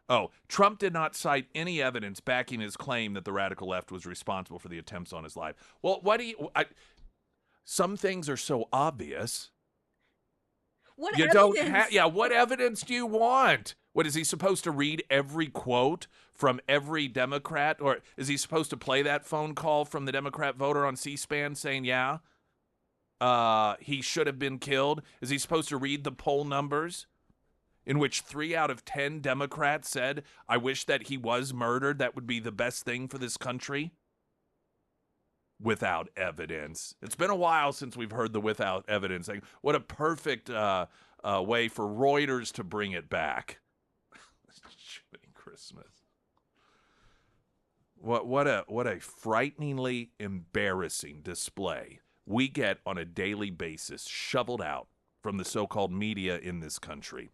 Oh, Trump did not cite any evidence backing his claim that the radical left was responsible for the attempts on his life. Well, what do you... some things are so obvious. What you evidence? Don't have... Yeah, what evidence do you want? What, is he supposed to read every quote from every Democrat? Or is he supposed to play that phone call from the Democrat voter on C-SPAN saying, yeah, he should have been killed? Is he supposed to read the poll numbers in which 3 out of 10 Democrats said, I wish that he was murdered. That would be the best thing for this country? Without evidence. It's been a while since we've heard the without evidence thing. What a perfect way for Reuters to bring it back. Christmas. What a frighteningly embarrassing display we get on a daily basis shoveled out from the so-called media in this country.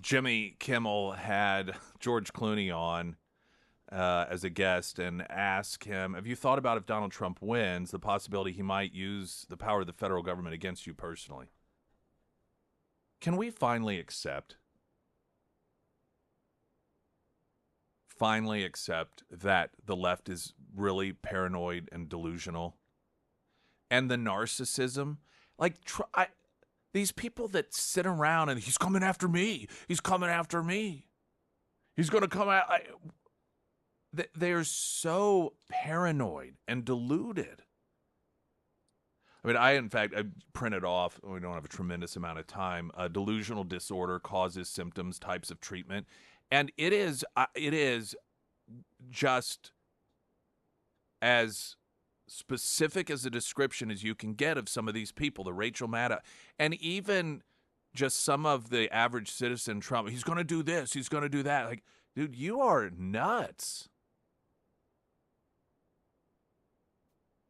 Jimmy Kimmel had George Clooney on as a guest and asked him, have you thought about if Donald Trump wins, the possibility he might use the power of the federal government against you personally? Can we finally accept finally accept that the left is really paranoid and delusional? And the narcissism? Like, these people that sit around and he's coming after me. He's coming after me. He's going to come out. They're so paranoid and deluded. I mean, I printed off, we don't have a tremendous amount of time, delusional disorder, causes, symptoms, types of treatment. And it is just as specific as a description as you can get of some of these people, the Rachel Maddow, and even just some of the average citizen Trump. He's going to do this. He's going to do that. Like, dude, you are nuts.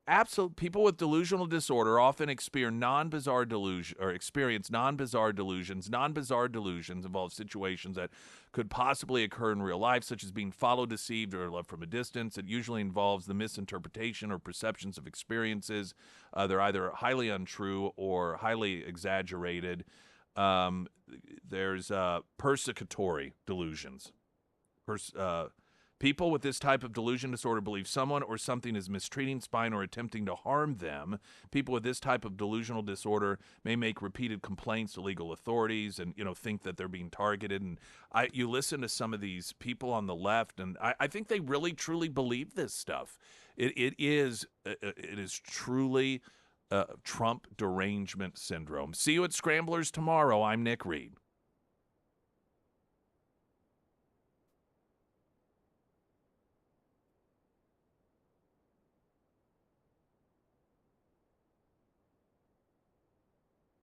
Absolute people with delusional disorder often experience non-bizarre delusions. Non-bizarre delusions involve situations that could possibly occur in real life, such as being followed, deceived, or loved from a distance. It usually involves the misinterpretation or perceptions of experiences. They're either highly untrue or highly exaggerated. There's persecutory delusions. People with this type of delusion disorder believe someone or something is mistreating, spying, or attempting to harm them. People with this type of delusional disorder may make repeated complaints to legal authorities and, think that they're being targeted. And you listen to some of these people on the left, and I think they really, truly believe this stuff. It is truly Trump derangement syndrome. See you at Scramblers tomorrow. I'm Nick Reed.